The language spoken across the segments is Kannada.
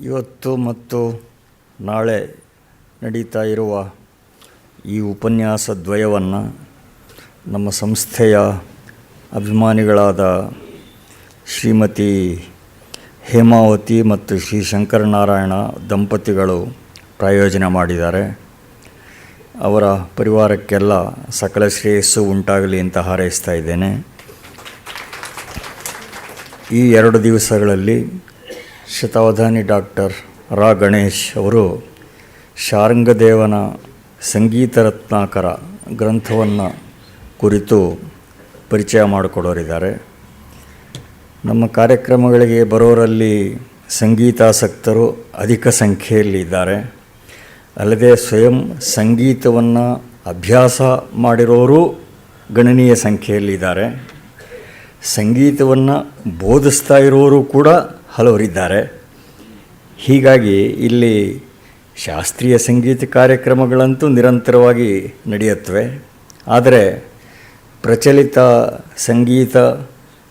ಇವತ್ತು ಮತ್ತು ನಾಳೆ ನಡೀತಾ ಇರುವ ಈ ಉಪನ್ಯಾಸ ದ್ವಯವನ್ನು ನಮ್ಮ ಸಂಸ್ಥೆಯ ಅಭಿಮಾನಿಗಳಾದ ಶ್ರೀಮತಿ ಹೇಮಾವತಿ ಮತ್ತು ಶ್ರೀ ಶಂಕರನಾರಾಯಣ ದಂಪತಿಗಳು ಪ್ರಾಯೋಜನೆ ಮಾಡಿದ್ದಾರೆ. ಅವರ ಪರಿವಾರಕ್ಕೆಲ್ಲ ಸಕಲ ಶ್ರೇಯಸ್ಸು ಉಂಟಾಗಲಿ ಅಂತ ಹಾರೈಸ್ತಾ ಇದ್ದೇನೆ. ಈ 2 ದಿವಸಗಳಲ್ಲಿ ಶತಾವಧಾನಿ ಡಾಕ್ಟರ್ ರಾ ಗಣೇಶ್ ಅವರು ಶಾರಂಗದೇವನ ಸಂಗೀತ ರತ್ನಾಕರ ಗ್ರಂಥವನ್ನು ಕುರಿತು ಪರಿಚಯ ಮಾಡಿಕೊಡೋರಿದ್ದಾರೆ. ನಮ್ಮ ಕಾರ್ಯಕ್ರಮಗಳಿಗೆ ಬರೋರಲ್ಲಿ ಸಂಗೀತಾಸಕ್ತರು ಅಧಿಕ ಸಂಖ್ಯೆಯಲ್ಲಿ ಇದ್ದಾರೆ. ಅಲ್ಲದೆ ಸ್ವಯಂ ಸಂಗೀತವನ್ನು ಅಭ್ಯಾಸ ಮಾಡಿರೋರು ಗಣನೀಯ ಸಂಖ್ಯೆಯಲ್ಲಿದ್ದಾರೆ. ಸಂಗೀತವನ್ನು ಬೋಧಿಸ್ತಾ ಇರೋರು ಕೂಡ ಹಲವರಿದ್ದಾರೆ. ಹೀಗಾಗಿ ಇಲ್ಲಿ ಶಾಸ್ತ್ರೀಯ ಸಂಗೀತ ಕಾರ್ಯಕ್ರಮಗಳಂತೂ ನಿರಂತರವಾಗಿ ನಡೆಯುತ್ತವೆ. ಆದರೆ ಪ್ರಚಲಿತ ಸಂಗೀತ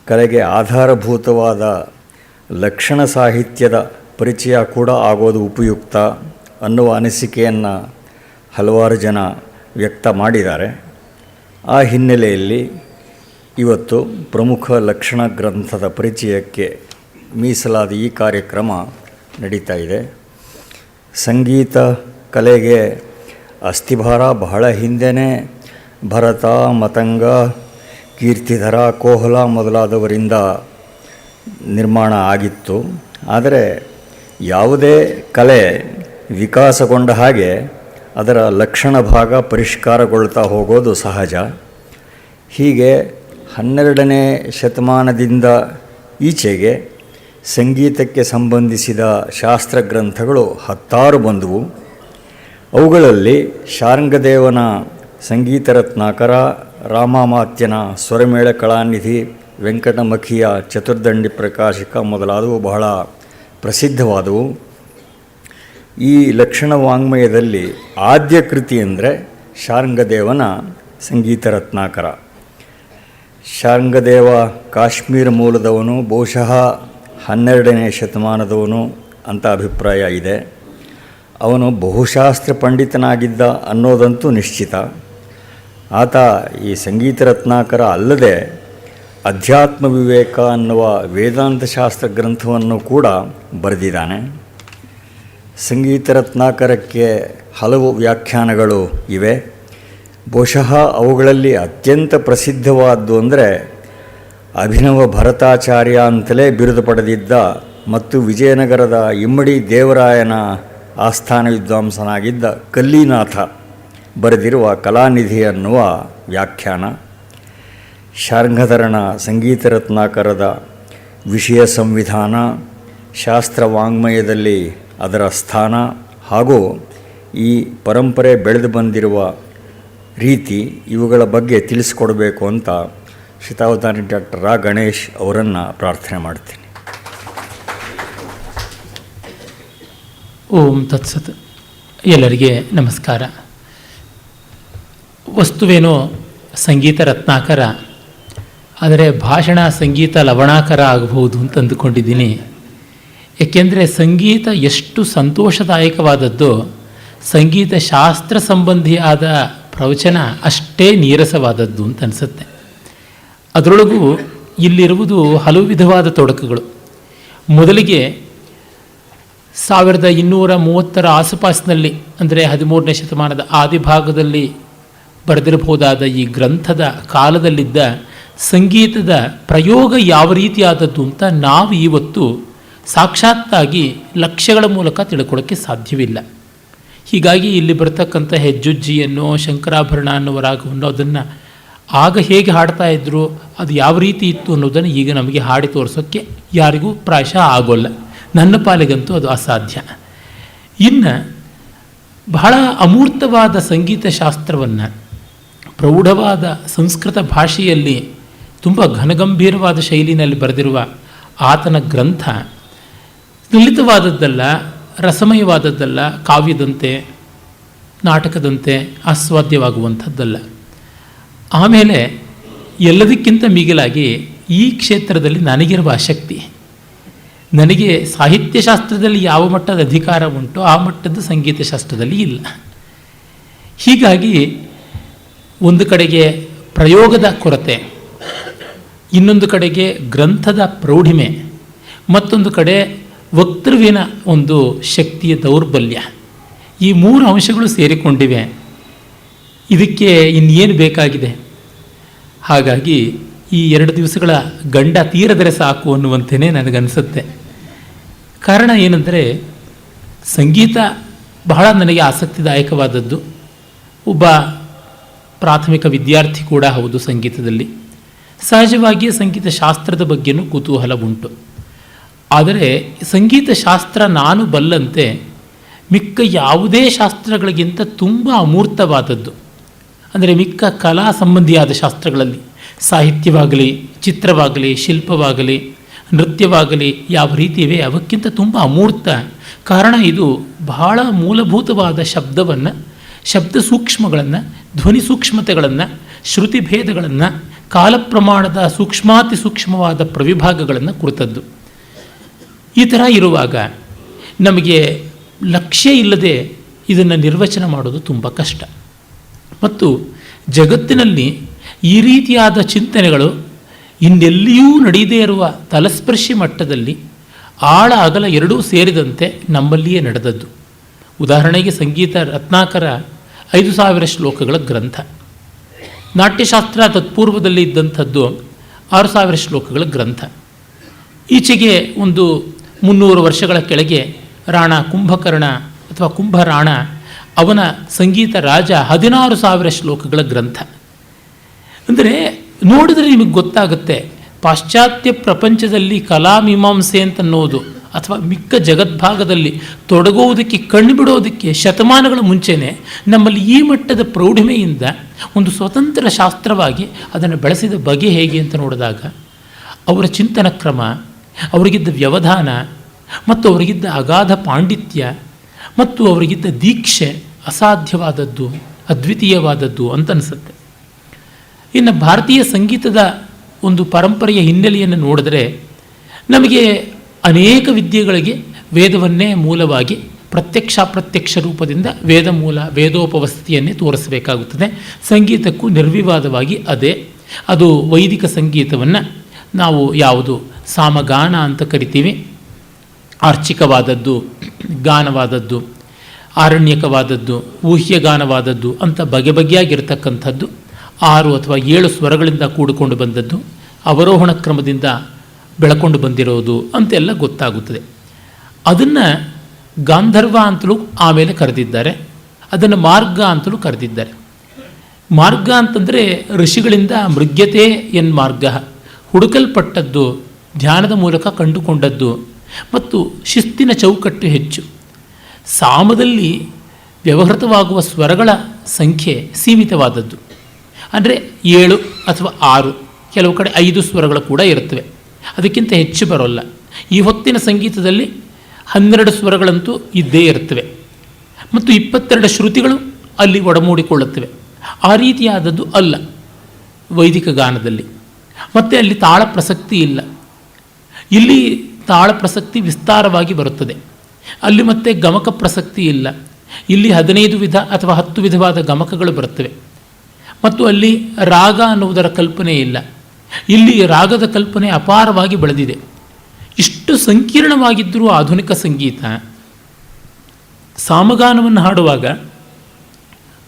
ಕಲೆಗೆ ಆಧಾರಭೂತವಾದ ಲಕ್ಷಣ ಸಾಹಿತ್ಯದ ಪರಿಚಯ ಕೂಡ ಆಗೋದು ಉಪಯುಕ್ತ ಅನ್ನುವ ಅನಿಸಿಕೆಯನ್ನು ಹಲವಾರು ಜನ ವ್ಯಕ್ತ ಮಾಡಿದ್ದಾರೆ. ಆ ಹಿನ್ನೆಲೆಯಲ್ಲಿ ಇವತ್ತು ಪ್ರಮುಖ ಲಕ್ಷಣ ಗ್ರಂಥದ ಪರಿಚಯಕ್ಕೆ ಮೀಸಲಾದ ಈ ಕಾರ್ಯಕ್ರಮ ನಡೀತಾ ಇದೆ. ಸಂಗೀತ ಕಲೆಗೆ ಅಸ್ಥಿಭಾರ ಬಹಳ ಹಿಂದೆಯೇ ಭರತ, ಮತಂಗ, ಕೀರ್ತಿಧರ, ಕೋಹಲ ಮೊದಲಾದವರಿಂದ ನಿರ್ಮಾಣ ಆಗಿತ್ತು. ಆದರೆ ಯಾವುದೇ ಕಲೆ ವಿಕಾಸಗೊಂಡ ಹಾಗೆ ಅದರ ಲಕ್ಷಣ ಭಾಗ ಪರಿಷ್ಕಾರಗೊಳ್ತಾ ಹೋಗೋದು ಸಹಜ. ಹೀಗೆ 12ನೇ ಶತಮಾನದಿಂದ ಈಚೆಗೆ ಸಂಗೀತಕ್ಕೆ ಸಂಬಂಧಿಸಿದ ಶಾಸ್ತ್ರಗ್ರಂಥಗಳು 10 ಬಂದವು. ಅವುಗಳಲ್ಲಿ ಶಾರಂಗದೇವನ ಸಂಗೀತ ರತ್ನಾಕರ, ರಾಮಾಮಾತ್ಯನ ಸ್ವರಮೇಳ ಕಲಾನಿಧಿ, ವೆಂಕಟಮಖಿಯ ಚತುರ್ದಂಡಿ ಪ್ರಕಾಶಿಕ ಮೊದಲಾದವು ಬಹಳ ಪ್ರಸಿದ್ಧವಾದವು. ಈ ಲಕ್ಷಣ ವಾಂಗ್ಮಯದಲ್ಲಿ ಆದ್ಯ ಕೃತಿ ಅಂದರೆ ಶಾರಂಗದೇವನ ಸಂಗೀತ ರತ್ನಾಕರ. ಶಾರಂಗದೇವ ಕಾಶ್ಮೀರ ಮೂಲದವನು, ಬಹುಶಃ 12ನೇ ಶತಮಾನದವನು ಅಂತ ಅಭಿಪ್ರಾಯ ಇದೆ. ಅವನು ಬಹುಶಾಸ್ತ್ರ ಪಂಡಿತನಾಗಿದ್ದ ಅನ್ನೋದಂತೂ ನಿಶ್ಚಿತ. ಆತ ಈ ಸಂಗೀತ ರತ್ನಾಕರ ಅಲ್ಲದೆ ಅಧ್ಯಾತ್ಮ ವಿವೇಕ ಅನ್ನುವ ವೇದಾಂತ ಶಾಸ್ತ್ರ ಗ್ರಂಥವನ್ನು ಕೂಡ ಬರೆದಿದ್ದಾನೆ. ಸಂಗೀತ ರತ್ನಾಕರಕ್ಕೆ ಹಲವು ವ್ಯಾಖ್ಯಾನಗಳು ಇವೆ. ಬಹುಶಃ ಅವುಗಳಲ್ಲಿ ಅತ್ಯಂತ ಪ್ರಸಿದ್ಧವಾದ್ದು ಅಂದರೆ ಅಭಿನವ ಭರತಾಚಾರ್ಯ ಅಂತಲೇ ಬಿರುದು ಪಡೆದಿದ್ದ ಮತ್ತು ವಿಜಯನಗರದ ಇಮ್ಮಡಿ ದೇವರಾಯನ ಆಸ್ಥಾನ ವಿದ್ವಾಂಸನಾಗಿದ್ದ ಕಲ್ಲಿನಾಥ ಬರೆದಿರುವ ಕಲಾನಿಧಿ ಅನ್ನುವ ವ್ಯಾಖ್ಯಾನ. ಶಾರ್ಂಗಧರನ ಸಂಗೀತ ರತ್ನಾಕರದ ವಿಷಯ ಸಂವಿಧಾನ, ಶಾಸ್ತ್ರ ವಾಂಗ್ಮಯದಲ್ಲಿ ಅದರ ಸ್ಥಾನ ಹಾಗೂ ಈ ಪರಂಪರೆ ಬೆಳೆದು ಬಂದಿರುವ ರೀತಿ ಇವುಗಳ ಬಗ್ಗೆ ತಿಳಿಸ್ಕೊಡ್ಬೇಕು ಅಂತ ಶತಾವಧಾನಿ ಡಾಕ್ಟರ್ ರಾ ಗಣೇಶ್ ಅವರನ್ನು ಪ್ರಾರ್ಥನೆ ಮಾಡ್ತೀನಿ. ಓಂ ತತ್ಸತ್. ಎಲ್ಲರಿಗೆ ನಮಸ್ಕಾರ. ವಸ್ತುವೇನೋ ಸಂಗೀತ ರತ್ನಾಕರ, ಆದರೆ ಭಾಷಣ ಸಂಗೀತ ಲವಣಾಕರ ಆಗಬಹುದು ಅಂತ ಅಂದುಕೊಂಡಿದ್ದೀನಿ. ಏಕೆಂದರೆ ಸಂಗೀತ ಎಷ್ಟು ಸಂತೋಷದಾಯಕವಾದದ್ದು, ಸಂಗೀತ ಶಾಸ್ತ್ರ ಸಂಬಂಧಿಯಾದ ಪ್ರವಚನ ಅಷ್ಟೇ ನೀರಸವಾದದ್ದು ಅಂತ ಅನಿಸುತ್ತೆ. ಅದರೊಳಗೂ ಇಲ್ಲಿರುವುದು ಹಲವು ವಿಧವಾದ ತೊಡಕುಗಳು. ಮೊದಲಿಗೆ 1230 ಆಸುಪಾಸಿನಲ್ಲಿ, ಅಂದರೆ 13ನೇ ಶತಮಾನದ ಆದಿಭಾಗದಲ್ಲಿ ಬರೆದಿರಬಹುದಾದ ಈ ಗ್ರಂಥದ ಕಾಲದಲ್ಲಿದ್ದ ಸಂಗೀತದ ಪ್ರಯೋಗ ಯಾವ ರೀತಿಯಾದದ್ದು ಅಂತ ನಾವು ಇವತ್ತು ಸಾಕ್ಷಾತ್ತಾಗಿ ಲಕ್ಷ್ಯಗಳ ಮೂಲಕ ತಿಳ್ಕೊಳ್ಳೋಕ್ಕೆ ಸಾಧ್ಯವಿಲ್ಲ. ಹೀಗಾಗಿ ಇಲ್ಲಿ ಬರ್ತಕ್ಕಂಥ ಹೆಜ್ಜುಜ್ಜಿಯನ್ನು, ಶಂಕರಾಭರಣ ಅನ್ನುವ ರಾಗವನ್ನು ಅದನ್ನು ಆಗ ಹೇಗೆ ಹಾಡ್ತಾ ಇದ್ದರು, ಅದು ಯಾವ ರೀತಿ ಇತ್ತು ಅನ್ನೋದನ್ನು ಈಗ ನಮಗೆ ಹಾಡಿ ತೋರಿಸೋಕ್ಕೆ ಯಾರಿಗೂ ಪ್ರಾಯಶಃ ಆಗೋಲ್ಲ. ನನ್ನ ಪಾಲಿಗಂತೂ ಅದು ಅಸಾಧ್ಯ. ಇನ್ನು ಬಹಳ ಅಮೂರ್ತವಾದ ಸಂಗೀತ ಶಾಸ್ತ್ರವನ್ನು ಪ್ರೌಢವಾದ ಸಂಸ್ಕೃತ ಭಾಷೆಯಲ್ಲಿ ತುಂಬ ಘನಗಂಭೀರವಾದ ಶೈಲಿನಲ್ಲಿ ಬರೆದಿರುವ ಆತನ ಗ್ರಂಥ ಲಲಿತವಾದದ್ದಲ್ಲ, ರಸಮಯವಾದದ್ದಲ್ಲ, ಕಾವ್ಯದಂತೆ ನಾಟಕದಂತೆ ಆಸ್ವಾದ್ಯವಾಗುವಂಥದ್ದಲ್ಲ. ಆಮೇಲೆ ಎಲ್ಲದಕ್ಕಿಂತ ಮಿಗಿಲಾಗಿ ಈ ಕ್ಷೇತ್ರದಲ್ಲಿ ನನಗಿರುವ ಆಸಕ್ತಿ, ನನಗೆ ಸಾಹಿತ್ಯಶಾಸ್ತ್ರದಲ್ಲಿ ಯಾವ ಮಟ್ಟದ ಅಧಿಕಾರ ಉಂಟೋ ಆ ಮಟ್ಟದ ಸಂಗೀತ ಶಾಸ್ತ್ರದಲ್ಲಿ ಇಲ್ಲ. ಹೀಗಾಗಿ ಒಂದು ಕಡೆಗೆ ಪ್ರಯೋಗದ ಕೊರತೆ, ಇನ್ನೊಂದು ಕಡೆಗೆ ಗ್ರಂಥದ ಪ್ರೌಢಿಮೆ, ಮತ್ತೊಂದು ಕಡೆ ವಕ್ತೃವಿನ ಒಂದು ಶಕ್ತಿಯ ದೌರ್ಬಲ್ಯ, ಈ ಮೂರು ಅಂಶಗಳು ಸೇರಿಕೊಂಡಿವೆ. ಇದಕ್ಕೆ ಇನ್ನೇನು ಬೇಕಾಗಿದೆ? ಹಾಗಾಗಿ ಈ 2 ದಿವಸಗಳ ಗಂಡ ತೀರದರೆ ಸಾಕು ಅನ್ನುವಂತೆಯೇ ನನಗನ್ನಿಸುತ್ತೆ. ಕಾರಣ ಏನೆಂದರೆ, ಸಂಗೀತ ಬಹಳ ನನಗೆ ಆಸಕ್ತಿದಾಯಕವಾದದ್ದು. ಒಬ್ಬ ಪ್ರಾಥಮಿಕ ವಿದ್ಯಾರ್ಥಿ ಕೂಡ ಹೌದು ಸಂಗೀತದಲ್ಲಿ. ಸಹಜವಾಗಿಯೇ ಸಂಗೀತ ಶಾಸ್ತ್ರದ ಬಗ್ಗೆನೂ ಕುತೂಹಲ ಉಂಟು. ಆದರೆ ಸಂಗೀತ ಶಾಸ್ತ್ರ ನಾನು ಬಲ್ಲಂತೆ ಮಿಕ್ಕ ಯಾವುದೇ ಶಾಸ್ತ್ರಗಳಿಗಿಂತ ತುಂಬ ಅಮೂರ್ತವಾದದ್ದು. ಅಂದರೆ ಮಿಕ್ಕ ಕಲಾ ಸಂಬಂಧಿಯಾದ ಶಾಸ್ತ್ರಗಳಲ್ಲಿ ಸಾಹಿತ್ಯವಾಗಲಿ, ಚಿತ್ರವಾಗಲಿ, ಶಿಲ್ಪವಾಗಲಿ, ನೃತ್ಯವಾಗಲಿ ಯಾವ ರೀತಿ ಇವೆ ಅವಕ್ಕಿಂತ ತುಂಬ ಅಮೂರ್ತ. ಕಾರಣ ಇದು ಬಹಳ ಮೂಲಭೂತವಾದ ಶಬ್ದವನ್ನು, ಶಬ್ದ ಸೂಕ್ಷ್ಮಗಳನ್ನು, ಧ್ವನಿ ಸೂಕ್ಷ್ಮತೆಗಳನ್ನು, ಶ್ರುತಿಭೇದಗಳನ್ನು, ಕಾಲ ಪ್ರಮಾಣದ ಸೂಕ್ಷ್ಮಾತಿ ಸೂಕ್ಷ್ಮವಾದ ಪ್ರವಿಭಾಗಗಳನ್ನು ಕುರಿತದ್ದು. ಈ ಥರ ಇರುವಾಗ ನಮಗೆ ಲಕ್ಷ್ಯ ಇಲ್ಲದೆ ಇದನ್ನು ನಿರ್ವಚನ ಮಾಡೋದು ತುಂಬ ಕಷ್ಟ. ಮತ್ತು ಜಗತ್ತಿನಲ್ಲಿ ಈ ರೀತಿಯಾದ ಚಿಂತನೆಗಳು ಇನ್ನೆಲ್ಲಿಯೂ ನಡೆಯದೇ ಇರುವ ತಲಸ್ಪರ್ಶಿ ಮಟ್ಟದಲ್ಲಿ ಆಳ ಅಗಲ ಎರಡೂ ಸೇರಿದಂತೆ ನಮ್ಮಲ್ಲಿಯೇ ನಡೆದದ್ದು. ಉದಾಹರಣೆಗೆ ಸಂಗೀತ ರತ್ನಾಕರ 5000 ಶ್ಲೋಕಗಳ ಗ್ರಂಥ, ನಾಟ್ಯಶಾಸ್ತ್ರ ತತ್ಪೂರ್ವದಲ್ಲಿ ಇದ್ದಂಥದ್ದು 6000 ಶ್ಲೋಕಗಳ ಗ್ರಂಥ. ಈಚೆಗೆ ಒಂದು 300 ವರ್ಷಗಳ ಕೆಳಗೆ ರಾಣ ಕುಂಭಕರ್ಣ ಅಥವಾ ಕುಂಭರಾಣ ಅವನ ಸಂಗೀತ ರಾಜ 16,000 ಶ್ಲೋಕಗಳ ಗ್ರಂಥ. ಅಂದರೆ ನೋಡಿದ್ರೆ ನಿಮಗೆ ಗೊತ್ತಾಗುತ್ತೆ, ಪಾಶ್ಚಾತ್ಯ ಪ್ರಪಂಚದಲ್ಲಿ ಕಲಾಮೀಮಾಂಸೆ ಅಂತನ್ನೋದು ಅಥವಾ ಮಿಕ್ಕ ಜಗದ್ಭಾಗದಲ್ಲಿ ತೊಡಗುವುದಕ್ಕೆ ಕಣ್ಣು ಬಿಡೋದಕ್ಕೆ ಶತಮಾನಗಳ ಮುಂಚೆನೇ ನಮ್ಮಲ್ಲಿ ಈ ಮಟ್ಟದ ಪ್ರೌಢಿಮೆಯಿಂದ ಒಂದು ಸ್ವತಂತ್ರ ಶಾಸ್ತ್ರವಾಗಿ ಅದನ್ನು ಬೆಳೆಸಿದ ಬಗೆ ಹೇಗೆ ಅಂತ ನೋಡಿದಾಗ ಅವರ ಚಿಂತನ ಕ್ರಮ, ಅವರಿಗಿದ್ದ ವ್ಯವಧಾನ ಮತ್ತು ಅವರಿಗಿದ್ದ ಅಗಾಧ ಪಾಂಡಿತ್ಯ ಮತ್ತು ಅವರಿಗಿದ್ದ ದೀಕ್ಷೆ ಅಸಾಧ್ಯವಾದದ್ದು, ಅದ್ವಿತೀಯವಾದದ್ದು ಅಂತ ಅನಿಸುತ್ತೆ. ಇನ್ನು ಭಾರತೀಯ ಸಂಗೀತದ ಒಂದು ಪರಂಪರೆಯ ಹಿನ್ನೆಲೆಯನ್ನು ನೋಡಿದ್ರೆ ನಮಗೆ ಅನೇಕ ವಿದ್ಯೆಗಳಿಗೆ ವೇದವನ್ನೇ ಮೂಲವಾಗಿ ಪ್ರತ್ಯಕ್ಷ ರೂಪದಿಂದ ವೇದ ಮೂಲ ವೇದೋಪವಸ್ಥೆಯನ್ನೇ ತೋರಿಸಬೇಕಾಗುತ್ತದೆ. ಸಂಗೀತಕ್ಕೂ ನಿರ್ವಿವಾದವಾಗಿ ಅದೇ. ಅದು ವೈದಿಕ ಸಂಗೀತವನ್ನು ನಾವು ಯಾವುದು ಸಾಮಗಾನ ಅಂತ ಕರಿತೀವಿ, ಆರ್ಚಿಕವಾದದ್ದು, ಗಾನವಾದದ್ದು, ಆರಣ್ಯಕವಾದದ್ದು, ಊಹ್ಯಗಾನವಾದದ್ದು ಅಂತ ಬಗೆಬಗೆಯಾಗಿರ್ತಕ್ಕಂಥದ್ದು, 6 ಅಥವಾ 7 ಸ್ವರಗಳಿಂದ ಕೂಡಿಕೊಂಡು ಬಂದದ್ದು, ಅವರೋಹಣ ಕ್ರಮದಿಂದ ಬೆಳಕೊಂಡು ಬಂದಿರೋದು ಅಂತೆಲ್ಲ ಗೊತ್ತಾಗುತ್ತದೆ. ಅದನ್ನು ಗಾಂಧರ್ವ ಅಂತಲೂ ಆಮೇಲೆ ಕರೆದಿದ್ದಾರೆ, ಅದನ್ನು ಮಾರ್ಗ ಅಂತಲೂ ಕರೆದಿದ್ದಾರೆ. ಮಾರ್ಗ ಅಂತಂದರೆ ಋಷಿಗಳಿಂದ ಮೃಗ್ಯತೆ ಎನ್ ಮಾರ್ಗ, ಹುಡುಕಲ್ಪಟ್ಟದ್ದು, ಧ್ಯಾನದ ಮೂಲಕ ಕಂಡುಕೊಂಡದ್ದು ಮತ್ತು ಶಿಸ್ತಿನ ಚೌಕಟ್ಟು ಹೆಚ್ಚು. ಸಾಮದಲ್ಲಿ ವ್ಯವಹೃತವಾಗುವ ಸ್ವರಗಳ ಸಂಖ್ಯೆ ಸೀಮಿತವಾದದ್ದು. ಅಂದರೆ 7 ಅಥವಾ 6, ಕೆಲವು ಕಡೆ 5 ಸ್ವರಗಳು ಕೂಡ ಇರುತ್ತವೆ, ಅದಕ್ಕಿಂತ ಹೆಚ್ಚು ಬರೋಲ್ಲ. ಈ ಹೊತ್ತಿನ ಸಂಗೀತದಲ್ಲಿ 12 ಸ್ವರಗಳಂತೂ ಇದ್ದೇ ಇರುತ್ತವೆ ಮತ್ತು 22 ಶ್ರುತಿಗಳು ಅಲ್ಲಿ ಒಡಮೂಡಿಕೊಳ್ಳುತ್ತವೆ. ಆ ರೀತಿಯಾದದ್ದು ಅಲ್ಲ ವೈದಿಕ ಗಾನದಲ್ಲಿ. ಮತ್ತು ಅಲ್ಲಿ ತಾಳ ಪ್ರಸಕ್ತಿ ಇಲ್ಲ. ಇಲ್ಲಿ ತಾಳ ಪ್ರಸಕ್ತಿ ವಿಸ್ತಾರವಾಗಿ ಬರುತ್ತದೆ. ಅಲ್ಲಿ ಮತ್ತೆ ಗಮಕ ಪ್ರಸಕ್ತಿ ಇಲ್ಲ. ಇಲ್ಲಿ 15 ವಿಧ ಅಥವಾ 10 ವಿಧವಾದ ಗಮಕಗಳು ಬರುತ್ತವೆ. ಮತ್ತು ಅಲ್ಲಿ ರಾಗ ಅನ್ನುವುದರ ಕಲ್ಪನೆ ಇಲ್ಲ. ಇಲ್ಲಿ ರಾಗದ ಕಲ್ಪನೆ ಅಪಾರವಾಗಿ ಬೆಳೆದಿದೆ. ಇಷ್ಟು ಸಂಕೀರ್ಣವಾಗಿದ್ದರೂ ಆಧುನಿಕ ಸಂಗೀತ ಸಾಮಗಾನವನ್ನು ಹಾಡುವಾಗ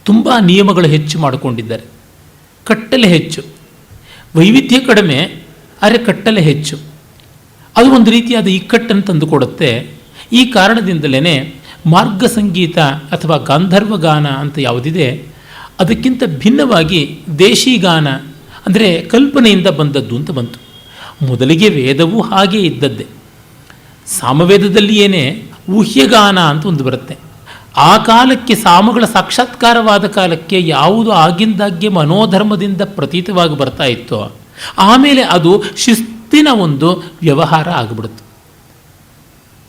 ತುಂಬ ನಿಯಮಗಳು ಹೆಚ್ಚು ಮಾಡಿಕೊಂಡಿದ್ದಾರೆ. ಕಟ್ಟಲೆ ಹೆಚ್ಚು, ವೈವಿಧ್ಯ ಕಡಿಮೆ, ಆದರೆ ಕಟ್ಟಲೆ ಹೆಚ್ಚು. ಅದು ಒಂದು ರೀತಿಯಾದ ಇಕ್ಕಟ್ಟನ್ನು ತಂದುಕೊಡುತ್ತೆ. ಈ ಕಾರಣದಿಂದಲೇ ಮಾರ್ಗ ಸಂಗೀತ ಅಥವಾ ಗಾಂಧರ್ವ ಗಾನ ಅಂತ ಯಾವುದಿದೆ ಅದಕ್ಕಿಂತ ಭಿನ್ನವಾಗಿ ದೇಶಿ ಗಾನ ಅಂದರೆ ಕಲ್ಪನೆಯಿಂದ ಬಂದದ್ದು ಅಂತ ಬಂತು. ಮೊದಲಿಗೆ ವೇದವೂ ಹಾಗೇ ಇದ್ದದ್ದೇ. ಸಾಮವೇದದಲ್ಲಿ ಏನೇ ಊಹ್ಯಗಾನ ಅಂತ ಒಂದು ಬರುತ್ತೆ. ಆ ಕಾಲಕ್ಕೆ ಸಾಮಗಳ ಸಾಕ್ಷಾತ್ಕಾರವಾದ ಕಾಲಕ್ಕೆ ಯಾವುದು ಆಗಿಂದಾಗ್ಗೆ ಮನೋಧರ್ಮದಿಂದ ಪ್ರತೀತವಾಗಿ ಬರ್ತಾ ಇತ್ತೋ ಆಮೇಲೆ ಅದು ಶಿಸ್ತಿನ ಒಂದು ವ್ಯವಹಾರ ಆಗಿಬಿಡುತ್ತೆ.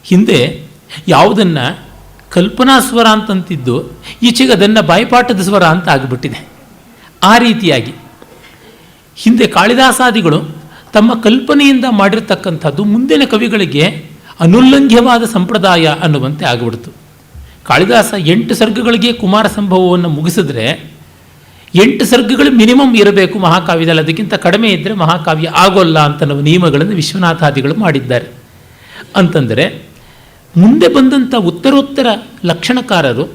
ಹಿಂದೆ ಯಾವುದನ್ನು ಕಲ್ಪನಾ ಸ್ವರ ಅಂತಂತಿದ್ದು ಈಚೆಗೆ ಅದನ್ನು ಬಾಯ್ಪಾಠದ ಸ್ವರ ಅಂತ ಆಗಿಬಿಟ್ಟಿದೆ. ಆ ರೀತಿಯಾಗಿ ಹಿಂದೆ ಕಾಳಿದಾಸಾದಿಗಳು ತಮ್ಮ ಕಲ್ಪನೆಯಿಂದ ಮಾಡಿರ್ತಕ್ಕಂಥದ್ದು ಮುಂದಿನ ಕವಿಗಳಿಗೆ ಅನುಲ್ಲಂಘ್ಯವಾದ ಸಂಪ್ರದಾಯ ಅನ್ನುವಂತೆ ಆಗಿಬಿಡ್ತು. ಕಾಳಿದಾಸ 8 ಸರ್ಗಗಳಿಗೆ ಕುಮಾರ ಸಂಭವವನ್ನು ಮುಗಿಸಿದ್ರೆ 8 ಸರ್ಗಗಳು ಮಿನಿಮಮ್ ಇರಬೇಕು ಮಹಾಕಾವ್ಯದಲ್ಲಿ, ಅದಕ್ಕಿಂತ ಕಡಿಮೆ ಇದ್ದರೆ ಮಹಾಕಾವ್ಯ ಆಗೋಲ್ಲ ಅಂತನ್ನುವ ನಿಯಮಗಳನ್ನು ವಿಶ್ವನಾಥಾದಿಗಳು ಮಾಡಿದ್ದಾರೆ. ಅಂತಂದರೆ ಮುಂದೆ ಬಂದಂಥ ಉತ್ತರೋತ್ತರ ಲಕ್ಷಣಕಾರರು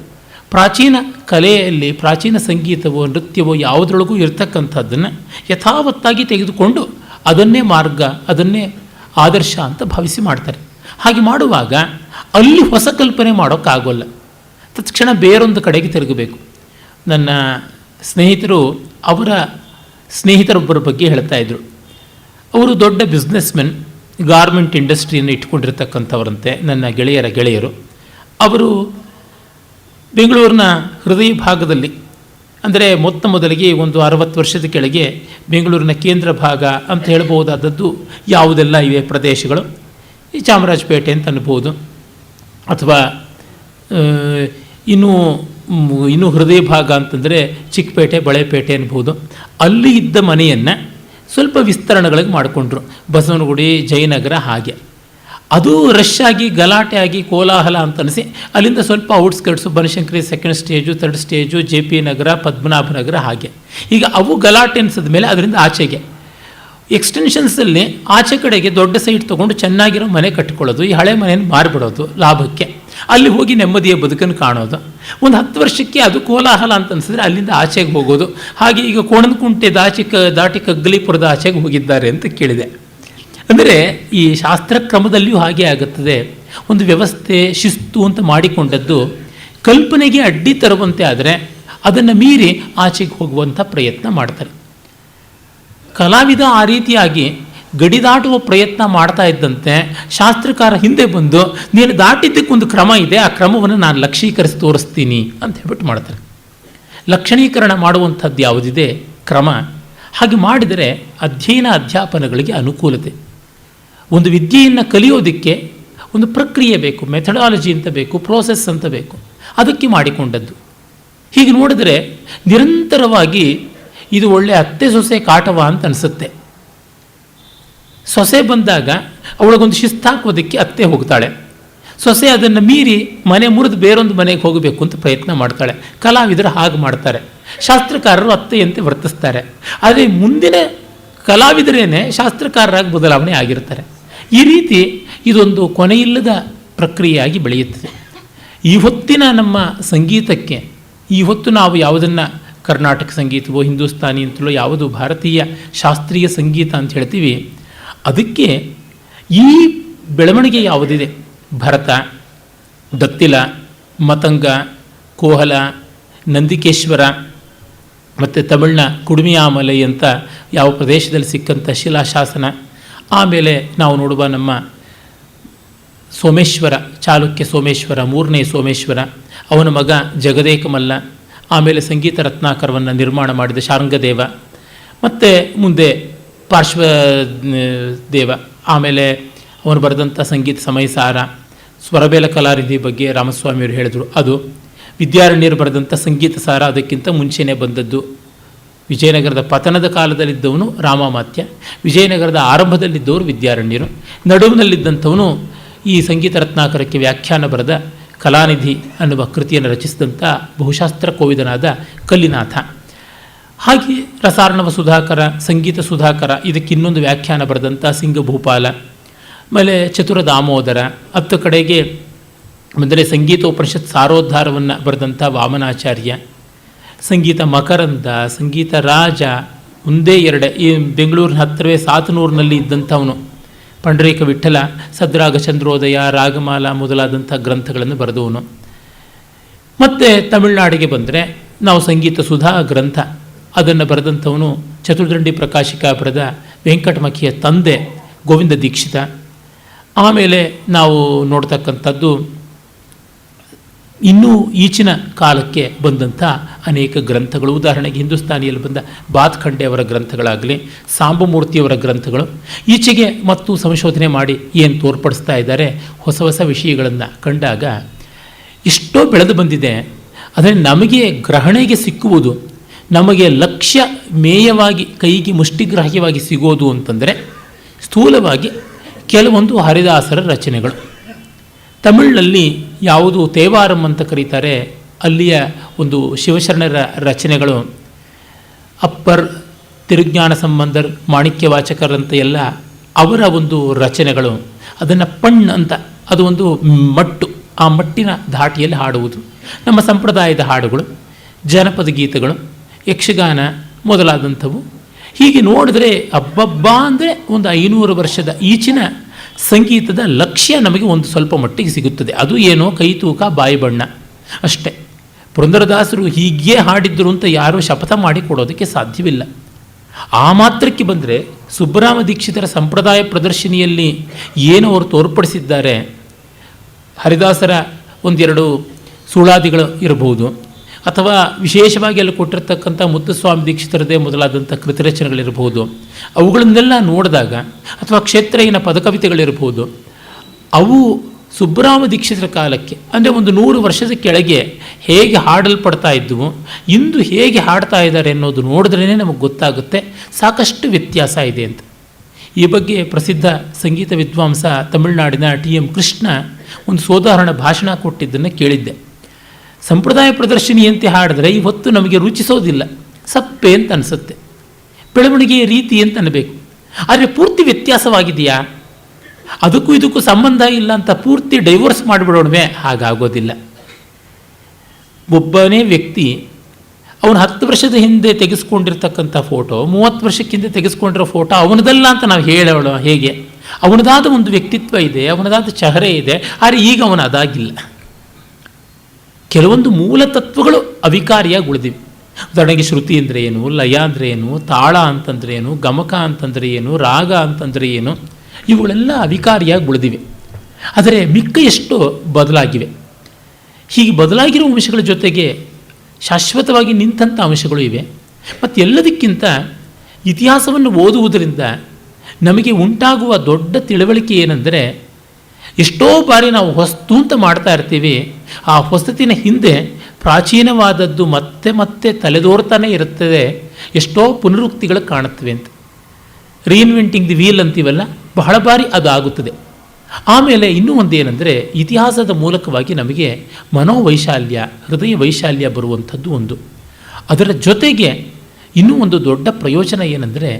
ಪ್ರಾಚೀನ ಕಲೆಯಲ್ಲಿ, ಪ್ರಾಚೀನ ಸಂಗೀತವೋ ನೃತ್ಯವೋ ಯಾವುದರೊಳಗೂ ಇರತಕ್ಕಂಥದ್ದನ್ನು ಯಥಾವತ್ತಾಗಿ ತೆಗೆದುಕೊಂಡು ಅದನ್ನೇ ಮಾರ್ಗ, ಅದನ್ನೇ ಆದರ್ಶ ಅಂತ ಭಾವಿಸಿ ಮಾಡ್ತಾರೆ. ಹಾಗೆ ಮಾಡುವಾಗ ಅಲ್ಲಿ ಹೊಸ ಕಲ್ಪನೆ ಮಾಡೋಕ್ಕಾಗೋಲ್ಲ, ತತ್ಕ್ಷಣ ಬೇರೊಂದು ಕಡೆಗೆ ತಿರುಗಬೇಕು. ನನ್ನ ಸ್ನೇಹಿತರು ಅವರ ಸ್ನೇಹಿತರೊಬ್ಬರ ಬಗ್ಗೆ ಹೇಳ್ತಾ ಇದ್ದರು. ಅವರು ದೊಡ್ಡ ಬಿಸ್ನೆಸ್ಮೆನ್, ಗಾರ್ಮೆಂಟ್ ಇಂಡಸ್ಟ್ರಿಯನ್ನು ಇಟ್ಕೊಂಡಿರ್ತಕ್ಕಂಥವರಂತೆ ನನ್ನ ಗೆಳೆಯರು. ಅವರು ಬೆಂಗಳೂರಿನ ಹೃದಯ ಭಾಗದಲ್ಲಿ, ಅಂದರೆ ಮೊದಲಿಗೆ ಒಂದು 60 ವರ್ಷದ ಕೆಳಗೆ ಬೆಂಗಳೂರಿನ ಕೇಂದ್ರ ಭಾಗ ಅಂತ ಹೇಳ್ಬೋದಾದದ್ದು ಯಾವುದೆಲ್ಲ ಇವೆ ಪ್ರದೇಶಗಳು, ಈ ಚಾಮರಾಜಪೇಟೆ ಅಂತ ಅನ್ಬೋದು, ಅಥವಾ ಇನ್ನೂ ಹೃದಯ ಭಾಗ ಅಂತಂದರೆ ಚಿಕ್ಕಪೇಟೆ, ಬಳೆಪೇಟೆ ಅನ್ಬೋದು. ಅಲ್ಲಿ ಇದ್ದ ಮನೆಯನ್ನು ಸ್ವಲ್ಪ ವಿಸ್ತರಣೆಗಳಿಗೆ ಮಾಡಿಕೊಂಡ್ರು. ಬಸವನಗುಡಿ, ಜಯನಗರ, ಹಾಗೆ ಅದು ರಶ್ ಆಗಿ ಗಲಾಟೆ ಆಗಿ ಕೋಲಾಹಲ ಅಂತ ಅನಿಸಿ ಅಲ್ಲಿಂದ ಸ್ವಲ್ಪ outskirts, Banashankari 2nd stage, 3rd stage, JP Nagar, Padmanabhanagar, ಹಾಗೆ ಈಗ ಅವು ಗಲಾಟೆ ಅನಿಸಿದ ಮೇಲೆ ಅದರಿಂದ ಆಚೆಗೆ ಎಕ್ಸ್ಟೆನ್ಷನ್ಸಲ್ಲಿ ಆಚೆ ಕಡೆಗೆ ದೊಡ್ಡ ಸೈಟ್ ತೊಗೊಂಡು ಚೆನ್ನಾಗಿರೋ ಮನೆ ಕಟ್ಕೊಳ್ಳೋದು, ಈ ಹಳೆ ಮನೆಯನ್ನು ಮಾರಿಬಿಡೋದು ಲಾಭಕ್ಕೆ, ಅಲ್ಲಿ ಹೋಗಿ ನೆಮ್ಮದಿಯ ಬದುಕನ್ನು ಕಾಣೋದು. ಒಂದು 10 ವರ್ಷಕ್ಕೆ ಅದು ಕೋಲಾಹಲ ಅಂತ ಅನಿಸಿದ್ರೆ ಅಲ್ಲಿಂದ ಆಚೆಗೆ ಹೋಗೋದು. ಹಾಗೆ ಈಗ ಕೋಣನಕುಂಟೆ ದಾಟಿ ಕಗ್ಗಲೀಪುರದ ಆಚೆಗೆ ಹೋಗಿದ್ದಾರೆ ಅಂತ ಕೇಳಿದೆ. ಅಂದರೆ ಈ ಶಾಸ್ತ್ರಕ್ರಮದಲ್ಲಿಯೂ ಹಾಗೆ ಆಗುತ್ತದೆ. ಒಂದು ವ್ಯವಸ್ಥೆ, ಶಿಸ್ತು ಅಂತ ಮಾಡಿಕೊಂಡದ್ದು ಕಲ್ಪನೆಗೆ ಅಡ್ಡಿ ತರುವಂತೆ ಆದರೆ ಅದನ್ನು ಮೀರಿ ಆಚೆಗೆ ಹೋಗುವಂಥ ಪ್ರಯತ್ನ ಮಾಡ್ತಾರೆ. ಕಲಾವಿದ ಆ ರೀತಿಯಾಗಿ ಗಡಿದಾಟುವ ಪ್ರಯತ್ನ ಮಾಡ್ತಾ ಇದ್ದಂತೆ ಶಾಸ್ತ್ರಕಾರ ಹಿಂದೆ ಬಂದು, ನೀನು ದಾಟಿದ್ದಕ್ಕೊಂದು ಕ್ರಮ ಇದೆ, ಆ ಕ್ರಮವನ್ನು ನಾನು ಲಕ್ಷೀಕರಿಸಿ ತೋರಿಸ್ತೀನಿ ಅಂತ ಹೇಳ್ಬಿಟ್ಟು ಮಾಡ್ತಾರೆ. ಲಕ್ಷಣೀಕರಣ ಮಾಡುವಂಥದ್ದು ಯಾವುದಿದೆ ಕ್ರಮ, ಹಾಗೆ ಮಾಡಿದರೆ ಅಧ್ಯಯನ ಅಧ್ಯಾಪನಗಳಿಗೆ ಅನುಕೂಲತೆ. ಒಂದು ವಿದ್ಯೆಯನ್ನು ಕಲಿಯೋದಕ್ಕೆ ಒಂದು ಪ್ರಕ್ರಿಯೆ ಬೇಕು, ಮೆಥಡಾಲಜಿ ಅಂತ ಬೇಕು, ಪ್ರೋಸೆಸ್ ಅಂತ ಬೇಕು, ಅದಕ್ಕೆ ಮಾಡಿಕೊಂಡದ್ದು. ಹೀಗೆ ನೋಡಿದರೆ ನಿರಂತರವಾಗಿ ಇದು ಒಳ್ಳೆ ಅತ್ತೆ ಸೊಸೆ ಕಾಟವ ಅಂತ ಅನಿಸುತ್ತೆ. ಸೊಸೆ ಬಂದಾಗ ಅವಳಿಗೊಂದು ಶಿಸ್ತಾಕೋದಕ್ಕೆ ಅತ್ತೆ ಹೋಗ್ತಾಳೆ, ಸೊಸೆ ಅದನ್ನು ಮೀರಿ ಮನೆ ಮುರಿದು ಬೇರೊಂದು ಮನೆಗೆ ಹೋಗಬೇಕು ಅಂತ ಪ್ರಯತ್ನ ಮಾಡ್ತಾಳೆ. ಕಲಾವಿದರು ಹಾಗೆ ಮಾಡ್ತಾರೆ, ಶಾಸ್ತ್ರಕಾರರು ಅತ್ತೆಯಂತೆ ವರ್ತಿಸ್ತಾರೆ. ಆದರೆ ಮುಂದಿನ ಕಲಾವಿದರೇನೆ ಶಾಸ್ತ್ರಕಾರರಾಗಿ ಬದಲಾವಣೆ ಆಗಿರ್ತಾರೆ. ಈ ರೀತಿ ಇದೊಂದು ಕೊನೆಯಿಲ್ಲದ ಪ್ರಕ್ರಿಯೆಯಾಗಿ ಬೆಳೆಯುತ್ತದೆ. ಈ ಹೊತ್ತಿನ ನಮ್ಮ ಸಂಗೀತಕ್ಕೆ, ಈ ಹೊತ್ತು ನಾವು ಯಾವುದನ್ನು ಕರ್ನಾಟಕ ಸಂಗೀತವೋ ಹಿಂದೂಸ್ತಾನಿ ಅಂತಲೋ ಯಾವುದು ಭಾರತೀಯ ಶಾಸ್ತ್ರೀಯ ಸಂಗೀತ ಅಂತ ಹೇಳ್ತೀವಿ, ಅದಕ್ಕೆ ಈ ಬೆಳವಣಿಗೆ ಯಾವುದಿದೆ, ಭರತ, ದತ್ತಿಲ, ಮತಂಗ, ಕೋಹಲ, ನಂದಿಕೇಶ್ವರ ಮತ್ತು ತಮಿಳಿನ ಕುಡುಮಿಯಾಮಲೈ ಅಂತ ಯಾವ ಪ್ರದೇಶದಲ್ಲಿ ಸಿಕ್ಕಂಥ ಶಿಲಾಶಾಸನ, ಆಮೇಲೆ ನಾವು ನೋಡುವ ನಮ್ಮ ಸೋಮೇಶ್ವರ, ಚಾಲುಕ್ಯ ಸೋಮೇಶ್ವರ, 3ನೇ ಸೋಮೇಶ್ವರ, ಅವನ ಮಗ ಜಗದೇಕಮಲ್ಲ, ಆಮೇಲೆ ಸಂಗೀತ ರತ್ನಾಕರವನ್ನು ನಿರ್ಮಾಣ ಮಾಡಿದ ಶಾರಂಗದೇವ, ಮತ್ತು ಮುಂದೆ ಪಾರ್ಶ್ವದೇವ, ಆಮೇಲೆ ಅವನು ಬರೆದಂಥ ಸಂಗೀತ ಸಮಯಸಾರ, ಸ್ವರಬೇಲ ಕಲಾನಿಧಿ ಬಗ್ಗೆ ರಾಮಸ್ವಾಮಿಯವರು ಹೇಳಿದರು, ಅದು ವಿದ್ಯಾರಣ್ಯರು ಬರೆದಂಥ ಸಂಗೀತ ಸಾರ ಅದಕ್ಕಿಂತ ಮುಂಚೆನೇ ಬಂದದ್ದು. ವಿಜಯನಗರದ ಪತನದ ಕಾಲದಲ್ಲಿದ್ದವನು ರಾಮಾಮಾತ್ಯ, ವಿಜಯನಗರದ ಆರಂಭದಲ್ಲಿದ್ದವರು ವಿದ್ಯಾರಣ್ಯರು, ನಡುವಿನಲ್ಲಿದ್ದಂಥವನು ಈ ಸಂಗೀತ ರತ್ನಾಕರಕ್ಕೆ ವ್ಯಾಖ್ಯಾನ ಬರೆದ ಕಲಾನಿಧಿ ಅನ್ನುವ ಕೃತಿಯನ್ನು ರಚಿಸಿದಂಥ ಬಹುಶಾಸ್ತ್ರ ಕೋವಿದನಾದ ಕಲ್ಲಿನಾಥ. ಹಾಗೆ ರಸಾರ್ಣವ ಸುಧಾಕರ, ಸಂಗೀತ ಸುಧಾಕರ, ಇದಕ್ಕೆ ಇನ್ನೊಂದು ವ್ಯಾಖ್ಯಾನ ಬರೆದಂಥ ಸಿಂಗಭೂಪಾಲ, ಆಮೇಲೆ ಚತುರ ದಾಮೋದರ, ಹತ್ತು ಕಡೆಗೆ ಅಂದರೆ ಸಂಗೀತೋಪನಿಷತ್ ಸಾರೋದ್ಧಾರವನ್ನು ಬರೆದಂಥ ವಾಮನಾಚಾರ್ಯ, ಸಂಗೀತ ಮಕರಂದ, ಸಂಗೀತ ರಾಜ, ಒಂದೇ ಎರಡೇ, ಈ ಬೆಂಗಳೂರಿನ ಹತ್ತಿರವೇ ಸಾತನೂರಿನಲ್ಲಿ ಇದ್ದಂಥವನು ಪಂಡರೀಕ ವಿಠಲ, ಸದ್ರಾಗ ಚಂದ್ರೋದಯ, ರಾಗಮಾಲ ಮೊದಲಾದಂಥ ಗ್ರಂಥಗಳನ್ನು ಬರೆದವನು. ಮತ್ತು ತಮಿಳುನಾಡಿಗೆ ಬಂದರೆ ನಾವು ಸಂಗೀತ ಸುಧಾ ಗ್ರಂಥ ಅದನ್ನು ಬರೆದಂಥವನು ಚತುರ್ದಂಡಿ ಪ್ರಕಾಶಿಕ ಬರೆದ ವೆಂಕಟಮಖಿಯ ತಂದೆ ಗೋವಿಂದ ದೀಕ್ಷಿತ. ಆಮೇಲೆ ನಾವು ನೋಡ್ತಕ್ಕಂಥದ್ದು ಇನ್ನೂ ಈಚಿನ ಕಾಲಕ್ಕೆ ಬಂದಂಥ ಅನೇಕ ಗ್ರಂಥಗಳು, ಉದಾಹರಣೆಗೆ ಹಿಂದೂಸ್ತಾನಿಯಲ್ಲಿ ಬಂದ ಬಾತ್ಖಂಡೆ ಅವರ ಗ್ರಂಥಗಳಾಗಲಿ, ಸಾಂಬಮೂರ್ತಿಯವರ ಗ್ರಂಥಗಳು ಈಚೆಗೆ ಮತ್ತು ಸಂಶೋಧನೆ ಮಾಡಿ ಏನು ತೋರ್ಪಡಿಸ್ತಾ ಇದ್ದಾರೆ, ಹೊಸ ಹೊಸ ವಿಷಯಗಳನ್ನು ಕಂಡಾಗ ಎಷ್ಟೋ ಬೆಳೆದು ಬಂದಿದೆ. ಆದರೆ ನಮಗೆ ಗ್ರಹಣೆಗೆ ಸಿಕ್ಕುವುದು, ನಮಗೆ ಲಕ್ಷ್ಯ ಮೇಯವಾಗಿ ಕೈಗೆ ಮುಷ್ಟಿಗ್ರಾಹ್ಯವಾಗಿ ಸಿಗೋದು ಅಂತಂದರೆ ಸ್ಥೂಲವಾಗಿ ಕೆಲವೊಂದು ಹರಿದಾಸರ ರಚನೆಗಳು. ತಮಿಳಿನಲ್ಲಿ ಯಾವುದು ತೇವಾರಂ ಅಂತ ಕರೀತಾರೆ, ಅಲ್ಲಿಯ ಒಂದು ಶಿವಶರಣರ ರಚನೆಗಳು, ಅಪ್ಪರ್, ತಿರುಜ್ಞಾನ ಸಂಬಂಧರ್, ಮಾಣಿಕ್ಯವಾಚಕರಂತ ಎಲ್ಲ ಅವರ ಒಂದು ರಚನೆಗಳು, ಅದನ್ನು ಪಣ್ ಅಂತ, ಅದು ಒಂದು ಮಟ್ಟು, ಆ ಮಟ್ಟಿನ ಧಾಟಿಯಲ್ಲಿ ಹಾಡುವುದು. ನಮ್ಮ ಸಂಪ್ರದಾಯದ ಹಾಡುಗಳು, ಜನಪದ ಗೀತೆಗಳು, ಯಕ್ಷಗಾನ ಮೊದಲಾದಂಥವು. ಹೀಗೆ ನೋಡಿದ್ರೆ ಅಬ್ಬಬ್ಬಾ ಅಂದರೆ ಒಂದು 500 ವರ್ಷದ ಈಚಿನ ಸಂಗೀತದ ಲಕ್ಷ್ಯ ನಮಗೆ ಒಂದು ಸ್ವಲ್ಪ ಮಟ್ಟಿಗೆ ಸಿಗುತ್ತದೆ. ಅದು ಏನೋ ಕೈ ತೂಕ ಬಾಯಿ ಬಣ್ಣ ಅಷ್ಟೇ. ಪುರಂದರದಾಸರು ಹೀಗೆ ಹಾಡಿದ್ರು ಅಂತ ಯಾರೂ ಶಪಥ ಮಾಡಿ ಕೊಡೋದಕ್ಕೆ ಸಾಧ್ಯವಿಲ್ಲ. ಆ ಮಾತ್ರಕ್ಕೆ ಬಂದರೆ ಸುಬ್ಬರಾಮ ದೀಕ್ಷಿತರ ಸಂಪ್ರದಾಯ ಪ್ರದರ್ಶಿನಿಯಲ್ಲಿ ಏನು ಅವರು ತೋರ್ಪಡಿಸಿದ್ದಾರೆ, ಹರಿದಾಸರ ಒಂದೆರಡು ಸುಳಾದಿಗಳು ಇರಬಹುದು, ಅಥವಾ ವಿಶೇಷವಾಗಿ ಅಲ್ಲಿ ಕೊಟ್ಟಿರ್ತಕ್ಕಂಥ ಮುತ್ತುಸ್ವಾಮಿ ದೀಕ್ಷಿತರದೇ ಮೊದಲಾದಂಥ ಕೃತಿರಚನೆಗಳಿರಬಹುದು, ಅವುಗಳನ್ನೆಲ್ಲ ನೋಡಿದಾಗ, ಅಥವಾ ಕ್ಷೇತ್ರಯ್ಯನ ಪದಕವಿತೆಗಳಿರಬಹುದು, ಅವು ಸುಬ್ಬರಾಮ ದೀಕ್ಷಿತರ ಕಾಲಕ್ಕೆ ಅಂದರೆ ಒಂದು 100 ವರ್ಷದ ಕೆಳಗೆ ಹೇಗೆ ಹಾಡಲ್ಪಡ್ತಾ ಇದ್ದವು, ಇಂದು ಹೇಗೆ ಹಾಡ್ತಾ ಇದ್ದಾರೆ ಅನ್ನೋದು ನೋಡಿದ್ರೇ ನಮಗೆ ಗೊತ್ತಾಗುತ್ತೆ ಸಾಕಷ್ಟು ವ್ಯತ್ಯಾಸ ಇದೆ ಅಂತ. ಈ ಬಗ್ಗೆ ಪ್ರಸಿದ್ಧ ಸಂಗೀತ ವಿದ್ವಾಂಸ ತಮಿಳುನಾಡಿನ TM ಕೃಷ್ಣ ಒಂದು ಸೋದಾಹರಣ ಭಾಷಣ ಕೊಟ್ಟಿದ್ದನ್ನು ಕೇಳಿದ್ದೆ. ಸಂಪ್ರದಾಯ ಪ್ರದರ್ಶನಿಯಂತೆ ಹಾಡಿದ್ರೆ ಇವತ್ತು ನಮಗೆ ರುಚಿಸೋದಿಲ್ಲ, ಸಪ್ಪೆ ಅಂತ ಅನಿಸುತ್ತೆ, ಬೆಳವಣಿಗೆಯ ರೀತಿ ಅಂತ ಅನ್ನಬೇಕು. ಆದರೆ ಪೂರ್ತಿ ವ್ಯತ್ಯಾಸವಾಗಿದೆಯಾ, ಅದಕ್ಕೂ ಇದಕ್ಕೂ ಸಂಬಂಧ ಇಲ್ಲ ಅಂತ ಪೂರ್ತಿ ಡೈವೋರ್ಸ್ ಮಾಡಿಬಿಡೋಣವೇ? ಹಾಗಾಗೋದಿಲ್ಲ. ಒಬ್ಬನೇ ವ್ಯಕ್ತಿ ಅವನು 10 ವರ್ಷದ ಹಿಂದೆ ತೆಗೆಸ್ಕೊಂಡಿರ್ತಕ್ಕಂಥ ಫೋಟೋ 30 ವರ್ಷಕ್ಕೆ ಹಿಂದೆ ತೆಗೆಸ್ಕೊಂಡಿರೋ ಫೋಟೋ ಅವನದಲ್ಲ ಅಂತ ನಾವು ಹೇಳೋಣ ಹೇಗೆ? ಅವನದಾದ ಒಂದು ವ್ಯಕ್ತಿತ್ವ ಇದೆ, ಅವನದಾದ ಚಹರೆ ಇದೆ, ಆದರೆ ಈಗ ಅವನು ಅದಾಗಿಲ್ಲ. ಕೆಲವೊಂದು ಮೂಲ ತತ್ವಗಳು ಅವಿಕಾರಿಯಾಗಿ ಉಳಿದಿವೆ. ಉದಾಹರಣೆಗೆ ಶ್ರುತಿ ಅಂದರೆ ಏನು, ಲಯ ಅಂದರೆ ಏನು, ತಾಳ ಅಂತಂದರೆ ಏನು, ಗಮಕ ಅಂತಂದರೆ ಏನು, ರಾಗ ಅಂತಂದರೆ ಏನು, ಇವುಗಳೆಲ್ಲ ಅವಿಕಾರಿಯಾಗಿ ಉಳಿದಿವೆ. ಆದರೆ ಮಿಕ್ಕ ಎಷ್ಟು ಬದಲಾಗಿವೆ. ಹೀಗೆ ಬದಲಾಗಿರುವ ಅಂಶಗಳ ಜೊತೆಗೆ ಶಾಶ್ವತವಾಗಿ ನಿಂತಹ ಅಂಶಗಳು ಇವೆ. ಮತ್ತು ಎಲ್ಲದಕ್ಕಿಂತ ಇತಿಹಾಸವನ್ನು ಓದುವುದರಿಂದ ನಮಗೆ ಉಂಟಾಗುವ ದೊಡ್ಡ ತಿಳುವಳಿಕೆ ಏನೆಂದರೆ, ಎಷ್ಟೋ ಬಾರಿ ನಾವು ಹೊಸ್ತು ಅಂತ ಮಾಡ್ತಾ ಇರ್ತೀವಿ, ಆ ಹೊಸತಿನ ಹಿಂದೆ ಪ್ರಾಚೀನವಾದದ್ದು ಮತ್ತೆ ಮತ್ತೆ ತಲೆದೋರ್ತಾನೆ ಇರುತ್ತದೆ, ಎಷ್ಟೋ ಪುನರುಕ್ತಿಗಳು ಕಾಣುತ್ತವೆ ಅಂತ. ರೀಇನ್ವೆಂಟಿಂಗ್ ದಿ ವೀಲ್ ಅಂತೀವಲ್ಲ, ಬಹಳ ಬಾರಿ ಅದು ಆಗುತ್ತದೆ. ಆಮೇಲೆ ಇನ್ನೂ ಒಂದೇನೆಂದರೆ, ಇತಿಹಾಸದ ಮೂಲಕವಾಗಿ ನಮಗೆ ಮನೋವೈಶಾಲ್ಯ, ಹೃದಯ ವೈಶಾಲ್ಯ ಬರುವಂಥದ್ದು ಒಂದು. ಅದರ ಜೊತೆಗೆ ಇನ್ನೂ ಒಂದು ದೊಡ್ಡ ಪ್ರಯೋಜನ ಏನೆಂದರೆ,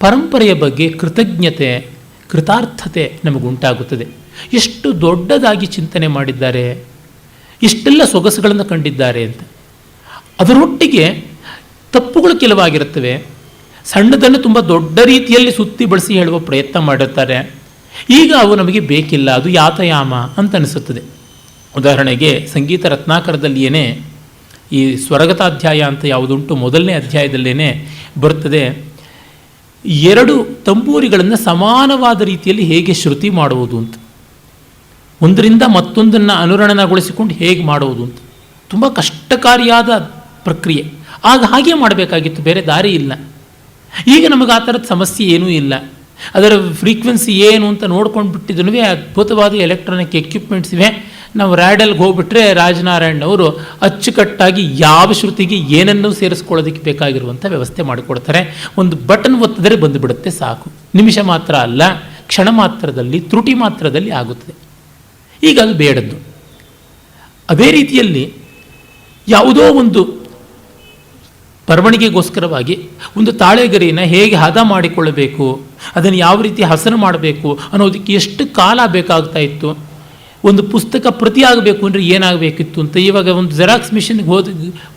ಪರಂಪರೆಯ ಬಗ್ಗೆ ಕೃತಜ್ಞತೆ, ಕೃತಾರ್ಥತೆ ನಮಗುಂಟಾಗುತ್ತದೆ. ಎಷ್ಟು ದೊಡ್ಡದಾಗಿ ಚಿಂತನೆ ಮಾಡಿದ್ದಾರೆ, ಇಷ್ಟೆಲ್ಲ ಸೊಗಸುಗಳನ್ನು ಕಂಡಿದ್ದಾರೆ ಅಂತ. ಅದರೊಟ್ಟಿಗೆ ತಪ್ಪುಗಳು ಕೆಲವಾಗಿರುತ್ತವೆ, ಸಣ್ಣದನ್ನು ತುಂಬ ದೊಡ್ಡ ರೀತಿಯಲ್ಲಿ ಸುತ್ತಿ ಬಳಸಿ ಹೇಳುವ ಪ್ರಯತ್ನ ಮಾಡಿರ್ತಾರೆ. ಈಗ ಅವು ನಮಗೆ ಬೇಕಿಲ್ಲ, ಅದು ಯಾತಯಾಮ ಅಂತ ಅನಿಸುತ್ತದೆ. ಉದಾಹರಣೆಗೆ ಸಂಗೀತ ರತ್ನಾಕರದಲ್ಲಿಯೇ ಈ ಸ್ವರಗತಾಧ್ಯಾಯ ಅಂತ ಯಾವುದುಂಟು, ಮೊದಲನೇ ಅಧ್ಯಾಯದಲ್ಲೇ ಬರ್ತದೆ, 2 ತಂಬೂರಿಗಳನ್ನು ಸಮಾನವಾದ ರೀತಿಯಲ್ಲಿ ಹೇಗೆ ಶ್ರುತಿ ಮಾಡುವುದು ಅಂತ, ಒಂದರಿಂದ ಮತ್ತೊಂದನ್ನು ಅನುರಣನಗೊಳಿಸಿಕೊಂಡು ಹೇಗೆ ಮಾಡುವುದು ಅಂತ. ತುಂಬ ಕಷ್ಟಕಾರಿಯಾದ ಪ್ರಕ್ರಿಯೆ. ಆಗ ಹಾಗೆ ಮಾಡಬೇಕಾಗಿತ್ತು, ಬೇರೆ ದಾರಿ ಇಲ್ಲ. ಈಗ ನಮಗೆ ಆ ಥರದ ಸಮಸ್ಯೆ ಏನೂ ಇಲ್ಲ. ಅದರ ಫ್ರೀಕ್ವೆನ್ಸಿ ಏನು ಅಂತ ನೋಡ್ಕೊಂಡು ಬಿಟ್ಟಿದ್ದನು ಅದ್ಭುತವಾದ ಎಲೆಕ್ಟ್ರಾನಿಕ್ ಎಕ್ವಿಪ್ಮೆಂಟ್ಸ್ ಇವೆ. ನಾವು ರ್ಯಾಡಲ್ಗೆ ಹೋಗ್ಬಿಟ್ರೆ ರಾಜನಾರಾಯಣವರು ಅಚ್ಚುಕಟ್ಟಾಗಿ ಯಾವ ಶ್ರುತಿಗೆ ಏನನ್ನೂ ಸೇರಿಸ್ಕೊಳ್ಳೋದಕ್ಕೆ ಬೇಕಾಗಿರುವಂಥ ವ್ಯವಸ್ಥೆ ಮಾಡಿಕೊಡ್ತಾರೆ. ಒಂದು ಬಟನ್ ಒತ್ತಿದರೆ ಬಂದುಬಿಡುತ್ತೆ, ಸಾಕು. ನಿಮಿಷ ಮಾತ್ರ ಅಲ್ಲ, ಕ್ಷಣ ಮಾತ್ರದಲ್ಲಿ, ತ್ರುಟಿ ಮಾತ್ರದಲ್ಲಿ ಆಗುತ್ತದೆ. ಈಗ ಅದು ಬೇಡದ್ದು. ಅದೇ ರೀತಿಯಲ್ಲಿ ಯಾವುದೋ ಒಂದು ಬರವಣಿಗೆಗೋಸ್ಕರವಾಗಿ ಒಂದು ತಾಳೆಗರಿನ ಹೇಗೆ ಹದ ಮಾಡಿಕೊಳ್ಳಬೇಕು, ಅದನ್ನು ಯಾವ ರೀತಿ ಹಸನು ಮಾಡಬೇಕು ಅನ್ನೋದಕ್ಕೆ ಎಷ್ಟು ಕಾಲ ಬೇಕಾಗ್ತಾ ಇತ್ತು. ಒಂದು ಪುಸ್ತಕ ಪ್ರತಿ ಆಗಬೇಕು ಅಂದರೆ ಏನಾಗಬೇಕಿತ್ತು ಅಂತ. ಇವಾಗ ಒಂದು ಜೆರಾಕ್ಸ್ ಮಿಷಿನ್ಗೆ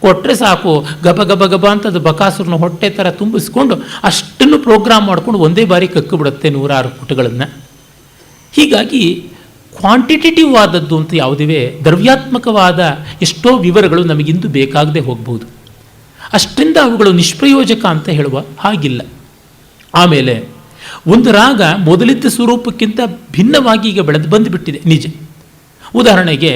ಕೊಟ್ಟರೆ ಸಾಕು, ಗಬ ಗಬ ಗಬ ಅಂತ ಅದು ಬಕಾಸುರನ ಹೊಟ್ಟೆ ಥರ ತುಂಬಿಸ್ಕೊಂಡು ಅಷ್ಟನ್ನು ಪ್ರೋಗ್ರಾಮ್ ಮಾಡಿಕೊಂಡು ಒಂದೇ ಬಾರಿ ಕಕ್ಕಿಬಿಡುತ್ತೆ 106 ಪುಟಗಳನ್ನು. ಹೀಗಾಗಿ ಕ್ವಾಂಟಿಟೇಟಿವ್ ಆದದ್ದು ಅಂತ ಯಾವುದಿವೆ, ದ್ರವ್ಯಾತ್ಮಕವಾದ ಎಷ್ಟೋ ವಿವರಗಳು ನಮಗಿಂದು ಬೇಕಾಗದೆ ಹೋಗ್ಬೋದು. ಅಷ್ಟರಿಂದ ಅವುಗಳು ನಿಷ್ಪ್ರಯೋಜಕ ಅಂತ ಹೇಳುವ ಹಾಗಿಲ್ಲ. ಆಮೇಲೆ ಒಂದು ರಾಗ ಮೊದಲಿದ್ದ ಸ್ವರೂಪಕ್ಕಿಂತ ಭಿನ್ನವಾಗಿ ಈಗ ಬೆಳೆದು ಬಂದುಬಿಟ್ಟಿದೆ, ನಿಜ. ಉದಾಹರಣೆಗೆ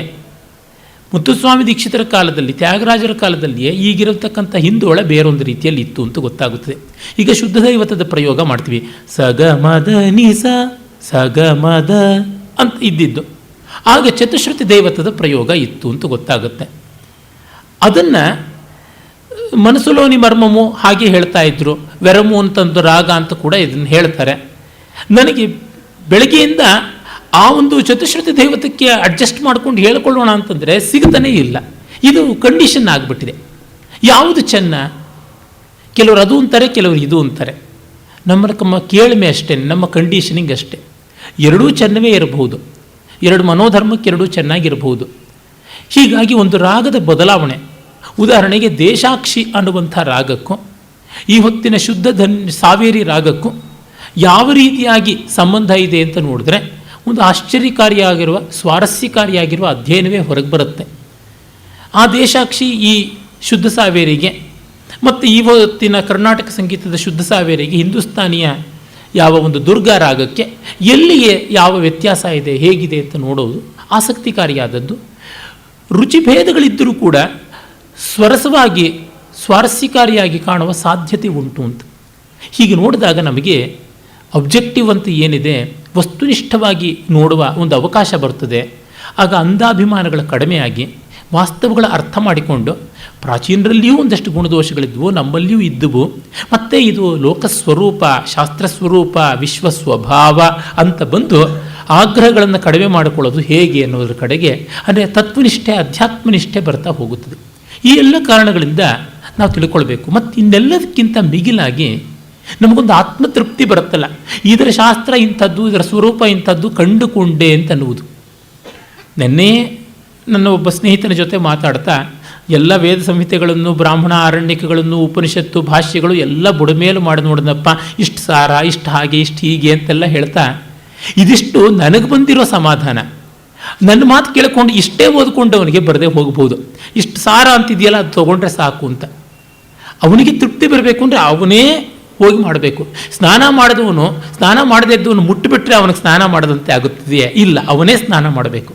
ಮುತ್ತುಸ್ವಾಮಿ ದೀಕ್ಷಿತರ ಕಾಲದಲ್ಲಿ, ತ್ಯಾಗರಾಜರ ಕಾಲದಲ್ಲಿಯೇ ಈಗಿರತಕ್ಕಂಥ ಹಿಂದೋಳ ಬೇರೊಂದು ರೀತಿಯಲ್ಲಿ ಇತ್ತು ಅಂತ ಗೊತ್ತಾಗುತ್ತದೆ. ಈಗ ಶುದ್ಧ ದೈವತದ ಪ್ರಯೋಗ ಮಾಡ್ತೀವಿ, ಸಗಮದ ನಿಸ ಸಗಮದ ಅಂತ ಇದ್ದಿದ್ದು. ಆಗ ಚತುಶ್ರುತಿ ದೈವತದ ಪ್ರಯೋಗ ಇತ್ತು ಅಂತ ಗೊತ್ತಾಗುತ್ತೆ. ಅದನ್ನು ಮನಸ್ಸುಲೋನಿ ಮರ್ಮಮು ಹಾಗೆ ಹೇಳ್ತಾ ಇದ್ರು, ವೆರಮು ಅಂತಂದು ರಾಗ ಅಂತ ಕೂಡ ಇದನ್ನು ಹೇಳ್ತಾರೆ. ನನಗೆ ಬೆಳಗ್ಗೆಯಿಂದ ಆ ಒಂದು ಚತುಶ್ರುತಿ ದೈವತಕ್ಕೆ ಅಡ್ಜಸ್ಟ್ ಮಾಡ್ಕೊಂಡು ಹೇಳ್ಕೊಳ್ಳೋಣ ಅಂತಂದರೆ ಸಿಗ್ತಾನೇ ಇಲ್ಲ. ಇದು ಕಂಡೀಷನ್ ಆಗಿಬಿಟ್ಟಿದೆ. ಯಾವುದು ಚೆನ್ನ? ಕೆಲವರು ಅದು ಅಂತಾರೆ, ಕೆಲವರು ಇದು ಅಂತಾರೆ. ನಮ್ಮ ಕೇಳ್ಮೆ ಅಷ್ಟೇ, ನಮ್ಮ ಕಂಡೀಷನಿಂಗ್ ಅಷ್ಟೇ. ಎರಡೂ ಚೆನ್ನವೇ ಇರಬಹುದು, ಎರಡು ಮನೋಧರ್ಮಕ್ಕೆ ಎರಡೂ ಚೆನ್ನಾಗಿರಬಹುದು. ಹೀಗಾಗಿ ಒಂದು ರಾಗದ ಬದಲಾವಣೆ, ಉದಾಹರಣೆಗೆ ದೇಶಾಕ್ಷಿ ಅನ್ನುವಂಥ ರಾಗಕ್ಕೂ ಈ ಹೊತ್ತಿನ ಶುದ್ಧ ಸಾವೇರಿ ರಾಗಕ್ಕೂ ಯಾವ ರೀತಿಯಾಗಿ ಸಂಬಂಧ ಇದೆ ಅಂತ ನೋಡಿದ್ರೆ ಒಂದು ಆಶ್ಚರ್ಯಕಾರಿಯಾಗಿರುವ ಸ್ವಾರಸ್ಯಕಾರಿಯಾಗಿರುವ ಅಧ್ಯಯನವೇ ಹೊರಗೆ ಬರುತ್ತೆ. ಆ ದೇಶಾಕ್ಷಿ ಈ ಶುದ್ಧ ಸಾವೇರಿಗೆ ಮತ್ತು ಈ ಹೊತ್ತಿನ ಕರ್ನಾಟಕ ಸಂಗೀತದ ಶುದ್ಧ ಸಾವೇರಿಗೆ, ಹಿಂದೂಸ್ತಾನಿಯ ಯಾವ ಒಂದು ದುರ್ಗಾ ರಾಗಕ್ಕೆ ಎಲ್ಲಿಗೆ ಯಾವ ವ್ಯತ್ಯಾಸ ಇದೆ, ಹೇಗಿದೆ ಅಂತ ನೋಡೋದು ಆಸಕ್ತಿಕಾರಿಯಾದದ್ದು. ರುಚಿಭೇದಗಳಿದ್ದರೂ ಕೂಡ ಸ್ವರಸವಾಗಿ ಸ್ವಾರಸ್ಯಕಾರಿಯಾಗಿ ಕಾಣುವ ಸಾಧ್ಯತೆ ಉಂಟು ಅಂತ. ಹೀಗೆ ನೋಡಿದಾಗ ನಮಗೆ ಅಬ್ಜೆಕ್ಟಿವ್ ಅಂತ ಏನಿದೆ, ವಸ್ತುನಿಷ್ಠವಾಗಿ ನೋಡುವ ಒಂದು ಅವಕಾಶ ಬರ್ತದೆ. ಆಗ ಅಂಧಾಭಿಮಾನಗಳ ಕಡಿಮೆಯಾಗಿ ವಾಸ್ತವಗಳ ಅರ್ಥ ಮಾಡಿಕೊಂಡು ಪ್ರಾಚೀನರಲ್ಲಿಯೂ ಒಂದಷ್ಟು ಗುಣದೋಷಗಳಿದ್ವು, ನಮ್ಮಲ್ಲಿಯೂ ಇದ್ದವು, ಮತ್ತು ಇದು ಲೋಕಸ್ವರೂಪ, ಶಾಸ್ತ್ರಸ್ವರೂಪ, ವಿಶ್ವ ಸ್ವಭಾವ ಅಂತ ಬಂದು ಆಗ್ರಹಗಳನ್ನು ಕಡಿಮೆ ಮಾಡಿಕೊಳ್ಳೋದು ಹೇಗೆ ಅನ್ನೋದ್ರ ಕಡೆಗೆ, ಅಂದರೆ ತತ್ವನಿಷ್ಠೆ, ಅಧ್ಯಾತ್ಮನಿಷ್ಠೆ ಬರ್ತಾ ಹೋಗುತ್ತದೆ. ಈ ಎಲ್ಲ ಕಾರಣಗಳಿಂದ ನಾವು ತಿಳ್ಕೊಳ್ಬೇಕು. ಮತ್ತು ಇನ್ನೆಲ್ಲದಕ್ಕಿಂತ ಮಿಗಿಲಾಗಿ ನಮಗೊಂದು ಆತ್ಮತೃಪ್ತಿ ಬರುತ್ತಲ್ಲ, ಇದರ ಶಾಸ್ತ್ರ ಇಂಥದ್ದು, ಇದರ ಸ್ವರೂಪ ಇಂಥದ್ದು ಕಂಡುಕೊಂಡೆ ಅಂತ ಅನ್ನುವುದು. ನೆನ್ನೆ ನನ್ನ ಒಬ್ಬ ಸ್ನೇಹಿತನ ಜೊತೆ ಮಾತಾಡ್ತಾ ಎಲ್ಲ ವೇದ ಸಂಹಿತೆಗಳನ್ನು, ಬ್ರಾಹ್ಮಣ ಆರಣ್ಯಕಗಳನ್ನು, ಉಪನಿಷತ್ತು, ಭಾಷ್ಯಗಳು ಎಲ್ಲ ಬುಡಮೇಲು ಮಾಡಿ ನೋಡಿದಪ್ಪ, ಇಷ್ಟು ಸಾರ, ಇಷ್ಟು ಹಾಗೆ, ಇಷ್ಟು ಹೀಗೆ ಅಂತೆಲ್ಲ ಹೇಳ್ತಾ, ಇದಿಷ್ಟು ನನಗೆ ಬಂದಿರೋ ಸಮಾಧಾನ. ನನ್ನ ಮಾತು ಕೇಳಿಕೊಂಡು ಇಷ್ಟೇ ಓದ್ಕೊಂಡು ಅವನಿಗೆ ಬರದೇ ಹೋಗ್ಬೋದು. ಇಷ್ಟು ಸಾರ ಅಂತಿದೆಯಲ್ಲ ಅದು ತೊಗೊಂಡ್ರೆ ಸಾಕು ಅಂತ. ಅವನಿಗೆ ತೃಪ್ತಿ ಬರಬೇಕು ಅಂದರೆ ಅವನೇ ಹೋಗಿ ಮಾಡಬೇಕು. ಸ್ನಾನ ಮಾಡಿದವನು ಸ್ನಾನ ಮಾಡದೇ ಇದ್ದವನು ಮುಟ್ಟಿಬಿಟ್ರೆ ಅವನಿಗೆ ಸ್ನಾನ ಮಾಡದಂತೆ ಆಗುತ್ತಿದೆಯೇ? ಇಲ್ಲ, ಅವನೇ ಸ್ನಾನ ಮಾಡಬೇಕು.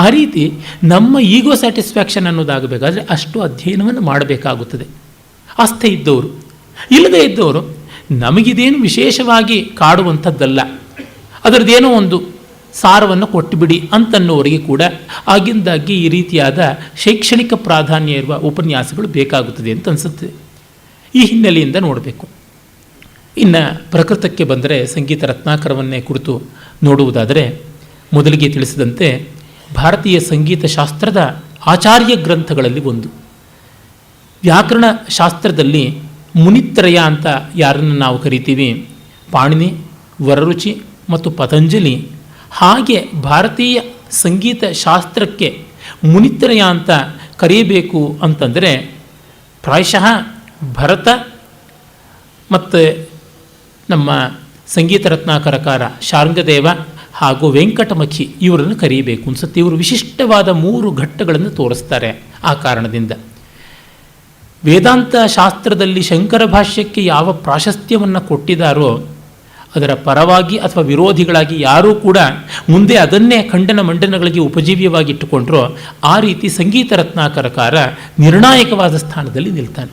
ಆ ರೀತಿ ನಮ್ಮ ಈಗೋ ಸ್ಯಾಟಿಸ್ಫ್ಯಾಕ್ಷನ್ ಅನ್ನೋದಾಗಬೇಕಾದ್ರೆ ಅಷ್ಟು ಅಧ್ಯಯನವನ್ನು ಮಾಡಬೇಕಾಗುತ್ತದೆ. ಆಸ್ಥೆ ಇದ್ದವರು. ಇಲ್ಲದೇ ಇದ್ದವರು ನಮಗಿದೇನು ವಿಶೇಷವಾಗಿ ಕಾಡುವಂಥದ್ದಲ್ಲ, ಅದರದ್ದೇನೋ ಒಂದು ಸಾರವನ್ನು ಕೊಟ್ಟುಬಿಡಿ ಅಂತನ್ನೋರಿಗೆ ಕೂಡ ಆಗಿಂದಾಗಿ ಈ ರೀತಿಯಾದ ಶೈಕ್ಷಣಿಕ ಪ್ರಾಧಾನ್ಯ ಇರುವ ಉಪನ್ಯಾಸಗಳು ಬೇಕಾಗುತ್ತದೆ ಅಂತ ಅನಿಸುತ್ತೆ. ಈ ಹಿನ್ನೆಲೆಯಿಂದ ನೋಡಬೇಕು. ಇನ್ನು ಪ್ರಕೃತಕ್ಕೆ ಬಂದರೆ ಸಂಗೀತ ರತ್ನಾಕರವನ್ನೇ ಕುರಿತು ನೋಡುವುದಾದರೆ, ಮೊದಲಿಗೆ ತಿಳಿಸಿದಂತೆ ಭಾರತೀಯ ಸಂಗೀತ ಶಾಸ್ತ್ರದ ಆಚಾರ್ಯ ಗ್ರಂಥಗಳಲ್ಲಿ ಒಂದು. ವ್ಯಾಕರಣ ಶಾಸ್ತ್ರದಲ್ಲಿ ಮುನಿತ್ರಯ ಅಂತ ಯಾರನ್ನು ನಾವು ಕರಿತೀವಿ, ಪಾಣಿನಿ, ವರರುಚಿ ಮತ್ತು ಪತಂಜಲಿ, ಹಾಗೆ ಭಾರತೀಯ ಸಂಗೀತ ಶಾಸ್ತ್ರಕ್ಕೆ ಮುನಿತ್ರಯ ಅಂತ ಕರೆಯಬೇಕು ಅಂತಂದರೆ ಪ್ರಾಯಶಃ ಭರತ ಮತ್ತು ನಮ್ಮ ಸಂಗೀತ ರತ್ನಾಕರಕಾರ ಶಾರ್ಂಗದೇವ ಹಾಗೂ ವೆಂಕಟಮಖಿ ಇವರನ್ನು ಕರೀಬೇಕು ಅನ್ಸುತ್ತೆ. ಇವರು ವಿಶಿಷ್ಟವಾದ 3 ಘಟ್ಟಗಳನ್ನು ತೋರಿಸ್ತಾರೆ. ಆ ಕಾರಣದಿಂದ ವೇದಾಂತ ಶಾಸ್ತ್ರದಲ್ಲಿ ಶಂಕರ ಭಾಷ್ಯಕ್ಕೆ ಯಾವ ಪ್ರಾಶಸ್ತ್ಯವನ್ನು ಕೊಟ್ಟಿದ್ದಾರೋ ಅದರ ಪರವಾಗಿ ಅಥವಾ ವಿರೋಧಿಗಳಾಗಿ ಯಾರೂ ಕೂಡ ಮುಂದೆ ಅದನ್ನೇ ಖಂಡನ ಮಂಡನಗಳಿಗೆ ಉಪಜೀವ್ಯವಾಗಿಟ್ಟುಕೊಂಡ್ರೋ ಆ ರೀತಿ ಸಂಗೀತ ರತ್ನಾಕರಕಾರ ನಿರ್ಣಾಯಕವಾದ ಸ್ಥಾನದಲ್ಲಿ ನಿಲ್ತಾನೆ.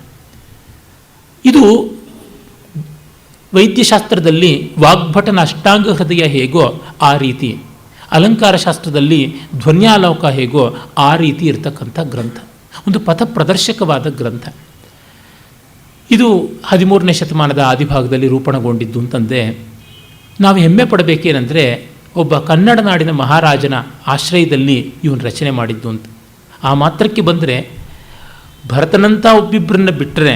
ಇದು ವೈದ್ಯಶಾಸ್ತ್ರದಲ್ಲಿ ವಾಗ್ಭಟನ ಅಷ್ಟಾಂಗ ಹೃದಯ ಹೇಗೋ ಆ ರೀತಿ, ಅಲಂಕಾರ ಶಾಸ್ತ್ರದಲ್ಲಿ ಧ್ವನ್ಯಾಲೋಕ ಹೇಗೋ ಆ ರೀತಿ ಇರತಕ್ಕಂಥ ಗ್ರಂಥ, ಒಂದು ಪಥ ಪ್ರದರ್ಶಕವಾದ ಗ್ರಂಥ. ಇದು 13ನೇ ಶತಮಾನದ ಆದಿಭಾಗದಲ್ಲಿ ರೂಪಣಗೊಂಡಿದ್ದು ಅಂತಂದರೆ ನಾವು ಹೆಮ್ಮೆ ಪಡಬೇಕೇನೆಂದರೆ ಒಬ್ಬ ಕನ್ನಡ ನಾಡಿನ ಮಹಾರಾಜನ ಆಶ್ರಯದಲ್ಲಿ ಇವನು ರಚನೆ ಮಾಡಿದ್ದು ಅಂತ. ಆ ಮಾತ್ರಕ್ಕೆ ಬಂದರೆ ಭರತನಂಥ ಒಬ್ಬಿಬ್ಬರನ್ನು ಬಿಟ್ಟರೆ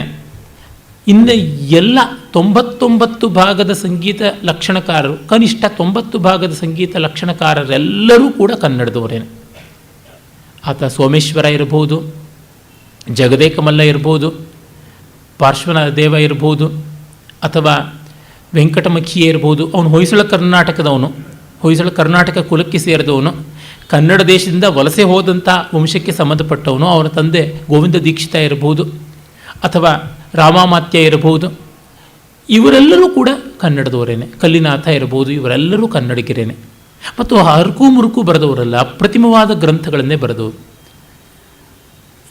ಇನ್ನು ಎಲ್ಲ 99 ಭಾಗದ ಸಂಗೀತ ಲಕ್ಷಣಕಾರರು, ಕನಿಷ್ಠ 90 ಭಾಗದ ಸಂಗೀತ ಲಕ್ಷಣಕಾರರೆಲ್ಲರೂ ಕೂಡ ಕನ್ನಡದವರೇನೆ. ಆತ ಸೋಮೇಶ್ವರ ಇರಬಹುದು, ಜಗದೇಕಮಲ್ಲ ಇರ್ಬೋದು, ಪಾರ್ಶ್ವನಾಥ ದೇವ ಇರ್ಬೋದು, ಅಥವಾ ವೆಂಕಟಮಖಿಯೇ ಇರ್ಬೋದು. ಅವನು ಹೊಯ್ಸಳ ಕರ್ನಾಟಕದವನು, ಹೊಯ್ಸಳ ಕರ್ನಾಟಕ ಕುಲಕ್ಕೆ ಸೇರಿದವನು, ಕನ್ನಡ ದೇಶದಿಂದ ವಲಸೆ ಹೋದಂಥ ವಂಶಕ್ಕೆ ಸಂಬಂಧಪಟ್ಟವನು. ಅವನ ತಂದೆ ಗೋವಿಂದ ದೀಕ್ಷಿತ ಇರಬಹುದು, ಅಥವಾ ರಾಮಾಮಾತ್ಯ ಇರಬಹುದು. ಇವರೆಲ್ಲರೂ ಕೂಡ ಕನ್ನಡದವರೇನೆ. ಕಲ್ಲಿನಾಥ ಇರಬಹುದು, ಇವರೆಲ್ಲರೂ ಕನ್ನಡಿಗರೇನೆ. ಮತ್ತು ಹರಕು ಮುರುಕು ಬರೆದವರಲ್ಲ, ಅಪ್ರತಿಮವಾದ ಗ್ರಂಥಗಳನ್ನೇ ಬರೆದವರು.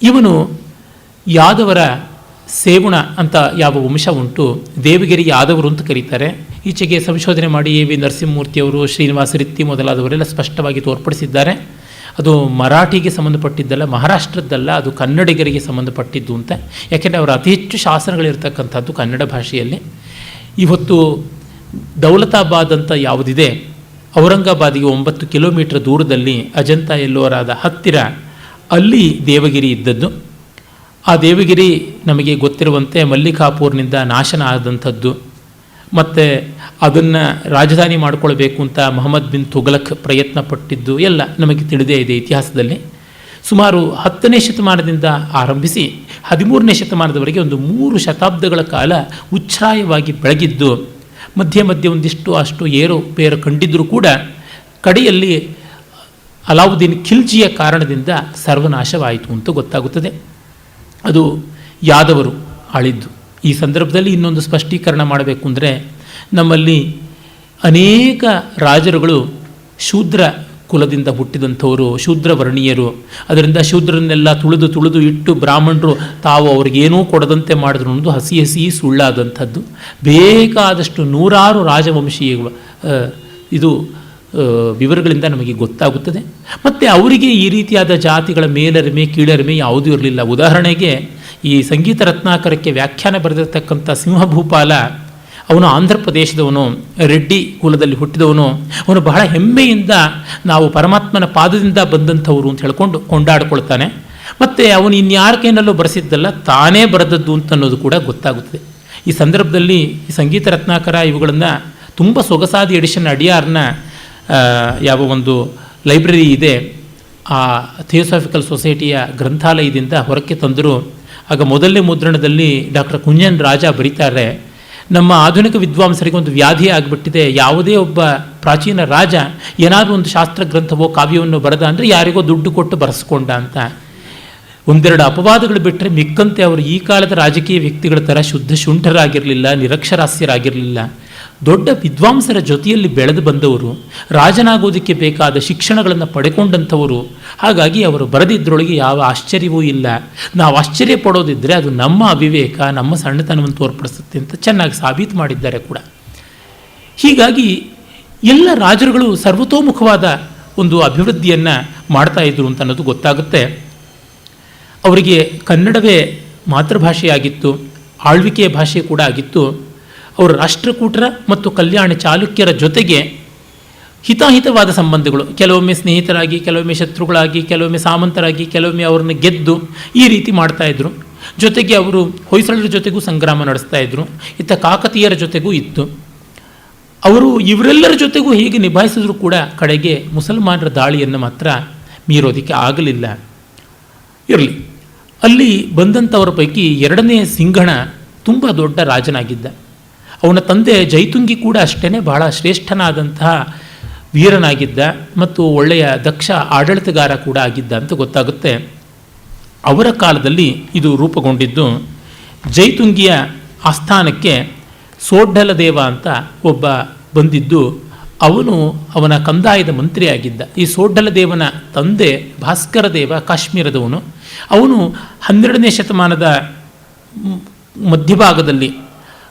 ಇವನು ಯಾದವರ ಸೇವುಣ ಅಂತ ಯಾವ ವಂಶ ಉಂಟು, ದೇವಗಿರಿ ಯಾದವರು ಅಂತ ಕರೀತಾರೆ. ಈಚೆಗೆ ಸಂಶೋಧನೆ ಮಾಡಿ ಎ ವಿ ನರಸಿಂಹಮೂರ್ತಿಯವರು, ಶ್ರೀನಿವಾಸ ರಿತ್ತಿ ಮೊದಲಾದವರೆಲ್ಲ ಸ್ಪಷ್ಟವಾಗಿ ತೋರ್ಪಡಿಸಿದ್ದಾರೆ. ಅದು ಮರಾಠಿಗೆ ಸಂಬಂಧಪಟ್ಟಿದ್ದಲ್ಲ, ಮಹಾರಾಷ್ಟ್ರದ್ದಲ್ಲ, ಅದು ಕನ್ನಡಿಗರಿಗೆ ಸಂಬಂಧಪಟ್ಟಿದ್ದು ಅಂತ. ಯಾಕೆಂದರೆ ಅವರ ಅತಿ ಹೆಚ್ಚು ಶಾಸನಗಳಿರ್ತಕ್ಕಂಥದ್ದು ಕನ್ನಡ ಭಾಷೆಯಲ್ಲಿ. ಇವತ್ತು ದೌಲತಾಬಾದ್ ಅಂತ ಯಾವುದಿದೆ ಔರಂಗಾಬಾದಿಗೆ 9 ಕಿಲೋಮೀಟರ್ ದೂರದಲ್ಲಿ ಅಜಂತಾ ಎಲ್ಲೋರಾದ ಹತ್ತಿರ ಅಲ್ಲಿ ದೇವಗಿರಿ ಇದ್ದದ್ದು. ಆ ದೇವಗಿರಿ ನಮಗೆ ಗೊತ್ತಿರುವಂತೆ ಮಲ್ಲಿಕಾಪುರ್ನಿಂದ ನಾಶನ ಆದಂಥದ್ದು. ಮತ್ತು ಅದನ್ನು ರಾಜಧಾನಿ ಮಾಡಿಕೊಳ್ಬೇಕು ಅಂತ ಮೊಹಮ್ಮದ್ ಬಿನ್ ತುಘಲಕ್ ಪ್ರಯತ್ನ ಪಟ್ಟಿದ್ದು ಎಲ್ಲ ನಮಗೆ ತಿಳಿದೇ ಇದೆ ಇತಿಹಾಸದಲ್ಲಿ. ಸುಮಾರು 10ನೇ ಶತಮಾನದಿಂದ ಆರಂಭಿಸಿ 13ನೇ ಶತಮಾನದವರೆಗೆ ಒಂದು 3 ಶತಾಬ್ದಗಳ ಕಾಲ ಉಚ್ಛ್ರಾಯವಾಗಿ ಬೆಳಗಿದ್ದು, ಮಧ್ಯೆ ಮಧ್ಯೆ ಒಂದಿಷ್ಟು ಅಷ್ಟು ಏರುಪೇರು ಕಂಡಿದ್ದರೂ ಕೂಡ ಕಡೆಯಲ್ಲಿ ಅಲಾವುದ್ದೀನ್ ಖಿಲ್ಜಿಯ ಕಾರಣದಿಂದ ಸರ್ವನಾಶವಾಯಿತು ಅಂತ ಗೊತ್ತಾಗುತ್ತದೆ. ಅದು ಯಾದವರು ಆಳಿದ್ದು. ಈ ಸಂದರ್ಭದಲ್ಲಿ ಇನ್ನೊಂದು ಸ್ಪಷ್ಟೀಕರಣ ಮಾಡಬೇಕು ಅಂದರೆ, ನಮ್ಮಲ್ಲಿ ಅನೇಕ ರಾಜರುಗಳು ಶೂದ್ರ ಕುಲದಿಂದ ಹುಟ್ಟಿದಂಥವರು, ಶೂದ್ರ ವರ್ಣೀಯರು. ಅದರಿಂದ ಶೂದ್ರನ್ನೆಲ್ಲ ತುಳಿದು ಇಟ್ಟು ಬ್ರಾಹ್ಮಣರು ತಾವು ಅವ್ರಿಗೇನೂ ಕೊಡದಂತೆ ಮಾಡಿದ್ರು ಅನ್ನೋದು ಹಸಿ ಹಸಿ ಸುಳ್ಳಾದಂಥದ್ದು. ಬೇಕಾದಷ್ಟು ನೂರಾರು ರಾಜವಂಶೀಯ ಇದು ವಿವರಗಳಿಂದ ನಮಗೆ ಗೊತ್ತಾಗುತ್ತದೆ. ಮತ್ತು ಅವರಿಗೆ ಈ ರೀತಿಯಾದ ಜಾತಿಗಳ ಮೇಲರಿಮೆ ಕೀಳರಿಮೆ ಯಾವುದೂ ಇರಲಿಲ್ಲ. ಉದಾಹರಣೆಗೆ ಈ ಸಂಗೀತ ರತ್ನಾಕರಕ್ಕೆ ವ್ಯಾಖ್ಯಾನ ಬರೆದಿರ್ತಕ್ಕಂಥ ಸಿಂಹಭೂಪಾಲ, ಅವನು ಆಂಧ್ರ ಪ್ರದೇಶದವನು, ರೆಡ್ಡಿ ಕುಲದಲ್ಲಿ ಹುಟ್ಟಿದವನು. ಅವನು ಬಹಳ ಹೆಮ್ಮೆಯಿಂದ ನಾವು ಪರಮಾತ್ಮನ ಪಾದದಿಂದ ಬಂದಂಥವರು ಅಂತ ಹೇಳ್ಕೊಂಡು ಕೊಂಡಾಡಿಕೊಳ್ತಾನೆ. ಮತ್ತು ಅವನು ಇನ್ಯಾರ ಕೈನಲ್ಲೂ ಬರೆಸಿದ್ದಲ್ಲ, ತಾನೇ ಬರೆದದ್ದು ಅಂತ ಅನ್ನೋದು ಕೂಡ ಗೊತ್ತಾಗುತ್ತದೆ. ಈ ಸಂದರ್ಭದಲ್ಲಿ ಈ ಸಂಗೀತ ರತ್ನಾಕರ ಇವುಗಳನ್ನು ತುಂಬ ಸೊಗಸಾದ ಎಡಿಷನ್ ಅಡಿಯಾರ್ನ ಯಾವ ಒಂದು ಲೈಬ್ರರಿ ಇದೆ, ಆ ಥಿಯೋಸಾಫಿಕಲ್ ಸೊಸೈಟಿಯ ಗ್ರಂಥಾಲಯದಿಂದ ಹೊರಕ್ಕೆ ತಂದರು. ಆಗ ಮೊದಲನೇ ಮುದ್ರಣದಲ್ಲಿ ಡಾಕ್ಟರ್ ಕುಂಜನ್ ರಾಜ ಬರೀತಾರೆ, ನಮ್ಮ ಆಧುನಿಕ ವಿದ್ವಾಂಸರಿಗೆ ಒಂದು ವ್ಯಾಧಿ ಆಗಿಬಿಟ್ಟಿದೆ. ಯಾವುದೇ ಒಬ್ಬ ಪ್ರಾಚೀನ ರಾಜ ಏನಾದರೂ ಒಂದು ಶಾಸ್ತ್ರ ಗ್ರಂಥವೋ ಕಾವ್ಯವನ್ನು ಬರೆದ ಅಂದರೆ ಯಾರಿಗೋ ದುಡ್ಡು ಕೊಟ್ಟು ಬರೆಸ್ಕೊಂಡ ಅಂತ. ಒಂದೆರಡು ಅಪವಾದಗಳು ಬಿಟ್ಟರೆ ಮಿಕ್ಕಂತೆ ಅವರು ಈ ಕಾಲದ ರಾಜಕೀಯ ವ್ಯಕ್ತಿಗಳ ಥರ ಶುದ್ಧ ಶುಂಠರಾಗಿರಲಿಲ್ಲ, ನಿರಕ್ಷರಾಸ್ಯರಾಗಿರಲಿಲ್ಲ. ದೊಡ್ಡ ವಿದ್ವಾಂಸರ ಜೊತೆಯಲ್ಲಿ ಬೆಳೆದು ಬಂದವರು, ರಾಜನಾಗೋದಕ್ಕೆ ಬೇಕಾದ ಶಿಕ್ಷಣಗಳನ್ನು ಪಡೆಕೊಂಡಂಥವರು. ಹಾಗಾಗಿ ಅವರು ಬರೆದಿದ್ದರೊಳಗೆ ಯಾವ ಆಶ್ಚರ್ಯವೂ ಇಲ್ಲ. ನಾವು ಆಶ್ಚರ್ಯ ಪಡೋದಿದ್ದರೆ ಅದು ನಮ್ಮ ಅವಿವೇಕ, ನಮ್ಮ ಸಣ್ಣತನವನ್ನು ತೋರ್ಪಡಿಸುತ್ತೆ ಅಂತ ಚೆನ್ನಾಗಿ ಸಾಬೀತು ಮಾಡಿದ್ದಾರೆ ಕೂಡ. ಹೀಗಾಗಿ ಎಲ್ಲ ರಾಜರುಗಳು ಸರ್ವತೋಮುಖವಾದ ಒಂದು ಅಭಿವೃದ್ಧಿಯನ್ನು ಮಾಡ್ತಾ ಇದ್ರು ಅಂತ ಅನ್ನೋದು ಗೊತ್ತಾಗುತ್ತೆ. ಅವರಿಗೆ ಕನ್ನಡವೇ ಮಾತೃಭಾಷೆಯಾಗಿತ್ತು, ಆಳ್ವಿಕೆಯ ಭಾಷೆ ಕೂಡ ಆಗಿತ್ತು. ಅವರು ರಾಷ್ಟ್ರಕೂಟರ ಮತ್ತು ಕಲ್ಯಾಣ ಚಾಲುಕ್ಯರ ಜೊತೆಗೆ ಹಿತಾಹಿತವಾದ ಸಂಬಂಧಗಳು, ಕೆಲವೊಮ್ಮೆ ಸ್ನೇಹಿತರಾಗಿ, ಕೆಲವೊಮ್ಮೆ ಶತ್ರುಗಳಾಗಿ, ಕೆಲವೊಮ್ಮೆ ಸಾಮಂತರಾಗಿ, ಕೆಲವೊಮ್ಮೆ ಅವ್ರನ್ನ ಗೆದ್ದು ಈ ರೀತಿ ಮಾಡ್ತಾಯಿದ್ರು. ಜೊತೆಗೆ ಅವರು ಹೊಯ್ಸಳರ ಜೊತೆಗೂ ಸಂಗ್ರಾಮ ನಡೆಸ್ತಾ ಇದ್ರು, ಇತ್ತ ಕಾಕತೀಯರ ಜೊತೆಗೂ ಇತ್ತು. ಅವರು ಇವರೆಲ್ಲರ ಜೊತೆಗೂ ಹೀಗೆ ನಿಭಾಯಿಸಿದ್ರು ಕೂಡ ಕಡೆಗೆ ಮುಸಲ್ಮಾನರ ದಾಳಿಯನ್ನು ಮಾತ್ರ ಮೀರೋದಕ್ಕೆ ಆಗಲಿಲ್ಲ. ಇರಲಿ, ಅಲ್ಲಿ ಬಂದಂಥವರ ಪೈಕಿ 2ನೇ ಸಿಂಘಣ ತುಂಬ ದೊಡ್ಡ ರಾಜನಾಗಿದ್ದ. ಅವನ ತಂದೆ ಜೈತುಂಗಿ ಕೂಡ ಅಷ್ಟೇ ಬಹಳ ಶ್ರೇಷ್ಠನಾದಂತಹ ವೀರನಾಗಿದ್ದ ಮತ್ತು ಒಳ್ಳೆಯ ದಕ್ಷ ಆಡಳಿತಗಾರ ಕೂಡ ಆಗಿದ್ದ ಅಂತ ಗೊತ್ತಾಗುತ್ತೆ. ಅವರ ಕಾಲದಲ್ಲಿ ಇದು ರೂಪುಗೊಂಡಿದ್ದು. ಜೈತುಂಗಿಯ ಆಸ್ಥಾನಕ್ಕೆ ಸೋಡ್ಡಲ ದೇವ ಅಂತ ಒಬ್ಬ ಬಂದಿದ್ದು, ಅವನು ಅವನ ಕಂದಾಯದ ಮಂತ್ರಿಯಾಗಿದ್ದ. ಈ ಸೋಡ್ಡಲ ದೇವನ ತಂದೆ ಭಾಸ್ಕರ ದೇವ ಕಾಶ್ಮೀರದವನು. ಅವನು 12ನೇ ಶತಮಾನದ ಮಧ್ಯಭಾಗದಲ್ಲಿ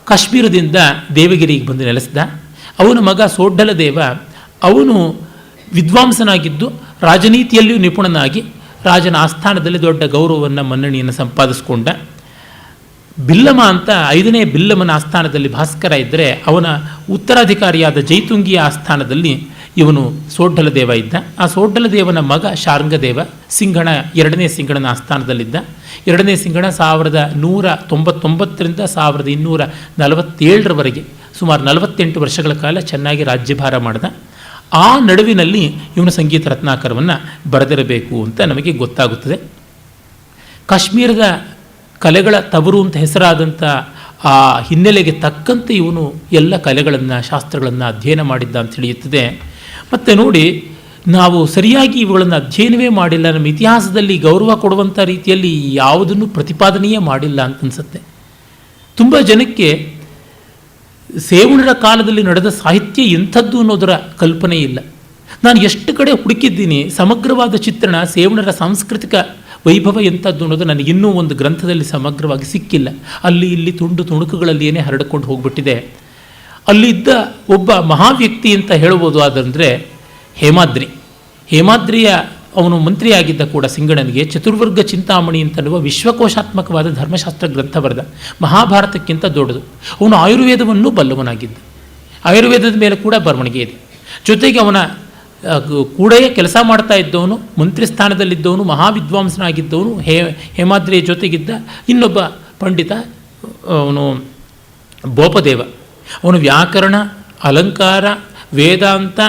ಕಾಶ್ಮೀರದಿಂದ ದೇವಗಿರಿಗೆ ಬಂದು ನೆಲೆಸಿದ. ಅವನ ಮಗ ಸೋಡ್ಡಲ ದೇವ, ಅವನು ವಿದ್ವಾಂಸನಾಗಿದ್ದು ರಾಜನೀತಿಯಲ್ಲಿಯೂ ನಿಪುಣನಾಗಿ ರಾಜನ ಆಸ್ಥಾನದಲ್ಲಿ ದೊಡ್ಡ ಗೌರವವನ್ನು ಮನ್ನಣೆಯನ್ನು ಸಂಪಾದಿಸಿಕೊಂಡ. ಬಿಲ್ಲಮ ಅಂತ 5ನೇ ಬಿಲ್ಲಮನ ಆಸ್ಥಾನದಲ್ಲಿ ಭಾಸ್ಕರ ಇದ್ದರೆ, ಅವನ ಉತ್ತರಾಧಿಕಾರಿಯಾದ ಜೈತುಂಗಿಯ ಆಸ್ಥಾನದಲ್ಲಿ ಇವನು ಸೋಡ್ಡಲ ದೇವ ಇದ್ದ. ಆ ಸೋಡ್ಡಲ ದೇವನ ಮಗ ಶಾರ್ಂಗದೇವ ಸಿಂಘಣ 2ನೇ ಸಿಂಘಣನ ಆಸ್ಥಾನದಲ್ಲಿದ್ದ. 2ನೇ ಸಿಂಘಣ 1199ರಿಂದ 1247ರವರೆಗೆ ಸುಮಾರು 48 ವರ್ಷಗಳ ಕಾಲ ಚೆನ್ನಾಗಿ ರಾಜ್ಯಭಾರ ಮಾಡಿದ. ಆ ನಡುವಿನಲ್ಲಿ ಇವನು ಸಂಗೀತ ರತ್ನಾಕರವನ್ನು ಬರೆದಿರಬೇಕು ಅಂತ ನಮಗೆ ಗೊತ್ತಾಗುತ್ತದೆ. ಕಾಶ್ಮೀರದ ಕಲೆಗಳ ತವರು ಅಂತ ಹೆಸರಾದಂಥ ಆ ಹಿನ್ನೆಲೆಗೆ ತಕ್ಕಂತೆ ಇವನು ಎಲ್ಲ ಕಲೆಗಳನ್ನು, ಶಾಸ್ತ್ರಗಳನ್ನು ಅಧ್ಯಯನ ಮಾಡಿದ್ದ ಅಂತ ತಿಳಿಯುತ್ತದೆ. ಮತ್ತು ನೋಡಿ, ನಾವು ಸರಿಯಾಗಿ ಇವುಗಳನ್ನು ಅಧ್ಯಯನವೇ ಮಾಡಿಲ್ಲ, ನಮ್ಮ ಇತಿಹಾಸದಲ್ಲಿ ಗೌರವ ಕೊಡುವಂಥ ರೀತಿಯಲ್ಲಿ ಯಾವುದನ್ನು ಪ್ರತಿಪಾದನೆಯೇ ಮಾಡಿಲ್ಲ ಅಂತ ಅನಿಸುತ್ತೆ. ತುಂಬ ಜನಕ್ಕೆ ಸೇವಣರ ಕಾಲದಲ್ಲಿ ನಡೆದ ಸಾಹಿತ್ಯ ಎಂಥದ್ದು ಅನ್ನೋದರ ಕಲ್ಪನೆ ಇಲ್ಲ. ನಾನು ಎಷ್ಟು ಕಡೆ ಹುಡುಕಿದ್ದೀನಿ, ಸಮಗ್ರವಾದ ಚಿತ್ರಣ ಸೇವಣರ ಸಾಂಸ್ಕೃತಿಕ ವೈಭವ ಎಂಥದ್ದು ಅನ್ನೋದು ನನಗಿನ್ನೂ ಒಂದು ಗ್ರಂಥದಲ್ಲಿ ಸಮಗ್ರವಾಗಿ ಸಿಕ್ಕಿಲ್ಲ. ಅಲ್ಲಿ ಇಲ್ಲಿ ತುಂಡು ತುಣುಕುಗಳಲ್ಲಿ ಏನೇ ಹರಡಿಕೊಂಡು ಹೋಗ್ಬಿಟ್ಟಿದೆ. ಅಲ್ಲಿದ್ದ ಒಬ್ಬ ಮಹಾವ್ಯಕ್ತಿ ಅಂತ ಹೇಳ್ಬೋದು ಅದಂದರೆ ಹೇಮಾದ್ರಿಯ ಅವನು ಮಂತ್ರಿಯಾಗಿದ್ದ ಕೂಡ ಸಿಂಗಣನಿಗೆ ಚತುರ್ವರ್ಗ ಚಿಂತಾಮಣಿ ಅಂತನ್ನುವ ವಿಶ್ವಕೋಶಾತ್ಮಕವಾದ ಧರ್ಮಶಾಸ್ತ್ರ ಗ್ರಂಥ ಬರೆದ. ಮಹಾಭಾರತಕ್ಕಿಂತ ದೊಡ್ಡದು. ಅವನು ಆಯುರ್ವೇದವನ್ನು ಬಲ್ಲವನಾಗಿದ್ದ. ಆಯುರ್ವೇದದ ಮೇಲೆ ಕೂಡ ಬರವಣಿಗೆ ಇದೆ. ಜೊತೆಗೆ ಅವನ ಕೂಡ ಕೆಲಸ ಮಾಡ್ತಾ ಇದ್ದವನು, ಮಂತ್ರಿ ಸ್ಥಾನದಲ್ಲಿದ್ದವನು, ಮಹಾವಿದ್ವಾಂಸನಾಗಿದ್ದವನು, ಹೇಮಾದ್ರಿಯ ಜೊತೆಗಿದ್ದ ಇನ್ನೊಬ್ಬ ಪಂಡಿತ ಅವನು ಬೋಪದೇವ. ಅವನು ವ್ಯಾಕರಣ, ಅಲಂಕಾರ, ವೇದಾಂತ,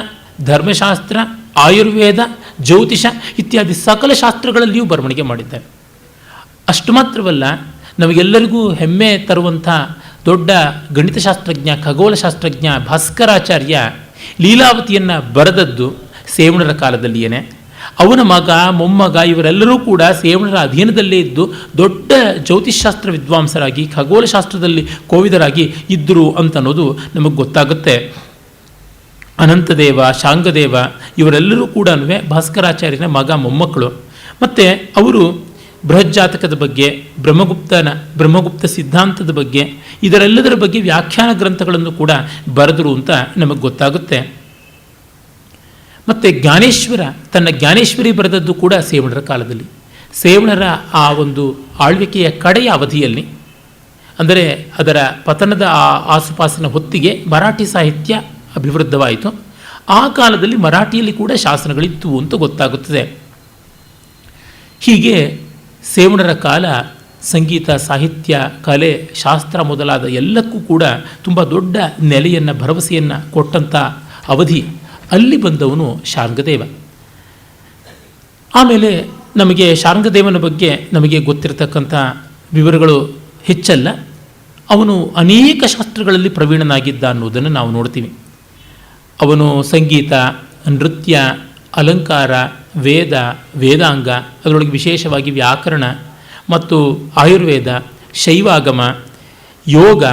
ಧರ್ಮಶಾಸ್ತ್ರ, ಆಯುರ್ವೇದ, ಜ್ಯೋತಿಷ ಇತ್ಯಾದಿ ಸಕಲ ಶಾಸ್ತ್ರಗಳಲ್ಲಿಯೂ ಬರವಣಿಗೆ ಮಾಡಿದ್ದಾನೆ. ಅಷ್ಟು ಮಾತ್ರವಲ್ಲ, ನಮಗೆಲ್ಲರಿಗೂ ಹೆಮ್ಮೆ ತರುವಂಥ ದೊಡ್ಡ ಗಣಿತಶಾಸ್ತ್ರಜ್ಞ, ಖಗೋಳಶಾಸ್ತ್ರಜ್ಞ ಭಾಸ್ಕರಾಚಾರ್ಯ ಲೀಲಾವತಿಯನ್ನು ಬರೆದದ್ದು ಸೇವಣರ ಕಾಲದಲ್ಲಿಯೇ. ಅವನ ಮಗ, ಮೊಮ್ಮಗ ಇವರೆಲ್ಲರೂ ಕೂಡ ಸೇವಣರ ಅಧೀನದಲ್ಲೇ ಇದ್ದು ದೊಡ್ಡ ಜ್ಯೋತಿಷಾಸ್ತ್ರ ವಿದ್ವಾಂಸರಾಗಿ, ಖಗೋಳಶಾಸ್ತ್ರದಲ್ಲಿ ಕೋವಿದರಾಗಿ ಇದ್ದರು ಅಂತನ್ನೋದು ನಮಗೆ ಗೊತ್ತಾಗುತ್ತೆ. ಅನಂತದೇವ, ಶಾಂಗದೇವ ಇವರೆಲ್ಲರೂ ಕೂಡ ಭಾಸ್ಕರಾಚಾರ್ಯನ ಮಗ, ಮೊಮ್ಮಕ್ಕಳು. ಮತ್ತು ಅವರು ಬೃಹಜ್ಜಾತಕದ ಬಗ್ಗೆ, ಬ್ರಹ್ಮಗುಪ್ತ ಸಿದ್ಧಾಂತದ ಬಗ್ಗೆ, ಇದರೆಲ್ಲದರ ಬಗ್ಗೆ ವ್ಯಾಖ್ಯಾನ ಗ್ರಂಥಗಳನ್ನು ಕೂಡ ಬರೆದರು ಅಂತ ನಮಗೆ ಗೊತ್ತಾಗುತ್ತೆ. ಮತ್ತು ಜ್ಞಾನೇಶ್ವರ ತನ್ನ ಜ್ಞಾನೇಶ್ವರಿ ಬರೆದದ್ದು ಕೂಡ ಸೇವಣರ ಕಾಲದಲ್ಲಿ. ಸೇವಣರ ಆ ಒಂದು ಆಳ್ವಿಕೆಯ ಕಡೆಯ ಅವಧಿಯಲ್ಲಿ, ಅಂದರೆ ಅದರ ಪತನದ ಆಸುಪಾಸಿನ ಹೊತ್ತಿಗೆ ಮರಾಠಿ ಸಾಹಿತ್ಯ ಅಭಿವೃದ್ಧವಾಯಿತು. ಆ ಕಾಲದಲ್ಲಿ ಮರಾಠಿಯಲ್ಲಿ ಕೂಡ ಶಾಸನಗಳಿತ್ತು ಅಂತ ಗೊತ್ತಾಗುತ್ತದೆ. ಹೀಗೆ ಸೇವಣರ ಕಾಲ ಸಂಗೀತ, ಸಾಹಿತ್ಯ, ಕಲೆ, ಶಾಸ್ತ್ರ ಮೊದಲಾದ ಎಲ್ಲಕ್ಕೂ ಕೂಡ ತುಂಬ ದೊಡ್ಡ ನೆಲೆಯನ್ನು, ಭರವಸೆಯನ್ನು ಕೊಟ್ಟಂಥ ಅವಧಿ. ಅಲ್ಲಿ ಬಂದವನು ಶಾರ್ಂಗದೇವ. ಆಮೇಲೆ ನಮಗೆ ಶಾರ್ಂಗದೇವನ ಬಗ್ಗೆ ನಮಗೆ ಗೊತ್ತಿರತಕ್ಕಂಥ ವಿವರಗಳು ಹೆಚ್ಚಲ್ಲ. ಅವನು ಅನೇಕ ಶಾಸ್ತ್ರಗಳಲ್ಲಿ ಪ್ರವೀಣನಾಗಿದ್ದ ಅನ್ನೋದನ್ನು ನಾವು ನೋಡ್ತೀವಿ. ಅವನು ಸಂಗೀತ, ನೃತ್ಯ, ಅಲಂಕಾರ, ವೇದ, ವೇದಾಂಗ, ಅದರೊಳಗೆ ವಿಶೇಷವಾಗಿ ವ್ಯಾಕರಣ ಮತ್ತು ಆಯುರ್ವೇದ, ಶೈವಾಗಮ, ಯೋಗ,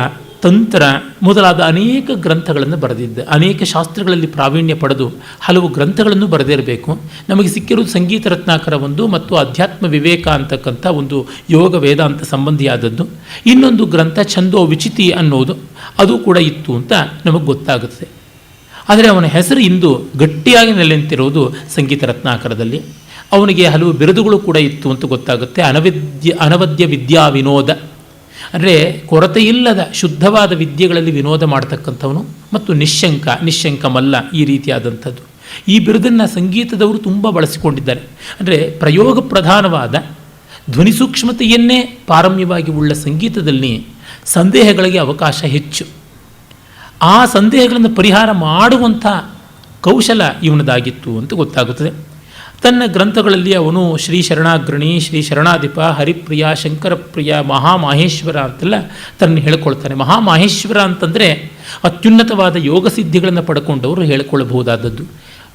ತಂತ್ರ ಮೊದಲಾದ ಅನೇಕ ಗ್ರಂಥಗಳನ್ನು ಬರೆದಿದ್ದ. ಅನೇಕ ಶಾಸ್ತ್ರಗಳಲ್ಲಿ ಪ್ರಾವೀಣ್ಯ ಪಡೆದು ಹಲವು ಗ್ರಂಥಗಳನ್ನು ಬರೆದಿರಬೇಕು. ನಮಗೆ ಸಿಕ್ಕಿರುವುದು ಸಂಗೀತ ರತ್ನಾಕರ ಒಂದು ಮತ್ತು ಅಧ್ಯಾತ್ಮ ವಿವೇಕ ಅಂತಕ್ಕಂಥ ಒಂದು ಯೋಗ ವೇದಾಂತ ಸಂಬಂಧಿಯಾದದ್ದು. ಇನ್ನೊಂದು ಗ್ರಂಥ ಛಂದೋ ವಿಚಿತಿ ಅನ್ನೋದು, ಅದು ಕೂಡ ಇತ್ತು ಅಂತ ನಮಗೆ ಗೊತ್ತಾಗುತ್ತದೆ. ಆದರೆ ಅವನ ಹೆಸರು ಇಂದು ಗಟ್ಟಿಯಾಗಿ ನೆಲೆಂತಿರುವುದು ಸಂಗೀತ ರತ್ನಾಕರದಲ್ಲಿ. ಅವನಿಗೆ ಹಲವು ಬಿರುದುಗಳು ಕೂಡ ಇತ್ತು ಅಂತ ಗೊತ್ತಾಗುತ್ತೆ. ಅನವದ್ಯ ವಿದ್ಯಾ ವಿನೋದ, ಅಂದರೆ ಕೊರತೆಯಿಲ್ಲದ ಶುದ್ಧವಾದ ವಿದ್ಯೆಗಳಲ್ಲಿ ವಿನೋದ ಮಾಡ್ತಕ್ಕಂಥವನು, ಮತ್ತು ನಿಶ್ಶಂಕ ಮಲ್ಲ, ಈ ರೀತಿಯಾದಂಥದ್ದು. ಈ ಬಿರುದನ್ನು ಸಂಗೀತದವರು ತುಂಬ ಬಳಸಿಕೊಂಡಿದ್ದಾರೆ. ಅಂದರೆ ಪ್ರಯೋಗ ಪ್ರಧಾನವಾದ ಧ್ವನಿ ಸೂಕ್ಷ್ಮತೆಯನ್ನೇ ಪಾರಮ್ಯವಾಗಿ ಉಳ್ಳ ಸಂಗೀತದಲ್ಲಿ ಸಂದೇಹಗಳಿಗೆ ಅವಕಾಶ ಹೆಚ್ಚು. ಆ ಸಂದೇಹಗಳನ್ನು ಪರಿಹಾರ ಮಾಡುವಂಥ ಕೌಶಲ ಇವನದಾಗಿತ್ತು ಅಂತ ಗೊತ್ತಾಗುತ್ತದೆ. ತನ್ನ ಗ್ರಂಥಗಳಲ್ಲಿ ಅವನು ಶ್ರೀ ಶರಣಾಗ್ರಣಿ, ಶ್ರೀ ಶರಣಾಧಿಪ, ಹರಿಪ್ರಿಯ, ಶಂಕರಪ್ರಿಯ, ಮಹಾಮಾಹೇಶ್ವರ ಅಂತೆಲ್ಲ ತನ್ನ ಹೇಳ್ಕೊಳ್ತಾನೆ. ಮಹಾಮಾಹೇಶ್ವರ ಅಂತಂದರೆ ಅತ್ಯುನ್ನತವಾದ ಯೋಗ ಸಿದ್ಧಿಗಳನ್ನು ಪಡ್ಕೊಂಡವರು ಹೇಳಿಕೊಳ್ಳಬಹುದಾದದ್ದು.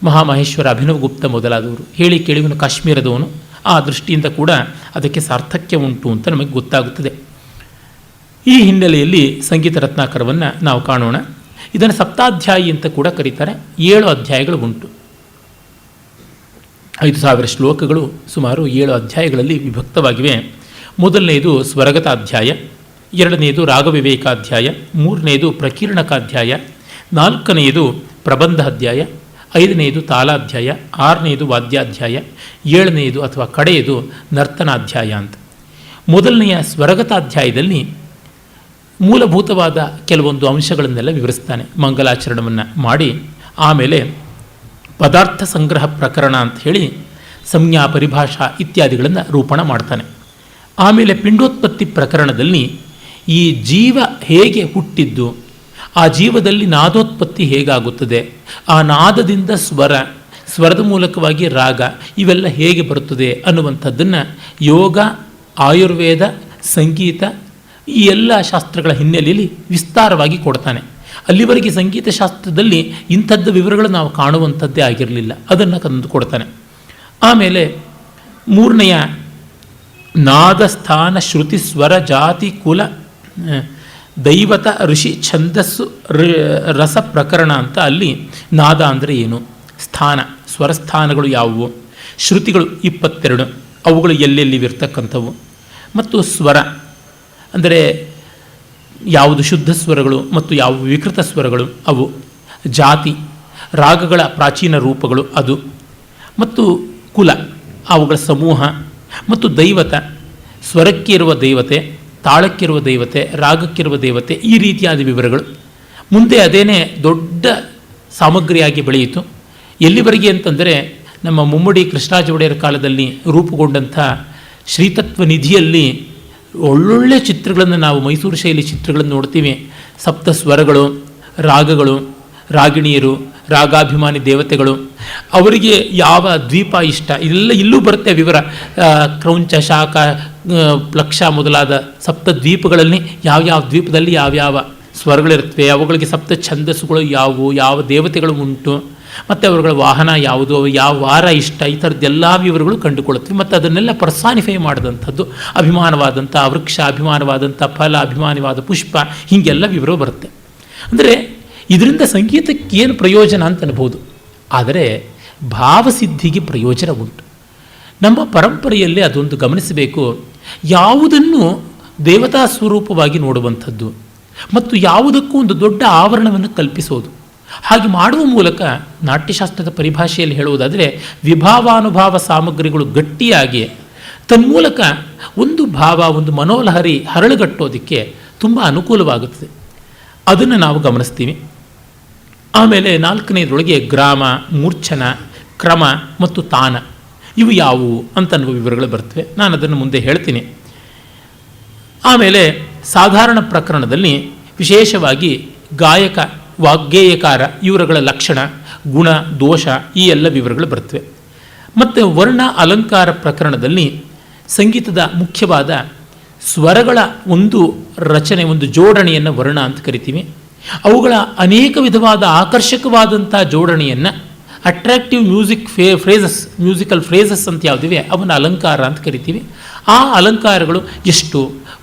ಮಹಾಮಾಹೇಶ್ವರ, ಅಭಿನವಗುಪ್ತ ಮೊದಲಾದವರು. ಹೇಳಿ ಕೇಳಿವನು ಕಾಶ್ಮೀರದವನು. ಆ ದೃಷ್ಟಿಯಿಂದ ಕೂಡ ಅದಕ್ಕೆ ಸಾರ್ಥಕ್ಯ ಉಂಟು ಅಂತ ನಮಗೆ ಗೊತ್ತಾಗುತ್ತದೆ. ಈ ಹಿನ್ನೆಲೆಯಲ್ಲಿ ಸಂಗೀತ ರತ್ನಾಕರವನ್ನು ನಾವು ಕಾಣೋಣ. ಇದನ್ನು ಸಪ್ತಾಧ್ಯಾಯಿ ಅಂತ ಕೂಡ ಕರೀತಾರೆ. 7 ಅಧ್ಯಾಯಗಳು ಉಂಟು. 5000 ಶ್ಲೋಕಗಳು ಸುಮಾರು 7 ಅಧ್ಯಾಯಗಳಲ್ಲಿ ವಿಭಕ್ತವಾಗಿವೆ. ಮೊದಲನೆಯದು ಸ್ವರಗತಾಧ್ಯಾಯ, ಎರಡನೆಯದು ರಾಗವಿವೇಕಾಧ್ಯಾಯ, ಮೂರನೆಯದು ಪ್ರಕೀರ್ಣಕಾಧ್ಯಾಯ, ನಾಲ್ಕನೆಯದು ಪ್ರಬಂಧ ಅಧ್ಯಾಯ, ಐದನೆಯದು ತಾಲಾಧ್ಯಾಯ, ಆರನೆಯದು ವಾದ್ಯಾಧ್ಯಾಯ, ಏಳನೆಯದು ಅಥವಾ ಕಡೆಯದು ನರ್ತನಾಧ್ಯಾಯ ಅಂತ. ಮೊದಲನೆಯ ಸ್ವರಗತಾಧ್ಯಾಯದಲ್ಲಿ ಮೂಲಭೂತವಾದ ಕೆಲವೊಂದು ಅಂಶಗಳನ್ನೆಲ್ಲ ವಿವರಿಸ್ತಾನೆ. ಮಂಗಲಾಚರಣವನ್ನು ಮಾಡಿ ಆಮೇಲೆ ಪದಾರ್ಥ ಸಂಗ್ರಹ ಪ್ರಕರಣ ಅಂತ ಹೇಳಿ ಸಂಜ್ಞಾ, ಪರಿಭಾಷಾ ಇತ್ಯಾದಿಗಳನ್ನು ರೂಪಣ ಮಾಡ್ತಾನೆ. ಆಮೇಲೆ ಪಿಂಡೋತ್ಪತ್ತಿ ಪ್ರಕರಣದಲ್ಲಿ ಈ ಜೀವ ಹೇಗೆ ಹುಟ್ಟಿದ್ದು, ಆ ಜೀವದಲ್ಲಿ ನಾದೋತ್ಪತ್ತಿ ಹೇಗಾಗುತ್ತದೆ, ಆ ನಾದದಿಂದ ಸ್ವರದ ಮೂಲಕವಾಗಿ ರಾಗ, ಇವೆಲ್ಲ ಹೇಗೆ ಬರುತ್ತದೆ ಅನ್ನುವಂಥದ್ದನ್ನು ಯೋಗ, ಆಯುರ್ವೇದ, ಸಂಗೀತ ಈ ಎಲ್ಲ ಶಾಸ್ತ್ರಗಳ ಹಿನ್ನೆಲೆಯಲ್ಲಿ ವಿಸ್ತಾರವಾಗಿ ಕೊಡ್ತಾನೆ. ಅಲ್ಲಿವರೆಗೆ ಸಂಗೀತ ಶಾಸ್ತ್ರದಲ್ಲಿ ಇಂಥದ್ದು ವಿವರಗಳು ನಾವು ಕಾಣುವಂಥದ್ದೇ ಆಗಿರಲಿಲ್ಲ, ಅದನ್ನು ತಂದು ಕೊಡ್ತಾನೆ. ಆಮೇಲೆ ಮೂರನೆಯ ನಾದ, ಸ್ಥಾನ, ಶ್ರುತಿ, ಸ್ವರ, ಜಾತಿ, ಕುಲ, ದೈವತ, ಋಷಿ, ಛಂದಸ್ಸು, ರಸ ಪ್ರಕರಣ ಅಂತ. ಅಲ್ಲಿ ನಾದ ಅಂದರೆ ಏನು, ಸ್ಥಾನ, ಸ್ವರಸ್ಥಾನಗಳು ಯಾವುವು, ಶ್ರುತಿಗಳು 22, ಅವುಗಳು ಎಲ್ಲೆಲ್ಲಿವಿರ್ತಕ್ಕಂಥವು, ಮತ್ತು ಸ್ವರ ಅಂದರೆ ಯಾವುದು ಶುದ್ಧ ಸ್ವರಗಳು ಮತ್ತು ಯಾವುವು ವಿಕೃತ ಸ್ವರಗಳು ಅವು, ಜಾತಿ, ರಾಗಗಳ ಪ್ರಾಚೀನ ರೂಪಗಳು ಅದು, ಮತ್ತು ಕುಲ ಅವುಗಳ ಸಮೂಹ, ಮತ್ತು ದೈವತ, ಸ್ವರಕ್ಕಿರುವ ದೇವತೆ, ತಾಳಕ್ಕಿರುವ ದೇವತೆ, ರಾಗಕ್ಕಿರುವ ದೇವತೆ, ಈ ರೀತಿಯಾದ ವಿವರಗಳು. ಮುಂದೆ ಅದೇನೇ ದೊಡ್ಡ ಸಾಮಗ್ರಿಯಾಗಿ ಬೆಳೆಯಿತು. ಎಲ್ಲಿವರೆಗೆ ಅಂತಂದರೆ ನಮ್ಮ ಮುಮ್ಮಡಿ ಕೃಷ್ಣರಾಜ ಒಡೆಯರ ಕಾಲದಲ್ಲಿ ರೂಪುಗೊಂಡಂಥ ಶ್ರೀತತ್ವ ನಿಧಿಯಲ್ಲಿ ಒಳ್ಳೊಳ್ಳೆ ಚಿತ್ರಗಳನ್ನು ನಾವು ಮೈಸೂರು ಶೈಲಿ ಚಿತ್ರಗಳನ್ನು ನೋಡ್ತೀವಿ. ಸಪ್ತ ಸ್ವರಗಳು, ರಾಗಗಳು, ರಾಗಿಣಿಯರು, ರಾಗಾಭಿಮಾನಿ ದೇವತೆಗಳು, ಅವರಿಗೆ ಯಾವ ದ್ವೀಪ ಇಷ್ಟ ಇದೆಲ್ಲ ಇಲ್ಲೂ ಬರುತ್ತೆ ವಿವರ. ಕ್ರೌಂಚ, ಶಾಖ, ಪ್ಲಕ್ಷ ಮೊದಲಾದ ಸಪ್ತ ದ್ವೀಪಗಳಲ್ಲಿ ಯಾವ್ಯಾವ ದ್ವೀಪದಲ್ಲಿ ಯಾವ್ಯಾವ ಸ್ವರಗಳಿರುತ್ತವೆ, ಅವುಗಳಿಗೆ ಸಪ್ತ ಛಂದಸ್ಸುಗಳು ಯಾವುವು, ಯಾವ ದೇವತೆಗಳು ಉಂಟು, ಮತ್ತು ಅವರುಗಳ ವಾಹನ ಯಾವುದು, ಯಾವ ವಾರ ಇಷ್ಟ, ಈ ಥರದ್ದೆಲ್ಲ ವಿವರಗಳು ಕಂಡುಕೊಳ್ಳುತ್ತವೆ. ಮತ್ತು ಅದನ್ನೆಲ್ಲ ಪರ್ಸಾನಿಫೈ ಮಾಡಿದಂಥದ್ದು ಅಭಿಮಾನವಾದಂಥ ವೃಕ್ಷ, ಅಭಿಮಾನವಾದಂಥ ಫಲ, ಅಭಿಮಾನವಾದ ಪುಷ್ಪ, ಹೀಗೆಲ್ಲ ವಿವರ ಬರುತ್ತೆ. ಅಂದರೆ ಇದರಿಂದ ಸಂಗೀತಕ್ಕೆ ಏನು ಪ್ರಯೋಜನ ಅಂತ ಅನ್ಬೋದು. ಆದರೆ ಭಾವಸಿದ್ಧಿಗೆ ಪ್ರಯೋಜನ ಉಂಟು. ನಮ್ಮ ಪರಂಪರೆಯಲ್ಲಿ ಅದೊಂದು ಗಮನಿಸಬೇಕು. ಯಾವುದನ್ನು ದೇವತಾ ಸ್ವರೂಪವಾಗಿ ನೋಡುವಂಥದ್ದು ಮತ್ತು ಯಾವುದಕ್ಕೂ ಒಂದು ದೊಡ್ಡ ಆವರಣವನ್ನು ಕಲ್ಪಿಸೋದು. ಹಾಗೆ ಮಾಡುವ ಮೂಲಕ ನಾಟ್ಯಶಾಸ್ತ್ರದ ಪರಿಭಾಷೆಯಲ್ಲಿ ಹೇಳುವುದಾದರೆ ವಿಭಾವಾನುಭಾವ ಸಾಮಗ್ರಿಗಳು ಗಟ್ಟಿಯಾಗಿ ತನ್ಮೂಲಕ ಒಂದು ಭಾವ, ಒಂದು ಮನೋಲಹರಿ ಹರಳುಗಟ್ಟೋದಕ್ಕೆ ತುಂಬ ಅನುಕೂಲವಾಗುತ್ತದೆ. ಅದನ್ನು ನಾವು ಗಮನಿಸ್ತೀವಿ. ಆಮೇಲೆ ನಾಲ್ಕನೇದರೊಳಗೆ ಗ್ರಾಮ, ಮೂರ್ಛನ, ಕ್ರಮ ಮತ್ತು ತಾನ ಇವು ಯಾವುವು ಅಂತನ್ನುವ ವಿವರಗಳು ಬರ್ತವೆ. ನಾನು ಅದನ್ನು ಮುಂದೆ ಹೇಳ್ತೀನಿ. ಆಮೇಲೆ ಸಾಧಾರಣ ಪ್ರಕರಣದಲ್ಲಿ ವಿಶೇಷವಾಗಿ ಗಾಯಕ, ವಾಗ್ಗೇಯಕಾರ ಇವರುಗಳ ಲಕ್ಷಣ, ಗುಣ, ದೋಷ ಈ ಎಲ್ಲ ವಿವರಗಳು ಬರ್ತವೆ. ಮತ್ತು ವರ್ಣ ಅಲಂಕಾರ ಪ್ರಕರಣದಲ್ಲಿ ಸಂಗೀತದ ಮುಖ್ಯವಾದ ಸ್ವರಗಳ ಒಂದು ರಚನೆ, ಒಂದು ಜೋಡಣೆಯನ್ನು ವರ್ಣ ಅಂತ ಕರಿತೀವಿ. ಅವುಗಳ ಅನೇಕ ವಿಧವಾದ ಆಕರ್ಷಕವಾದಂಥ ಜೋಡಣೆಯನ್ನು ಅಟ್ರಾಕ್ಟಿವ್ ಮ್ಯೂಸಿಕಲ್ ಫ್ರೇಸಸ್ ಅಂತ ಯಾವುದಿವೆ ಅವನ್ನ ಅಲಂಕಾರ ಅಂತ ಕರಿತೀವಿ. ಆ ಅಲಂಕಾರಗಳು ಎಷ್ಟು,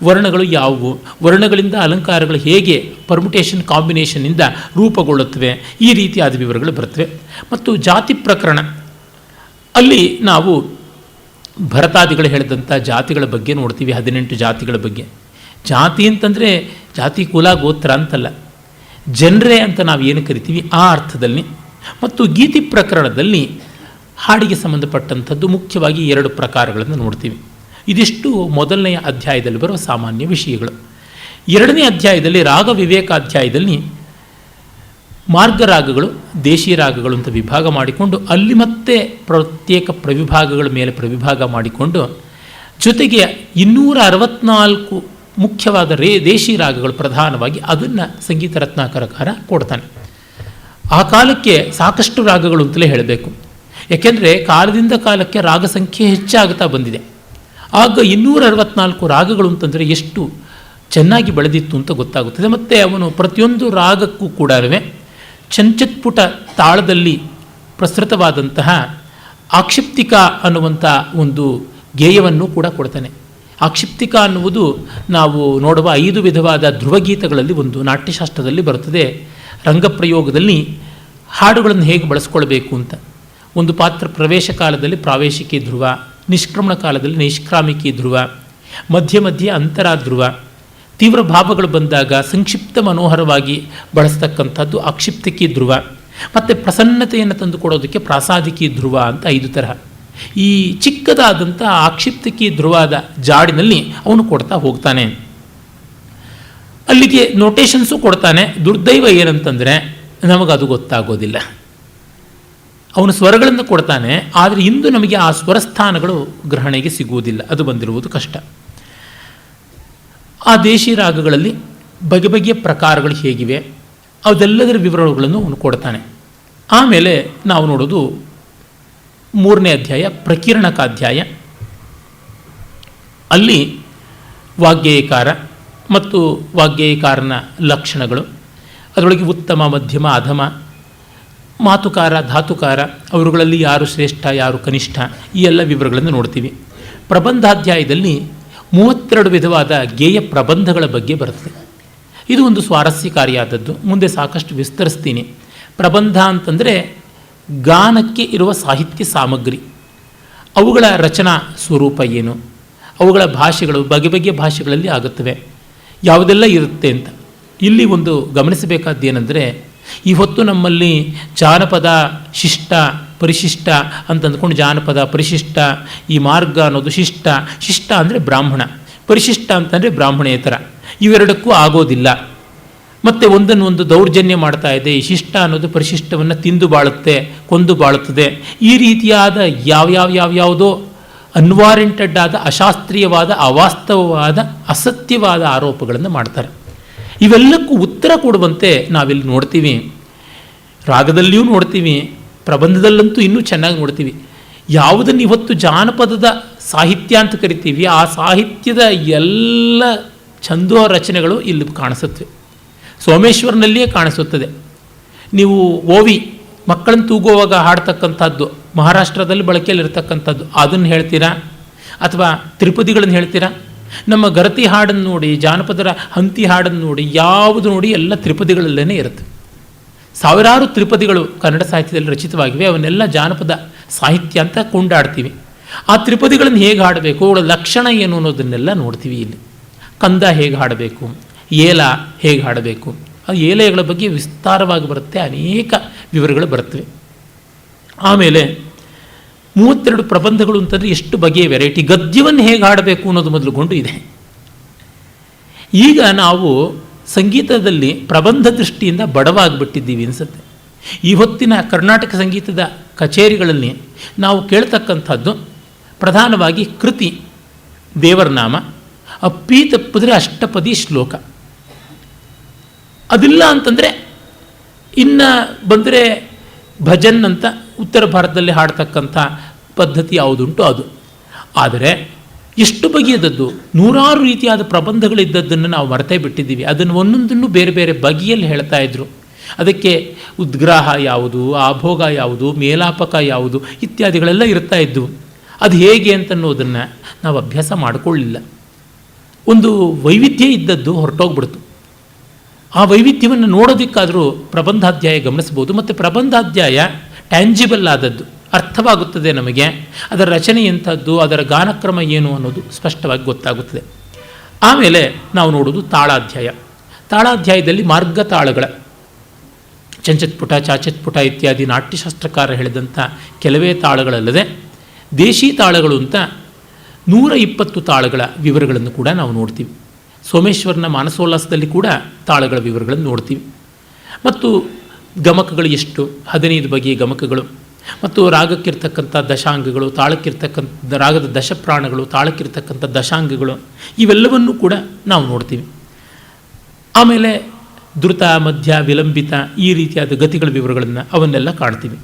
ವರ್ಣಗಳು ಯಾವುವು, ವರ್ಣಗಳಿಂದ ಅಲಂಕಾರಗಳು ಹೇಗೆ ಪರ್ಮುಟೇಷನ್ ಕಾಂಬಿನೇಷನ್ನಿಂದ ರೂಪುಗೊಳ್ಳುತ್ತವೆ, ಈ ರೀತಿಯಾದ ವಿವರಗಳು ಬರ್ತವೆ. ಮತ್ತು ಜಾತಿ ಪ್ರಕರಣ ಅಲ್ಲಿ ನಾವು ಭರತಾದಿಗಳು ಹೇಳಿದಂಥ ಜಾತಿಗಳ ಬಗ್ಗೆ ನೋಡ್ತೀವಿ. 18 ಜಾತಿಗಳ ಬಗ್ಗೆ. ಜಾತಿ ಅಂತಂದರೆ ಜಾತಿ, ಕುಲ, ಗೋತ್ರ ಅಂತಲ್ಲ, ಜನರೇ ಅಂತ ನಾವು ಏನು ಕರಿತೀವಿ ಆ ಅರ್ಥದಲ್ಲಿ. ಮತ್ತು ಗೀತಿ ಪ್ರಕರಣದಲ್ಲಿ ಹಾಡಿಗೆ ಸಂಬಂಧಪಟ್ಟಂಥದ್ದು ಮುಖ್ಯವಾಗಿ 2 ಪ್ರಕಾರಗಳನ್ನು ನೋಡ್ತೀವಿ. ಇದಿಷ್ಟು ಮೊದಲನೆಯ ಅಧ್ಯಾಯದಲ್ಲಿ ಬರುವ ಸಾಮಾನ್ಯ ವಿಷಯಗಳು. 2ನೇ ಅಧ್ಯಾಯದಲ್ಲಿ ರಾಗ ವಿವೇಕಾಧ್ಯಾಯದಲ್ಲಿ ಮಾರ್ಗರಾಗಗಳು, ದೇಶೀಯ ರಾಗಗಳು ಅಂತ ವಿಭಾಗ ಮಾಡಿಕೊಂಡು ಅಲ್ಲಿ ಮತ್ತೆ ಪ್ರತ್ಯೇಕ ಪ್ರವಿಭಾಗಗಳ ಮೇಲೆ ಪ್ರವಿಭಾಗ ಮಾಡಿಕೊಂಡು ಜೊತೆಗೆ 264 ಮುಖ್ಯವಾದ ದೇಶಿ ರಾಗಗಳು ಪ್ರಧಾನವಾಗಿ ಅದನ್ನು ಸಂಗೀತ ರತ್ನಾಕರಕಾರ ಕೊಡ್ತಾನೆ. ಆ ಕಾಲಕ್ಕೆ ಸಾಕಷ್ಟು ರಾಗಗಳು ಅಂತಲೇ ಹೇಳಬೇಕು. ಯಾಕೆಂದರೆ ಕಾಲದಿಂದ ಕಾಲಕ್ಕೆ ರಾಗ ಸಂಖ್ಯೆ ಹೆಚ್ಚಾಗುತ್ತಾ ಬಂದಿದೆ. ಆಗ 264 ರಾಗಗಳು ಅಂತಂದರೆ ಎಷ್ಟು ಚೆನ್ನಾಗಿ ಬೆಳೆದಿತ್ತು ಅಂತ ಗೊತ್ತಾಗುತ್ತದೆ. ಮತ್ತು ಅವನು ಪ್ರತಿಯೊಂದು ರಾಗಕ್ಕೂ ಕೂಡ ಚಂಚತ್ಪುಟ ತಾಳದಲ್ಲಿ ಪ್ರಸೃತವಾದಂತಹ ಆಕ್ಷಿಪ್ತಿಕ ಅನ್ನುವಂಥ ಒಂದು ಗೇಯವನ್ನು ಕೂಡ ಕೊಡ್ತಾನೆ. ಆಕ್ಷಿಪ್ತಿಕ ಅನ್ನುವುದು ನಾವು ನೋಡುವ 5 ವಿಧವಾದ ಧ್ರುವಗೀತಗಳಲ್ಲಿ ಒಂದು. ನಾಟ್ಯಶಾಸ್ತ್ರದಲ್ಲಿ ಬರುತ್ತದೆ. ರಂಗಪ್ರಯೋಗದಲ್ಲಿ ಹಾಡುಗಳನ್ನು ಹೇಗೆ ಬಳಸ್ಕೊಳ್ಬೇಕು ಅಂತ. ಒಂದು ಪಾತ್ರ ಪ್ರವೇಶ ಕಾಲದಲ್ಲಿ ಪ್ರಾವೇಶಿಕಿ ಧ್ರುವ, ನಿಷ್ಕ್ರಮಣ ಕಾಲದಲ್ಲಿ ನೈಷ್ಕ್ರಾಮಿಕಿ ಧ್ರುವ, ಮಧ್ಯ ಮಧ್ಯೆ ಅಂತರ ಧ್ರುವ, ತೀವ್ರ ಭಾವಗಳು ಬಂದಾಗ ಸಂಕ್ಷಿಪ್ತ ಮನೋಹರವಾಗಿ ಬಳಸ್ತಕ್ಕಂಥದ್ದು ಆಕ್ಷಿಪ್ತಿಕಿ ಧ್ರುವ, ಮತ್ತು ಪ್ರಸನ್ನತೆಯನ್ನು ತಂದುಕೊಡೋದಕ್ಕೆ ಪ್ರಾಸಾದಿಕಿ ಧ್ರುವ ಅಂತ 5 ತರಹ. ಈ ಚಿಕ್ಕದಾದಂಥ ಆಕ್ಷಿಪ್ತಿಕಿ ಧ್ರುವಾದ ಜಾಡಿನಲ್ಲಿ ಅವನು ಕೊಡ್ತಾ ಹೋಗ್ತಾನೆ. ಅಲ್ಲಿಗೆ ನೋಟೇಷನ್ಸು ಕೊಡ್ತಾನೆ. ದುರ್ದೈವ ಏನಂತಂದರೆ ನಮಗದು ಗೊತ್ತಾಗೋದಿಲ್ಲ. ಅವನು ಸ್ವರಗಳನ್ನು ಕೊಡ್ತಾನೆ, ಆದರೆ ಇಂದು ನಮಗೆ ಆ ಸ್ವರಸ್ಥಾನಗಳು ಗ್ರಹಣೆಗೆ ಸಿಗುವುದಿಲ್ಲ. ಅದು ಬಂದಿರುವುದು ಕಷ್ಟ. ಆ ದೇಶಿ ರಾಗಗಳಲ್ಲಿ ಬಗೆ ಬಗೆಯ ಪ್ರಕಾರಗಳು ಹೇಗಿವೆ ಅದೆಲ್ಲದರ ವಿವರಗಳನ್ನು ಅವನು ಕೊಡ್ತಾನೆ. ಆಮೇಲೆ ನಾವು ನೋಡೋದು 3ನೇ ಅಧ್ಯಾಯ ಪ್ರಕೀರ್ಣಕಾಧ್ಯಾಯ. ಅಲ್ಲಿ ವಾಗ್ಗೇಯಕಾರ ಮತ್ತು ವಾಗ್ಗೇಯಕಾರನ ಲಕ್ಷಣಗಳು, ಅದರೊಳಗೆ ಉತ್ತಮ, ಮಧ್ಯಮ, ಅಧಮ, ಮಾತುಕಾರ, ಧಾತುಕಾರ, ಅವರುಗಳಲ್ಲಿ ಯಾರು ಶ್ರೇಷ್ಠ ಯಾರು ಕನಿಷ್ಠ ಈ ಎಲ್ಲ ವಿವರಗಳನ್ನು ನೋಡ್ತೀವಿ. ಪ್ರಬಂಧಾಧ್ಯಾಯದಲ್ಲಿ 32 ವಿಧವಾದ ಗೇಯ ಪ್ರಬಂಧಗಳ ಬಗ್ಗೆ ಬರ್ತದೆ. ಇದು ಒಂದು ಸ್ವಾರಸ್ಯಕಾರಿಯಾದದ್ದು. ಮುಂದೆ ಸಾಕಷ್ಟು ವಿಸ್ತರಿಸ್ತೀನಿ. ಪ್ರಬಂಧ ಅಂತಂದರೆ ಗಾನಕ್ಕೆ ಇರುವ ಸಾಹಿತ್ಯ ಸಾಮಗ್ರಿ, ಅವುಗಳ ರಚನಾ ಸ್ವರೂಪ ಏನು, ಅವುಗಳ ಭಾಷೆಗಳು ಬಗೆ ಬಗೆಯ ಭಾಷೆಗಳಲ್ಲಿ ಆಗುತ್ತವೆ, ಯಾವುದೆಲ್ಲ ಇರುತ್ತೆ ಅಂತ. ಇಲ್ಲಿ ಒಂದು ಗಮನಿಸಬೇಕಾದ್ದೇನೆಂದರೆ, ಈ ಹೊತ್ತು ನಮ್ಮಲ್ಲಿ ಜಾನಪದ ಶಿಷ್ಟ ಪರಿಶಿಷ್ಟ ಅಂತ ಅಂದ್ಕೊಂಡು ಜಾನಪದ ಪರಿಶಿಷ್ಟ, ಈ ಮಾರ್ಗ ಅನ್ನೋದು ಶಿಷ್ಟ. ಶಿಷ್ಟ ಅಂದರೆ ಬ್ರಾಹ್ಮಣ, ಪರಿಶಿಷ್ಟ ಅಂತಂದರೆ ಬ್ರಾಹ್ಮಣೇತರ. ಇವೆರಡಕ್ಕೂ ಆಗೋದಿಲ್ಲ. ಮತ್ತು ಒಂದನ್ನು ದೌರ್ಜನ್ಯ ಮಾಡ್ತಾ ಇದೆ. ಈ ಶಿಷ್ಟ ಅನ್ನೋದು ಪರಿಶಿಷ್ಟವನ್ನು ತಿಂದು ಬಾಳುತ್ತೆ, ಕೊಂದು ಬಾಳುತ್ತದೆ. ಈ ರೀತಿಯಾದ ಯಾವುದೋ ಅನ್ವಾರೆಂಟೆಡ್ ಆದ, ಅಶಾಸ್ತ್ರೀಯವಾದ, ಅವಾಸ್ತವವಾದ, ಅಸತ್ಯವಾದ ಆರೋಪಗಳನ್ನು ಮಾಡ್ತಾರೆ. ಇವೆಲ್ಲಕ್ಕೂ ಉತ್ತರ ಕೊಡುವಂತೆ ನಾವಿಲ್ಲಿ ನೋಡ್ತೀವಿ. ರಾಗದಲ್ಲಿಯೂ ನೋಡ್ತೀವಿ, ಪ್ರಬಂಧದಲ್ಲಂತೂ ಇನ್ನೂ ಚೆನ್ನಾಗಿ ನೋಡ್ತೀವಿ. ಯಾವುದನ್ನು ಇವತ್ತು ಜಾನಪದದ ಸಾಹಿತ್ಯ ಅಂತ ಕರಿತೀವಿ, ಆ ಸಾಹಿತ್ಯದ ಎಲ್ಲ ಛಂದೋ ರಚನೆಗಳು ಇಲ್ಲಿ ಕಾಣಿಸುತ್ತವೆ. ಸೋಮೇಶ್ವರನಲ್ಲಿಯೇ ಕಾಣಿಸುತ್ತದೆ. ನೀವು ಓವಿ ಮಕ್ಕಳನ್ನು ತೂಗುವಾಗ ಹಾಡ್ತಕ್ಕಂಥದ್ದು ಮಹಾರಾಷ್ಟ್ರದಲ್ಲಿ ಬಳಕೆಯಲ್ಲಿರ್ತಕ್ಕಂಥದ್ದು, ಅದನ್ನು ಹೇಳ್ತೀರಾ? ಅಥವಾ ತ್ರಿಪದಿಗಳನ್ನು ಹೇಳ್ತೀರಾ? ನಮ್ಮ ಗರತಿ ಹಾಡನ್ನು ನೋಡಿ, ಜಾನಪದರ ಹಂತಿ ಹಾಡನ್ನು ನೋಡಿ, ಯಾವುದು ನೋಡಿ ಎಲ್ಲ ತ್ರಿಪದಿಗಳಲ್ಲೇ ಇರುತ್ತೆ. ಸಾವಿರಾರು ತ್ರಿಪದಿಗಳು ಕನ್ನಡ ಸಾಹಿತ್ಯದಲ್ಲಿ ರಚಿತವಾಗಿವೆ. ಅವನ್ನೆಲ್ಲ ಜಾನಪದ ಸಾಹಿತ್ಯ ಅಂತ ಕೊಂಡಾಡ್ತೀವಿ. ಆ ತ್ರಿಪದಿಗಳನ್ನು ಹೇಗೆ ಹಾಡಬೇಕು, ಅವಳ ಲಕ್ಷಣ ಏನು ಅನ್ನೋದನ್ನೆಲ್ಲ ನೋಡ್ತೀವಿ. ಇಲ್ಲಿ ಕಂದ ಹೇಗೆ ಹಾಡಬೇಕು, ಏಲ ಹೇಗೆ ಹಾಡಬೇಕು, ಆ ಏಲೆಗಳ ಬಗ್ಗೆ ವಿಸ್ತಾರವಾಗಿ ಬರುತ್ತೆ, ಅನೇಕ ವಿವರಗಳು ಬರುತ್ತವೆ. ಆಮೇಲೆ 32 ಪ್ರಬಂಧಗಳು ಅಂತಂದರೆ ಎಷ್ಟು ಬಗೆಯ ವೆರೈಟಿ. ಗದ್ಯವನ್ನು ಹೇಗೆ ಹಾಡಬೇಕು ಅನ್ನೋದು ಮೊದಲುಗೊಂಡು ಇದೆ. ಈಗ ನಾವು ಸಂಗೀತದಲ್ಲಿ ಪ್ರಬಂಧ ದೃಷ್ಟಿಯಿಂದ ಬಡವಾಗಿಬಿಟ್ಟಿದ್ದೀವಿ ಅನಿಸುತ್ತೆ. ಈ ಹೊತ್ತಿನ ಕರ್ನಾಟಕ ಸಂಗೀತದ ಕಚೇರಿಗಳಲ್ಲಿ ನಾವು ಕೇಳ್ತಕ್ಕಂಥದ್ದು ಪ್ರಧಾನವಾಗಿ ಕೃತಿ, ದೇವರನಾಮ, ಅಪ್ಪಿ ತಪ್ಪಿದ್ರೆ ಅಷ್ಟಪದಿ ಶ್ಲೋಕ. ಅದಿಲ್ಲ ಅಂತಂದರೆ ಇನ್ನು ಬಂದರೆ ಭಜನ್ ಅಂತ ಉತ್ತರ ಭಾರತದಲ್ಲಿ ಹಾಡ್ತಕ್ಕಂಥ ಪದ್ಧತಿ ಯಾವುದುಂಟು ಅದು. ಆದರೆ ಎಷ್ಟು ಬಗೆಯದದ್ದು, ನೂರಾರು ರೀತಿಯಾದ ಪ್ರಬಂಧಗಳಿದ್ದದ್ದನ್ನು ನಾವು ಮರೆತೇ ಬಿಟ್ಟಿದ್ದೀವಿ. ಅದನ್ನು ಒಂದೊಂದನ್ನು ಬೇರೆ ಬೇರೆ ಬಗೆಯಲ್ಲಿ ಹೇಳ್ತಾ ಇದ್ರು. ಅದಕ್ಕೆ ಉದ್ಗ್ರಾಹ ಯಾವುದು, ಆಭೋಗ ಯಾವುದು, ಮೇಲಾಪಕ ಯಾವುದು ಇತ್ಯಾದಿಗಳೆಲ್ಲ ಇರ್ತಾ ಇದ್ದವು. ಅದು ಹೇಗೆ ಅಂತನ್ನೋದನ್ನು ನಾವು ಅಭ್ಯಾಸ ಮಾಡಿಕೊಳ್ಳಿಲ್ಲ. ಒಂದು ವೈವಿಧ್ಯ ಇದ್ದದ್ದು ಹೊರಟೋಗ್ಬಿಡ್ತು. ಆ ವೈವಿಧ್ಯವನ್ನು ನೋಡೋದಕ್ಕಾದರೂ ಪ್ರಬಂಧಾಧ್ಯಾಯ ಗಮನಿಸ್ಬೋದು. ಮತ್ತು ಪ್ರಬಂಧಾಧ್ಯಾಯ ಟ್ಯಾಂಜಿಬಲ್ ಆದದ್ದು, ಅರ್ಥವಾಗುತ್ತದೆ ನಮಗೆ. ಅದರ ರಚನೆ ಎಂಥದ್ದು, ಅದರ ಗಾನಕ್ರಮ ಏನು ಅನ್ನೋದು ಸ್ಪಷ್ಟವಾಗಿ ಗೊತ್ತಾಗುತ್ತದೆ. ಆಮೇಲೆ ನಾವು ನೋಡೋದು ತಾಳಾಧ್ಯಾಯ. ತಾಳಾಧ್ಯಾಯದಲ್ಲಿ ಮಾರ್ಗ ತಾಳಗಳ ಚಂಚತ್ಪುಟ, ಚಾಚತ್ಪುಟ ಇತ್ಯಾದಿ ನಾಟ್ಯಶಾಸ್ತ್ರಕಾರ ಹೇಳಿದಂಥ ಕೆಲವೇ ತಾಳಗಳಲ್ಲದೆ ದೇಶಿ ತಾಳಗಳು ಅಂತ 120 ತಾಳಗಳ ವಿವರಗಳನ್ನು ಕೂಡ ನಾವು ನೋಡ್ತೀವಿ. ಸೋಮೇಶ್ವರನ ಮಾನಸೋಲ್ಲಾಸದಲ್ಲಿ ಕೂಡ ತಾಳಗಳ ವಿವರಗಳನ್ನು ನೋಡ್ತೀವಿ. ಮತ್ತು ಗಮಕಗಳು ಎಷ್ಟು, 15 ಬಗೆಯ ಗಮಕಗಳು, ಮತ್ತು ರಾಗಕ್ಕಿರ್ತಕ್ಕಂಥ ದಶಾಂಗಗಳು, ತಾಳಕ್ಕಿರ್ತಕ್ಕಂಥ ರಾಗದ ದಶಪ್ರಾಣಗಳು, ತಾಳಕ್ಕಿರ್ತಕ್ಕಂಥ ದಶಾಂಗಗಳು, ಇವೆಲ್ಲವನ್ನೂ ಕೂಡ ನಾವು ನೋಡ್ತೀವಿ. ಆಮೇಲೆ ದ್ರುತ, ಮಧ್ಯ, ವಿಲಂಬಿತ ಈ ರೀತಿಯಾದ ಗತಿಗಳ ವಿವರಗಳನ್ನು ಅವನ್ನೆಲ್ಲ ಕಾಣ್ತೀವಿ.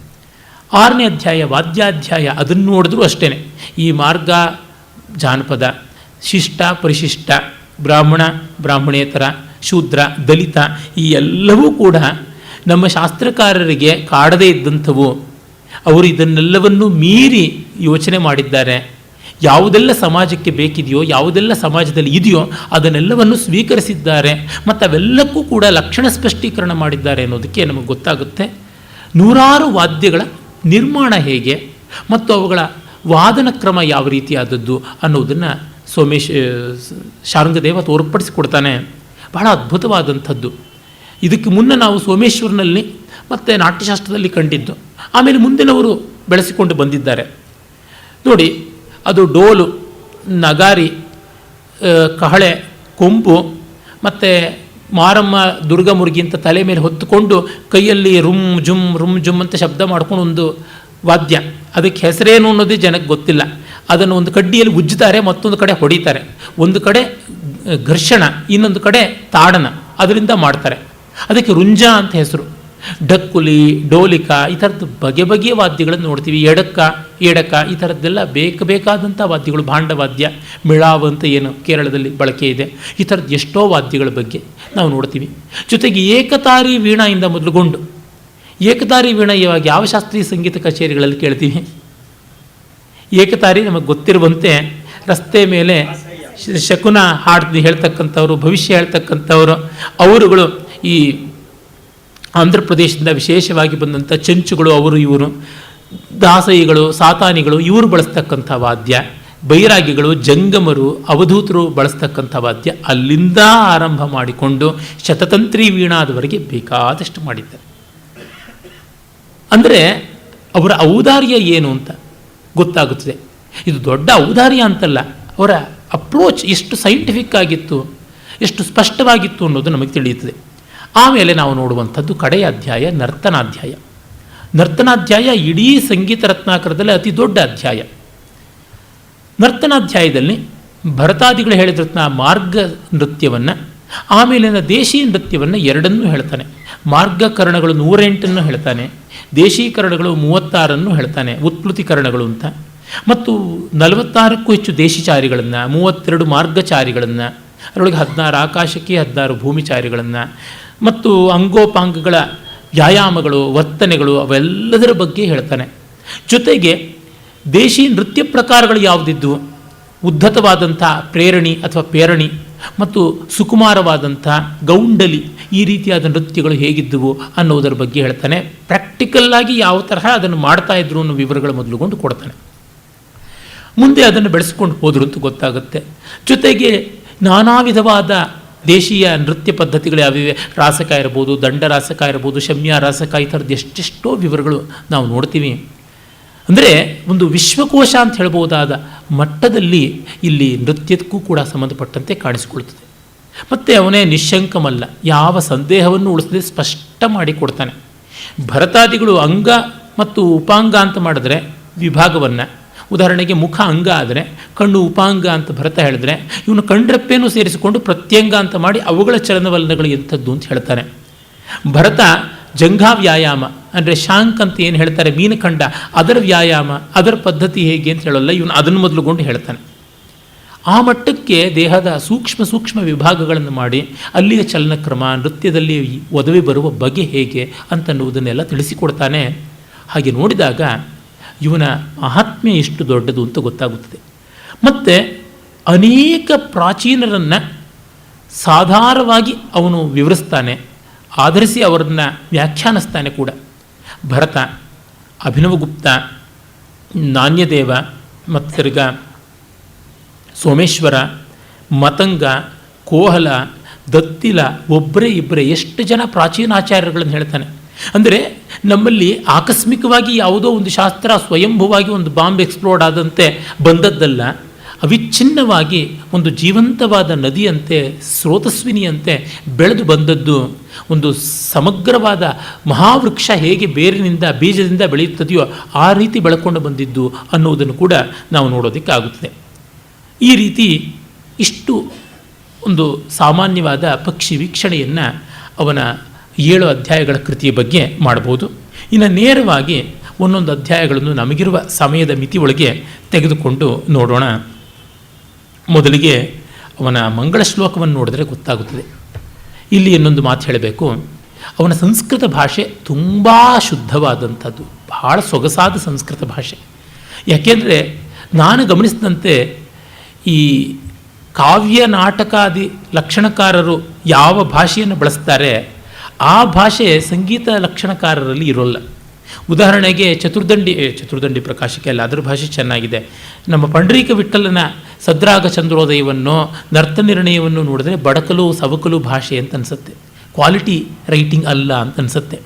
6ನೇ ಅಧ್ಯಾಯ ವಾದ್ಯಾಧ್ಯಾಯ, ಅದನ್ನು ನೋಡಿದ್ರೂ ಅಷ್ಟೇ. ಈ ಮಾರ್ಗ, ಜಾನಪದ, ಶಿಷ್ಟ, ಪರಿಶಿಷ್ಟ, ಬ್ರಾಹ್ಮಣ, ಬ್ರಾಹ್ಮಣೇತರ, ಶೂದ್ರ, ದಲಿತ ಈ ಎಲ್ಲವೂ ಕೂಡ ನಮ್ಮ ಶಾಸ್ತ್ರಕಾರರಿಗೆ ಕಾಡದೇ ಇದ್ದಂಥವು. ಅವರು ಇದನ್ನೆಲ್ಲವನ್ನೂ ಮೀರಿ ಯೋಚನೆ ಮಾಡಿದ್ದಾರೆ. ಯಾವುದೆಲ್ಲ ಸಮಾಜಕ್ಕೆ ಬೇಕಿದೆಯೋ, ಯಾವುದೆಲ್ಲ ಸಮಾಜದಲ್ಲಿ ಇದೆಯೋ ಅದನ್ನೆಲ್ಲವನ್ನು ಸ್ವೀಕರಿಸಿದ್ದಾರೆ. ಮತ್ತು ಅವೆಲ್ಲಕ್ಕೂ ಕೂಡ ಲಕ್ಷಣ ಸ್ಪಷ್ಟೀಕರಣ ಮಾಡಿದ್ದಾರೆ ಅನ್ನೋದಕ್ಕೆ ನಮಗೆ ಗೊತ್ತಾಗುತ್ತೆ. ನೂರಾರು ವಾದ್ಯಗಳ ನಿರ್ಮಾಣ ಹೇಗೆ ಮತ್ತು ಅವುಗಳ ವಾದನ ಕ್ರಮ ಯಾವ ರೀತಿಯಾದದ್ದು ಅನ್ನೋದನ್ನು ಶಾರಂಗದೇವ ತೋರ್ಪಡಿಸಿಕೊಡ್ತಾನೆ. ಬಹಳ ಅದ್ಭುತವಾದಂಥದ್ದು. ಇದಕ್ಕೆ ಮುನ್ನ ನಾವು ಸೋಮೇಶ್ವರನಲ್ಲಿ ಮತ್ತು ನಾಟ್ಯಶಾಸ್ತ್ರದಲ್ಲಿ ಕಂಡಿದ್ದು, ಆಮೇಲೆ ಮುಂದಿನವರು ಬೆಳೆಸಿಕೊಂಡು ಬಂದಿದ್ದಾರೆ. ನೋಡಿ, ಅದು ಡೋಲು, ನಗಾರಿ, ಕಹಳೆ, ಕೊಂಬು ಮತ್ತು ಮಾರಮ್ಮ, ದುರ್ಗಾ ಮುರುಗಿ ಅಂತ ತಲೆ ಮೇಲೆ ಹೊತ್ತುಕೊಂಡು ಕೈಯಲ್ಲಿ ರುಮ್ ಜುಮ್ ಅಂತ ಶಬ್ದ ಮಾಡ್ಕೊಂಡು ಒಂದು ವಾದ್ಯ. ಅದಕ್ಕೆ ಹೆಸರೇನು ಅನ್ನೋದೇ ಜನಕ್ಕೆ ಗೊತ್ತಿಲ್ಲ. ಅದನ್ನು ಒಂದು ಕಡ್ಡಿಯಲ್ಲಿ ಉಜ್ಜುತ್ತಾರೆ, ಮತ್ತೊಂದು ಕಡೆ ಹೊಡಿತಾರೆ. ಒಂದು ಕಡೆ ಘರ್ಷಣ, ಇನ್ನೊಂದು ಕಡೆ ತಾಡನ, ಅದರಿಂದ ಮಾಡ್ತಾರೆ. ಅದಕ್ಕೆ ರುಂಜ ಅಂತ ಹೆಸರು. ಡಕ್ಕುಲಿ, ಡೋಲಿಕ ಈ ಥರದ್ದು ಬಗೆಯ ವಾದ್ಯಗಳನ್ನು ನೋಡ್ತೀವಿ. ಎಡಕ ಈ ಥರದ್ದೆಲ್ಲ ಬೇಕಾದಂಥ ವಾದ್ಯಗಳು. ಭಾಂಡವಾದ್ಯ, ಮಿಳಾವ್ ಅಂತ ಏನು ಕೇರಳದಲ್ಲಿ ಬಳಕೆ ಇದೆ. ಈ ಥರದ್ದು ಎಷ್ಟೋ ವಾದ್ಯಗಳ ಬಗ್ಗೆ ನಾವು ನೋಡ್ತೀವಿ. ಜೊತೆಗೆ ಏಕತಾರಿ ವೀಣಾಯಿಂದ ಮೊದಲುಗೊಂಡು, ಏಕತಾರಿ ವೀಣಾ ಇವಾಗ ಯಾವ ಶಾಸ್ತ್ರೀಯ ಸಂಗೀತ ಕಚೇರಿಗಳಲ್ಲಿ ಕೇಳ್ತೀವಿ? ಏಕತಾರಿ ನಮಗೆ ಗೊತ್ತಿರುವಂತೆ ರಸ್ತೆ ಮೇಲೆ ಶಕುನ ಹಾಡು ಹೇಳ್ತಕ್ಕಂಥವ್ರು, ಭವಿಷ್ಯ ಹೇಳ್ತಕ್ಕಂಥವರು, ಅವರುಗಳು ಈ ಆಂಧ್ರ ಪ್ರದೇಶದಿಂದ ವಿಶೇಷವಾಗಿ ಬಂದಂಥ ಚೆಂಚುಗಳು, ಅವರು ಇವರು, ದಾಸಯಿಗಳು, ಸಾತಾನಿಗಳು ಇವರು ಬಳಸ್ತಕ್ಕಂಥ ವಾದ್ಯ, ಬೈರಾಗಿಗಳು, ಜಂಗಮರು, ಅವಧೂತರು ಬಳಸ್ತಕ್ಕಂಥ ವಾದ್ಯ, ಅಲ್ಲಿಂದ ಆರಂಭ ಮಾಡಿಕೊಂಡು ಶತತಂತ್ರಿ ವೀಣಾದವರೆಗೆ ಬೇಕಾದಷ್ಟು ಮಾಡಿದ್ದಾರೆ. ಅಂದರೆ ಅವರ ಔದಾರ್ಯ ಏನು ಅಂತ ಗೊತ್ತಾಗುತ್ತದೆ. ಇದು ದೊಡ್ಡ ಔದಾರ್ಯ ಅಂತಲ್ಲ, ಅವರ ಅಪ್ರೋಚ್ ಎಷ್ಟು ಸೈಂಟಿಫಿಕ್ ಆಗಿತ್ತು, ಎಷ್ಟು ಸ್ಪಷ್ಟವಾಗಿತ್ತು ಅನ್ನೋದು ನಮಗೆ ತಿಳಿಯುತ್ತದೆ. ಆಮೇಲೆ ನಾವು ನೋಡುವಂಥದ್ದು ಕಡೆಯ ಅಧ್ಯಾಯ ನರ್ತನಾಧ್ಯಾಯ. ನರ್ತನಾಧ್ಯಾಯ ಇಡೀ ಸಂಗೀತ ರತ್ನಾಕರದಲ್ಲಿ ಅತಿ ದೊಡ್ಡ ಅಧ್ಯಾಯ. ನರ್ತನಾಧ್ಯಾಯದಲ್ಲಿ ಭರತಾದಿಗಳು ಹೇಳಿದ ಮಾರ್ಗ ನೃತ್ಯವನ್ನು, ಆಮೇಲಿನ ದೇಶೀಯ ನೃತ್ಯವನ್ನು ಎರಡನ್ನೂ ಹೇಳ್ತಾನೆ. ಮಾರ್ಗಕರಣಗಳು 108 ಹೇಳ್ತಾನೆ, ದೇಶೀಕರಣಗಳು 36 ಹೇಳ್ತಾನೆ, ಉತ್ಪ್ಲುತಿಕರಣಗಳು ಅಂತ. ಮತ್ತು 46ಕ್ಕೂ ಹೆಚ್ಚು ದೇಶಿಚಾರಿಗಳನ್ನು, 32 ಮಾರ್ಗಚಾರಿಗಳನ್ನು, ಅದರೊಳಗೆ 16 ಆಕಾಶಕ್ಕೆ, 16 ಭೂಮಿಚಾರಿಗಳನ್ನು, ಮತ್ತು ಅಂಗೋಪಾಂಗಗಳ ವ್ಯಾಯಾಮಗಳು, ವರ್ತನೆಗಳು ಅವೆಲ್ಲದರ ಬಗ್ಗೆ ಹೇಳ್ತಾನೆ. ಜೊತೆಗೆ ದೇಶಿ ನೃತ್ಯ ಪ್ರಕಾರಗಳು ಯಾವುದಿದ್ದವು, ಉದ್ಧತವಾದಂಥ ಪ್ರೇರಣಿ ಅಥವಾ ಪೇರಣಿ ಮತ್ತು ಸುಕುಮಾರವಾದಂಥ ಗೌಂಡಲಿ, ಈ ರೀತಿಯಾದ ನೃತ್ಯಗಳು ಹೇಗಿದ್ದವು ಅನ್ನೋದರ ಬಗ್ಗೆ ಹೇಳ್ತಾನೆ. ಪ್ರಾಕ್ಟಿಕಲ್ಲಾಗಿ ಯಾವ ತರಹ ಅದನ್ನು ಮಾಡ್ತಾ ಇದ್ರು ಅನ್ನೋ ವಿವರಗಳ ಮೊದಲುಗೊಂಡು ಕೊಡ್ತಾನೆ. ಮುಂದೆ ಅದನ್ನು ಬೆಳೆಸ್ಕೊಂಡು ಹೋದ್ರು ಅಂತ ಗೊತ್ತಾಗುತ್ತೆ. ಜೊತೆಗೆ ನಾನಾ ವಿಧವಾದ ದೇಶೀಯ ನೃತ್ಯ ಪದ್ಧತಿಗಳು ಯಾವಿವೆ, ರಾಸಕ ಇರ್ಬೋದು, ದಂಡರಾಸಕ ಇರ್ಬೋದು, ಶಮ್ಯ ರಾಸಕ, ಈ ಥರದ್ದು ಎಷ್ಟೆಷ್ಟೋ ವಿವರಗಳು ನಾವು ನೋಡ್ತೀವಿ. ಅಂದರೆ ಒಂದು ವಿಶ್ವಕೋಶ ಅಂತ ಹೇಳ್ಬೋದಾದ ಮಟ್ಟದಲ್ಲಿ ಇಲ್ಲಿ ನೃತ್ಯಕ್ಕೂ ಕೂಡ ಸಂಬಂಧಪಟ್ಟಂತೆ ಕಾಣಿಸಿಕೊಳ್ತದೆ. ಮತ್ತು ಅವನೇ ನಿಶಂಕಮಲ್ಲ, ಯಾವ ಸಂದೇಹವನ್ನು ಉಳಿಸದೆ ಸ್ಪಷ್ಟ ಮಾಡಿ ಕೊಡ್ತಾನೆ. ಭರತಾದಿಗಳು ಅಂಗ ಮತ್ತು ಉಪಾಂಗ ಅಂತ ಮಾಡಿದ್ರೆ ವಿಭಾಗವನ್ನು, ಉದಾಹರಣೆಗೆ ಮುಖ ಅಂಗ ಆದರೆ ಕಣ್ಣು ಉಪಾಂಗ ಅಂತ ಭರತ ಹೇಳಿದ್ರೆ, ಇವನು ಕಣ್ರೆಪ್ಪೇನೂ ಸೇರಿಸಿಕೊಂಡು ಪ್ರತ್ಯಂಗ ಅಂತ ಮಾಡಿ ಅವುಗಳ ಚಲನವಲನಗಳು ಎಂಥದ್ದು ಅಂತ ಹೇಳ್ತಾನೆ. ಭರತ ಜಂಘಾ ವ್ಯಾಯಾಮ ಅಂದರೆ ಶಾಂಕ್ ಅಂತ ಏನು ಹೇಳ್ತಾರೆ, ಮೀನಖಂಡ, ಅದರ ವ್ಯಾಯಾಮ, ಅದರ ಪದ್ಧತಿ ಹೇಗೆ ಅಂತ ಹೇಳೋಲ್ಲ, ಇವನು ಅದನ್ನು ಮೊದಲುಗೊಂಡು ಹೇಳ್ತಾನೆ. ಆ ಮಟ್ಟಕ್ಕೆ ದೇಹದ ಸೂಕ್ಷ್ಮ ವಿಭಾಗಗಳನ್ನು ಮಾಡಿ ಅಲ್ಲಿಯ ಚಲನಕ್ರಮ, ನೃತ್ಯದಲ್ಲಿ ಒದವಿ ಬರುವ ಬಗೆ ಹೇಗೆ ಅಂತನ್ನುವುದನ್ನೆಲ್ಲ ತಿಳಿಸಿಕೊಡ್ತಾನೆ. ಹಾಗೆ ನೋಡಿದಾಗ ಇವನ ಮಹಾತ್ಮ್ಯ ಎಷ್ಟು ದೊಡ್ಡದು ಅಂತ ಗೊತ್ತಾಗುತ್ತದೆ. ಮತ್ತು ಅನೇಕ ಪ್ರಾಚೀನರನ್ನು ಸಾಧಾರವಾಗಿ ಅವನು ವಿವರಿಸ್ತಾನೆ, ಆಧರಿಸಿ ಅವರನ್ನು ವ್ಯಾಖ್ಯಾನಿಸ್ತಾನೆ ಕೂಡ. ಭರತ, ಅಭಿನವಗುಪ್ತ, ನಾಣ್ಯದೇವ, ಮತ್ತು ತಿರ್ಗ ಸೋಮೇಶ್ವರ, ಮತಂಗ, ಕೋಹಲ, ದತ್ತಿಲ, ಒಬ್ಬರೇ ಇಬ್ಬರೇ ಎಷ್ಟು ಜನ ಪ್ರಾಚೀನ ಆಚಾರ್ಯಗಳನ್ನು ಹೇಳ್ತಾನೆ. ಅಂದರೆ ನಮ್ಮಲ್ಲಿ ಆಕಸ್ಮಿಕವಾಗಿ ಯಾವುದೋ ಒಂದು ಶಾಸ್ತ್ರ ಸ್ವಯಂಭುವಾಗಿ ಒಂದು ಬಾಂಬ್ ಎಕ್ಸ್ಪ್ಲೋಡ್ ಆದಂತೆ ಬಂದದ್ದಲ್ಲ, ಅವಿಚ್ಛಿನ್ನವಾಗಿ ಒಂದು ಜೀವಂತವಾದ ನದಿಯಂತೆ, ಸ್ರೋತಸ್ವಿನಿಯಂತೆ ಬೆಳೆದು ಬಂದದ್ದು. ಒಂದು ಸಮಗ್ರವಾದ ಮಹಾವೃಕ್ಷ ಹೇಗೆ ಬೇರಿನಿಂದ ಬೀಜದಿಂದ ಬೆಳೆಯುತ್ತದೆಯೋ ಆ ರೀತಿ ಬೆಳಕೊಂಡು ಬಂದಿದ್ದು ಅನ್ನುವುದನ್ನು ಕೂಡ ನಾವು ನೋಡೋದಕ್ಕಾಗುತ್ತದೆ. ಈ ರೀತಿ ಇಷ್ಟು ಒಂದು ಸಾಮಾನ್ಯವಾದ ಪಕ್ಷಿ ವೀಕ್ಷಣೆಯನ್ನು ಅವನ 7 ಅಧ್ಯಾಯಗಳ ಕೃತಿಯ ಬಗ್ಗೆ ಮಾಡ್ಬೋದು. ಇನ್ನು ನೇರವಾಗಿ ಒಂದೊಂದು ಅಧ್ಯಾಯಗಳನ್ನು ನಮಗಿರುವ ಸಮಯದ ಮಿತಿ ಒಳಗೆ ತೆಗೆದುಕೊಂಡು ನೋಡೋಣ. ಮೊದಲಿಗೆ ಅವನ ಮಂಗಳ ಶ್ಲೋಕವನ್ನು ನೋಡಿದ್ರೆ ಗೊತ್ತಾಗುತ್ತದೆ. ಇಲ್ಲಿ ಇನ್ನೊಂದು ಮಾತು ಹೇಳಬೇಕು. ಅವನ ಸಂಸ್ಕೃತ ಭಾಷೆ ತುಂಬ ಶುದ್ಧವಾದಂಥದ್ದು, ಬಹಳ ಸೊಗಸಾದ ಸಂಸ್ಕೃತ ಭಾಷೆ. ಯಾಕೆಂದರೆ ನಾನು ಗಮನಿಸಿದಂತೆ ಈ ಕಾವ್ಯ ನಾಟಕಾದಿ ಲಕ್ಷಣಕಾರರು ಯಾವ ಭಾಷೆಯನ್ನು ಬಳಸ್ತಾರೆ ಆ ಭಾಷೆ ಸಂಗೀತ ಲಕ್ಷಣಕಾರರಲ್ಲಿ ಇರೋಲ್ಲ. ಉದಾಹರಣೆಗೆ ಚತುರ್ದಂಡಿ ಪ್ರಕಾಶಕ್ಕೆ ಅಲ್ಲ, ಅದರ ಭಾಷೆ ಚೆನ್ನಾಗಿದೆ. ನಮ್ಮ ಪಂಡರೀಕ ವಿಠ್ಠಲನ ಸದ್ರಾಗ ಚಂದ್ರೋದಯವನ್ನು, ನರ್ತ ನಿರ್ಣಯವನ್ನು ನೋಡಿದ್ರೆ ಬಡಕಲು ಸವಕಲು ಭಾಷೆ ಅಂತ ಅನಿಸುತ್ತೆ, ಕ್ವಾಲಿಟಿ ರೈಟಿಂಗ್ ಅಲ್ಲ ಅಂತ ಅನಿಸುತ್ತೆ.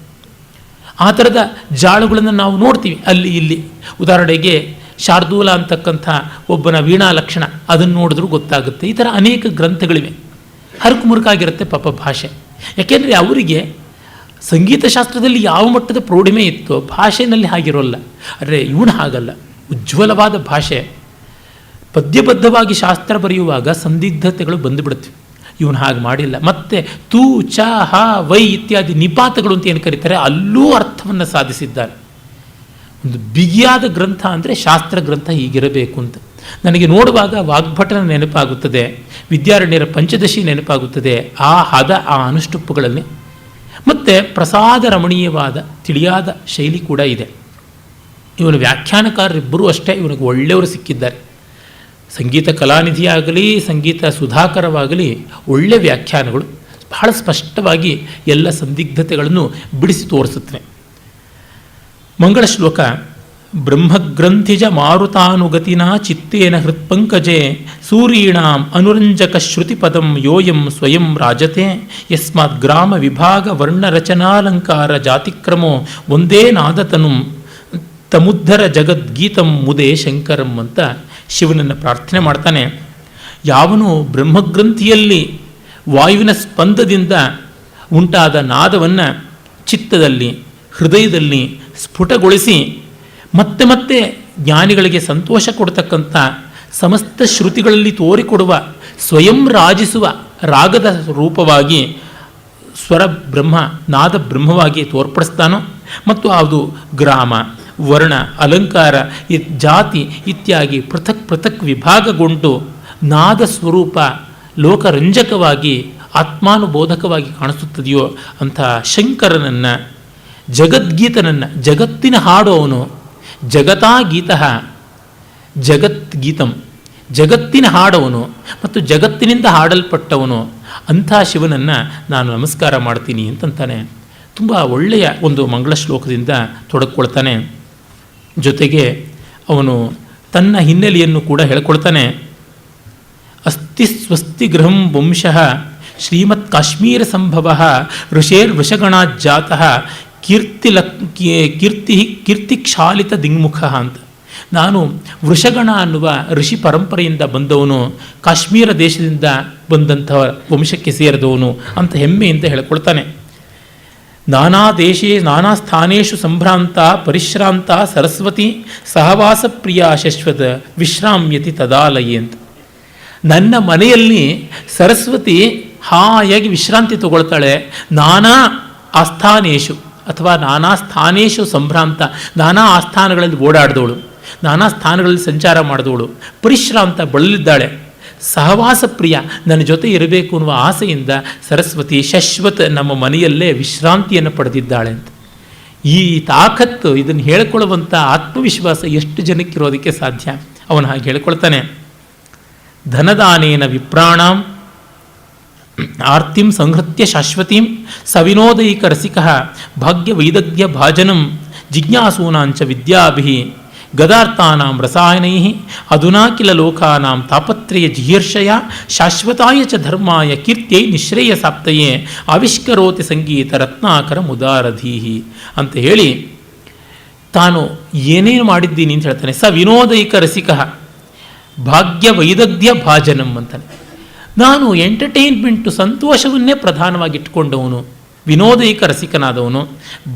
ಆ ಥರದ ಜಾಳುಗಳನ್ನು ನಾವು ನೋಡ್ತೀವಿ ಅಲ್ಲಿ ಇಲ್ಲಿ. ಉದಾಹರಣೆಗೆ ಶಾರ್ದೂಲ ಅಂತಕ್ಕಂಥ ಒಬ್ಬನ ವೀಣಾ ಲಕ್ಷಣ, ಅದನ್ನು ನೋಡಿದ್ರೂ ಗೊತ್ತಾಗುತ್ತೆ. ಈ ಥರ ಅನೇಕ ಗ್ರಂಥಗಳಿವೆ. ಹರಕು ಮುರುಕಾಗಿರುತ್ತೆ ಪಾಪ ಭಾಷೆ. ಯಾಕೆಂದರೆ ಅವರಿಗೆ ಸಂಗೀತಶಾಸ್ತ್ರದಲ್ಲಿ ಯಾವ ಮಟ್ಟದ ಪ್ರೌಢಿಮೆ ಇತ್ತೋ ಭಾಷೆಯಲ್ಲಿ ಹಾಗಿರೋಲ್ಲ. ಆದರೆ ಇವನು ಹಾಗಲ್ಲ, ಉಜ್ವಲವಾದ ಭಾಷೆ. ಪದ್ಯಬದ್ಧವಾಗಿ ಶಾಸ್ತ್ರ ಬರೆಯುವಾಗ ಸಂದಿಗ್ಧತೆಗಳು ಬಂದುಬಿಡುತ್ತವೆ, ಇವನು ಹಾಗೆ ಮಾಡಿಲ್ಲ. ಮತ್ತು ತು, ಚ, ಹ, ವೈ ಇತ್ಯಾದಿ ನಿಪಾತಗಳು ಅಂತ ಏನು ಕರೀತಾರೆ, ಅಲ್ಲೂ ಅರ್ಥವನ್ನು ಸಾಧಿಸಿದ್ದಾರೆ. ಒಂದು ಬಿಗಿಯಾದ ಗ್ರಂಥ ಅಂದರೆ ಶಾಸ್ತ್ರ ಗ್ರಂಥ ಹೀಗಿರಬೇಕು ಅಂತ ನನಗೆ ನೋಡುವಾಗ ವಾಗ್ಭಟನ ನೆನಪಾಗುತ್ತದೆ, ವಿದ್ಯಾರಣ್ಯರ ಪಂಚದಶಿ ನೆನಪಾಗುತ್ತದೆ. ಆ ಹದ, ಆ ಅನುಷ್ಠುಪ್ಪುಗಳಲ್ಲಿ ಮತ್ತು ಪ್ರಸಾದ ರಮಣೀಯವಾದ ತಿಳಿಯಾದ ಶೈಲಿ ಕೂಡ ಇದೆ. ಇವನು ವ್ಯಾಖ್ಯಾನಕಾರರಿಬ್ಬರೂ ಅಷ್ಟೇ ಇವನಿಗೆ ಒಳ್ಳೆಯವರು ಸಿಕ್ಕಿದ್ದಾರೆ. ಸಂಗೀತ ಕಲಾನಿಧಿಯಾಗಲಿ, ಸಂಗೀತ ಸುಧಾಕರವಾಗಲಿ ಒಳ್ಳೆಯ ವ್ಯಾಖ್ಯಾನಗಳು ಬಹಳ ಸ್ಪಷ್ಟವಾಗಿ ಎಲ್ಲ ಸಂದಿಗ್ಧತೆಗಳನ್ನು ಬಿಡಿಸಿ ತೋರಿಸುತ್ತವೆ. ಮಂಗಳ ಶ್ಲೋಕ: ಬ್ರಹ್ಮಗ್ರಂಥಿಜ ಮಾರುತಾನುಗತಿನ ಚಿತ್ತೇನ ಹೃತ್ಪಂಕಜೆ ಸೂರೀಣಾಂ ಅನುರಂಜಕ ಶ್ರುತಿಪದಂ ಯೋಯಂ ಸ್ವಯಂ ರಾಜತೆ ಯಸ್ಮಾತ್ ಗ್ರಾಮ ವಿಭಾಗ ವರ್ಣರಚನಾಲಂಕಾರ ಜಾತಿಕ್ರಮೋ ಒಂದೇ ನಾದತನು ತಮುದ್ಧರ ಜಗದ್ಗೀತಂ ಮುದೆ ಶಂಕರಂ ಅಂತ ಶಿವನನ್ನು ಪ್ರಾರ್ಥನೆ ಮಾಡ್ತಾನೆ. ಯಾವನು ಬ್ರಹ್ಮಗ್ರಂಥಿಯಲ್ಲಿ ವಾಯುವಿನ ಸ್ಪಂದದಿಂದ ಉಂಟಾದ ನಾದವನ್ನು ಚಿತ್ತದಲ್ಲಿ ಹೃದಯದಲ್ಲಿ ಸ್ಫುಟಗೊಳಿಸಿ ಮತ್ತೆ ಮತ್ತೆ ಜ್ಞಾನಿಗಳಿಗೆ ಸಂತೋಷ ಕೊಡ್ತಕ್ಕಂಥ ಸಮಸ್ತ ಶ್ರುತಿಗಳಲ್ಲಿ ತೋರಿಕೊಡುವ ಸ್ವಯಂ ರಾಜಿಸುವ ರಾಗದ ರೂಪವಾಗಿ ಸ್ವರ ಬ್ರಹ್ಮ ನಾದ ಬ್ರಹ್ಮವಾಗಿ ತೋರ್ಪಡಿಸ್ತಾನೋ ಮತ್ತು ಅದು ಗ್ರಾಮ ವರ್ಣ ಅಲಂಕಾರ ಜಾತಿ ಇತ್ಯಾದಿ ಪೃಥಕ್ ಪೃಥಕ್ ವಿಭಾಗಗೊಂಡು ನಾದ ಸ್ವರೂಪ ಲೋಕರಂಜಕವಾಗಿ ಆತ್ಮಾನುಬೋಧಕವಾಗಿ ಕಾಣಿಸುತ್ತದೆಯೋ ಅಂಥ ಶಂಕರನನ್ನು ಜಗದ್ಗೀತನನ್ನು ಜಗತ್ತಿನ ಹಾಡು ಅವನು ಜಗತಾ ಗೀತ ಜಗದ್ಗೀತಂ ಜಗತ್ತಿನ ಹಾಡವನು ಮತ್ತು ಜಗತ್ತಿನಿಂದ ಹಾಡಲ್ಪಟ್ಟವನು ಅಂಥ ಶಿವನನ್ನು ನಾನು ನಮಸ್ಕಾರ ಮಾಡ್ತೀನಿ ಅಂತಂತಾನೆ. ತುಂಬ ಒಳ್ಳೆಯ ಒಂದು ಮಂಗಳ ಶ್ಲೋಕದಿಂದ ತೊಡಗಿಕೊಳ್ತಾನೆ. ಜೊತೆಗೆ ಅವನು ತನ್ನ ಹಿನ್ನೆಲೆಯನ್ನು ಕೂಡ ಹೇಳ್ಕೊಳ್ತಾನೆ. ಅಸ್ತಿ ಸ್ವಸ್ತಿ ಗೃಹಂ ವಂಶಃ ಶ್ರೀಮತ್ ಕಾಶ್ಮೀರ ಸಂಭವ ಋಷೇರ್ವೃಷಗಣಾಜ್ಜಾತಃ ಕೀರ್ತಿಕ್ಷಾಲಿತ ದಿಗ್ಮುಖ ಅಂತ. ನಾನು ವೃಷಗಣ ಅನ್ನುವ ಋಷಿ ಪರಂಪರೆಯಿಂದ ಬಂದವನು, ಕಾಶ್ಮೀರ ದೇಶದಿಂದ ಬಂದಂತಹ ವಂಶಕ್ಕೆ ಸೇರಿದವನು ಅಂತ ಹೆಮ್ಮೆಯಿಂದ ಹೇಳಿಕೊಳ್ತಾನೆ. ನಾನಾ ದೇಶೇ ನಾನಾ ಸ್ಥಾನೇಶು ಸಂಭ್ರಾಂತ ಪರಿಶ್ರಾಂತ ಸರಸ್ವತಿ ಸಹವಾಸ ಪ್ರಿಯ ಶಶ್ವತ ವಿಶ್ರಾಮ್ಯತಿ ತದಾಲಯೇ ಅಂತ. ನನ್ನ ಮನೆಯಲ್ಲಿ ಸರಸ್ವತಿ ಹಾಯಾಗಿ ವಿಶ್ರಾಂತಿ ತಗೊಳ್ತಾಳೆ. ನಾನಾ ಆಸ್ಥಾನೇಶು ಅಥವಾ ನಾನಾ ಸ್ಥಾನೇಶು ಸಂಭ್ರಾಂತ, ನಾನಾ ಆಸ್ಥಾನಗಳಲ್ಲಿ ಓಡಾಡಿದವಳು, ನಾನಾ ಸ್ಥಾನಗಳಲ್ಲಿ ಸಂಚಾರ ಮಾಡಿದವಳು, ಪರಿಶ್ರಾಂತ ಬಳಲಿದ್ದಾಳೆ. ಸಹವಾಸ ಪ್ರಿಯ, ನನ್ನ ಜೊತೆ ಇರಬೇಕು ಅನ್ನುವ ಆಸೆಯಿಂದ ಸರಸ್ವತಿ ಶಶ್ವತ ನಮ್ಮ ಮನೆಯಲ್ಲೇ ವಿಶ್ರಾಂತಿಯನ್ನು ಪಡೆದಿದ್ದಾಳೆ ಅಂತ. ಈ ತಾಕತ್ತು, ಇದನ್ನು ಹೇಳಿಕೊಳ್ಳುವಂಥ ಆತ್ಮವಿಶ್ವಾಸ ಎಷ್ಟು ಜನಕ್ಕಿರೋದಕ್ಕೆ ಸಾಧ್ಯ? ಅವನು ಹಾಗೆ ಹೇಳಿಕೊಳ್ತಾನೆ. ಧನದಾನೇನ ವಿಪ್ರಾಣಾಂ ಆರ್ತಿಂ ಸಂಹೃತ್ಯ ಶಾಶ್ವತೀಂ ಸವಿನೋದೈಕ ರಸಿಕಃ ಭಾಗ್ಯ ವೈದಗ್ಧ್ಯ ಭಾಜನಂ ಜಿಜ್ಞಾಸೂನಾಂಚ ವಿದ್ಯಾಭಿಃ ಗದಾರ್ಥಾನಾಂ ರಸಾಯನೈಃ ಅಧುನಾ ಕಿಲ ಲೋಕಾನಾಂ ತಾಪತ್ರಯ ಜಿಹೀರ್ಷಯ ಶಾಶ್ವತಾಯ ಚ ಧರ್ಮಾಯ ಕೀರ್ತ್ಯೈ ನಿಶ್ರೇಯಸಾಪ್ತಯೇ ಆವಿಷ್ಕರೋತಿ ಸಂಗೀತ ರತ್ನಾಕರ ಮುದಾರಧೀಹಿ ಅಂತ ಹೇಳಿ ತಾನು ಏನೇನು ಮಾಡಿದ್ದೀನಿ ಅಂತ ಹೇಳ್ತಾನೆ. ಸ ವಿನೋದೈಕ ರಸಿಕಃ ಭಾಗ್ಯ ವೈದಗ್ಧ್ಯ ಭಾಜನಂ ಅಂತಾನೆ. ನಾನು ಎಂಟರ್ಟೈನ್ಮೆಂಟು ಸಂತೋಷವನ್ನೇ ಪ್ರಧಾನವಾಗಿಟ್ಟುಕೊಂಡವನು, ವಿನೋದೈಕ ರಸಿಕನಾದವನು,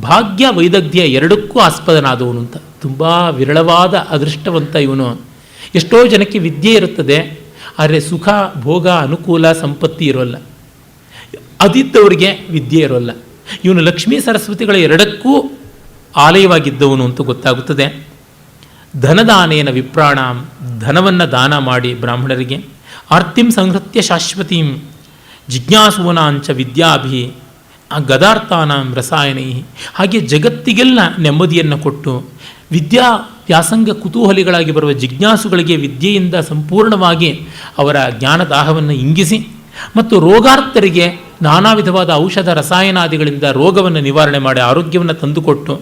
ಭಾಗ್ಯ ವೈದಗ್ಧ್ಯ ಎರಡಕ್ಕೂ ಆಸ್ಪದನಾದವನು ಅಂತ. ತುಂಬ ವಿರಳವಾದ ಅದೃಷ್ಟವಂತ ಇವನು. ಎಷ್ಟೋ ಜನಕ್ಕೆ ವಿದ್ಯೆ ಇರುತ್ತದೆ, ಆದರೆ ಸುಖ ಭೋಗ ಅನುಕೂಲ ಸಂಪತ್ತಿ ಇರೋಲ್ಲ. ಅದಿದ್ದವರಿಗೆ ವಿದ್ಯೆ ಇರೋಲ್ಲ. ಇವನು ಲಕ್ಷ್ಮೀ ಸರಸ್ವತಿಗಳ ಎರಡಕ್ಕೂ ಆಲಯವಾಗಿದ್ದವನು ಅಂತ ಗೊತ್ತಾಗುತ್ತದೆ. ಧನದಾನೇನ ವಿಪ್ರಾಣಾಂ, ಧನವನ್ನು ದಾನ ಮಾಡಿ ಬ್ರಾಹ್ಮಣರಿಗೆ, ಆರ್ತಿಂ ಸಂಹೃತ್ಯ ಶಾಶ್ವತೀಂ ಜಿಜ್ಞಾಸೂನಾಂಚ ವಿದ್ಯಾಭಿ ಗದಾರ್ಥಾನಾಂ ರಸಾಯನೈ, ಹಾಗೆ ಜಗತ್ತಿಗೆಲ್ಲ ನೆಮ್ಮದಿಯನ್ನು ಕೊಟ್ಟು ವಿದ್ಯಾ ವ್ಯಾಸಂಗ ಕುತೂಹಲಿಗಳಾಗಿ ಬರುವ ಜಿಜ್ಞಾಸುಗಳಿಗೆ ವಿದ್ಯೆಯಿಂದ ಸಂಪೂರ್ಣವಾಗಿ ಅವರ ಜ್ಞಾನದಾಹವನ್ನು ಇಂಗಿಸಿ ಮತ್ತು ರೋಗಾರ್ಥರಿಗೆ ನಾನಾ ವಿಧವಾದ ಔಷಧ ರಸಾಯನಾದಿಗಳಿಂದ ರೋಗವನ್ನು ನಿವಾರಣೆ ಮಾಡಿ ಆರೋಗ್ಯವನ್ನು ತಂದುಕೊಟ್ಟು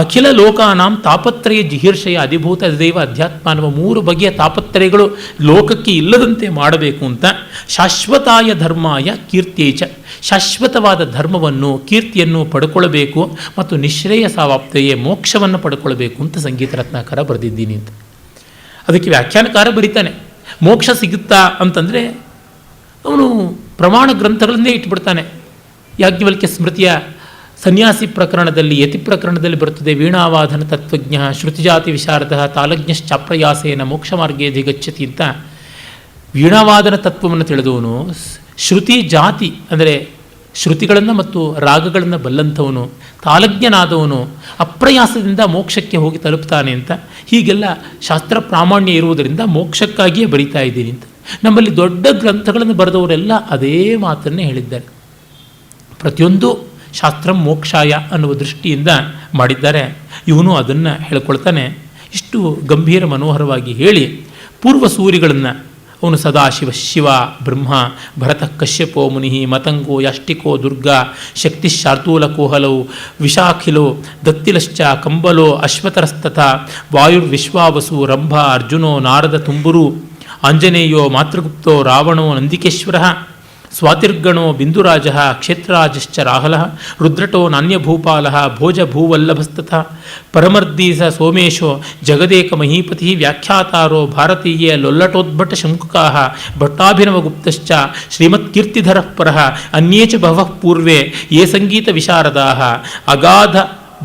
ಅಖಿಲ ಲೋಕಾನಾಂ ತಾಪತ್ರಯ ಜಿಹೀರ್ಷಯ ಅಧಿಭೂತ ದೈವ ಅಧ್ಯಾತ್ಮ ಅನ್ನುವ ಮೂರು ಬಗೆಯ ತಾಪತ್ರಯಗಳು ಲೋಕಕ್ಕೆ ಇಲ್ಲದಂತೆ ಮಾಡಬೇಕು ಅಂತ ಶಾಶ್ವತಾಯ ಧರ್ಮಾಯ ಕೀರ್ತಿಯೈಚ, ಶಾಶ್ವತವಾದ ಧರ್ಮವನ್ನು ಕೀರ್ತಿಯನ್ನು ಪಡ್ಕೊಳ್ಬೇಕು ಮತ್ತು ನಿಶ್ರೇಯಸಾವಾಪ್ತೆಯೇ ಮೋಕ್ಷವನ್ನು ಪಡ್ಕೊಳ್ಬೇಕು ಅಂತ ಸಂಗೀತ ರತ್ನಾಕರ ಬರೆದಿದ್ದೀನಿ ಅಂತ. ಅದಕ್ಕೆ ವ್ಯಾಖ್ಯಾನಕಾರ ಬರೀತಾನೆ. ಮೋಕ್ಷ ಸಿಗುತ್ತಾ ಅಂತಂದರೆ ಅವನು ಪ್ರಮಾಣ ಗ್ರಂಥಗಳನ್ನೇ ಇಟ್ಬಿಡ್ತಾನೆ. ಯಾಜ್ಞವಲ್ಕ್ಯ ಸ್ಮೃತಿಯ ಸನ್ಯಾಸಿ ಪ್ರಕರಣದಲ್ಲಿ ಯತಿ ಪ್ರಕರಣದಲ್ಲಿ ಬರುತ್ತದೆ. ವೀಣಾವಾದನ ತತ್ವಜ್ಞ ಶ್ರುತಿಜಾತಿ ವಿಶಾರದ ತಾಲಜ್ಞಶ್ಚಾಪ್ರಯಾಸೇನ ಮೋಕ್ಷ ಮಾರ್ಗೇಧಿ ಗಚ್ಚತಿ ಅಂತ. ವೀಣಾವಾದನ ತತ್ವವನ್ನು ತಿಳಿದವನು, ಶ್ರುತಿ ಜಾತಿ ಅಂದರೆ ಶ್ರುತಿಗಳನ್ನು ಮತ್ತು ರಾಗಗಳನ್ನು ಬಲ್ಲಂಥವನು, ತಾಲಜ್ಞನಾದವನು ಅಪ್ರಯಾಸದಿಂದ ಮೋಕ್ಷಕ್ಕೆ ಹೋಗಿ ತಲುಪ್ತಾನೆ ಅಂತ. ಹೀಗೆಲ್ಲ ಶಾಸ್ತ್ರ ಪ್ರಾಮಾಣ್ಯ ಇರುವುದರಿಂದ ಮೋಕ್ಷಕ್ಕಾಗಿಯೇ ಬರಿತಾ ಇದ್ದೀನಿ ಅಂತ. ನಮ್ಮಲ್ಲಿ ದೊಡ್ಡ ಗ್ರಂಥಗಳನ್ನು ಬರೆದವರೆಲ್ಲ ಅದೇ ಮಾತನ್ನೇ ಹೇಳಿದ್ದಾರೆ. ಪ್ರತಿಯೊಂದು ಶಾಸ್ತ್ರ ಮೋಕ್ಷಾಯ ಅನ್ನುವ ದೃಷ್ಟಿಯಿಂದ ಮಾಡಿದ್ದಾರೆ. ಇವನು ಅದನ್ನು ಹೇಳ್ಕೊಳ್ತಾನೆ. ಇಷ್ಟು ಗಂಭೀರ ಮನೋಹರವಾಗಿ ಹೇಳಿ ಪೂರ್ವ ಸೂರಿಗಳನ್ನು ಅವನು ಸದಾಶಿವ ಶಿವ ಬ್ರಹ್ಮ ಭರತ ಕಶ್ಯಪೋ ಮುನಿ ಮತಂಗೋ ಯಾಷ್ಟಿಕೋ ದುರ್ಗಾ ಶಕ್ತಿ ಶಾರ್ದೂಲ ಕೋಹಲವು ವಿಶಾಖಿಲೋ ದತ್ತಿಲಶ್ಚ ಕಂಬಲೋ ಅಶ್ವತರಸ್ತಥ ವಾಯುರ್ವಿಶ್ವಾವಸು ರಂಭ ಅರ್ಜುನೋ ನಾರದ ತುಂಬುರು ಆಂಜನೇಯೋ ಮಾತೃಗುಪ್ತೋ ರಾವಣೋ ನಂದಿಕೇಶ್ವರ ಸ್ವಾತಿರ್ಗಣೋ ಬಿಂದುರಾಜ ಕ್ಷೇತ್ರರಾಜಶ್ಚ ರಾಹುಲಃ ರುದ್ರಟೋ ನಾಣ್ಯಭೂಪಾಲಃ ಭೋಜ ಭೂವಲ್ಲಭಸ್ತಥಾ ಪರಮರ್ದಿ ಸ ಸೋಮೇಶೋ ಜಗದೇಕ ಮಹೀಪತಿ ವ್ಯಾಖ್ಯಾತಾರೋ ಭಾರತೀಯ ಲೊಲ್ಲಟೋದ್ಭಟ ಶಂಕುಕಾಃ ಭಟ್ಟಾಭಿನವಗುಪ್ತಶ್ಚ ಶ್ರೀಮತ್ಕೀರ್ತಿಧರಃ ಪರಃ ಅನ್ಯೇ ಚ ಬಹವಃ ಪೂರ್ವೇ ಯೇ ಸಂಗೀತ ವಿಶಾರದಾಃ ಅಗಾಧ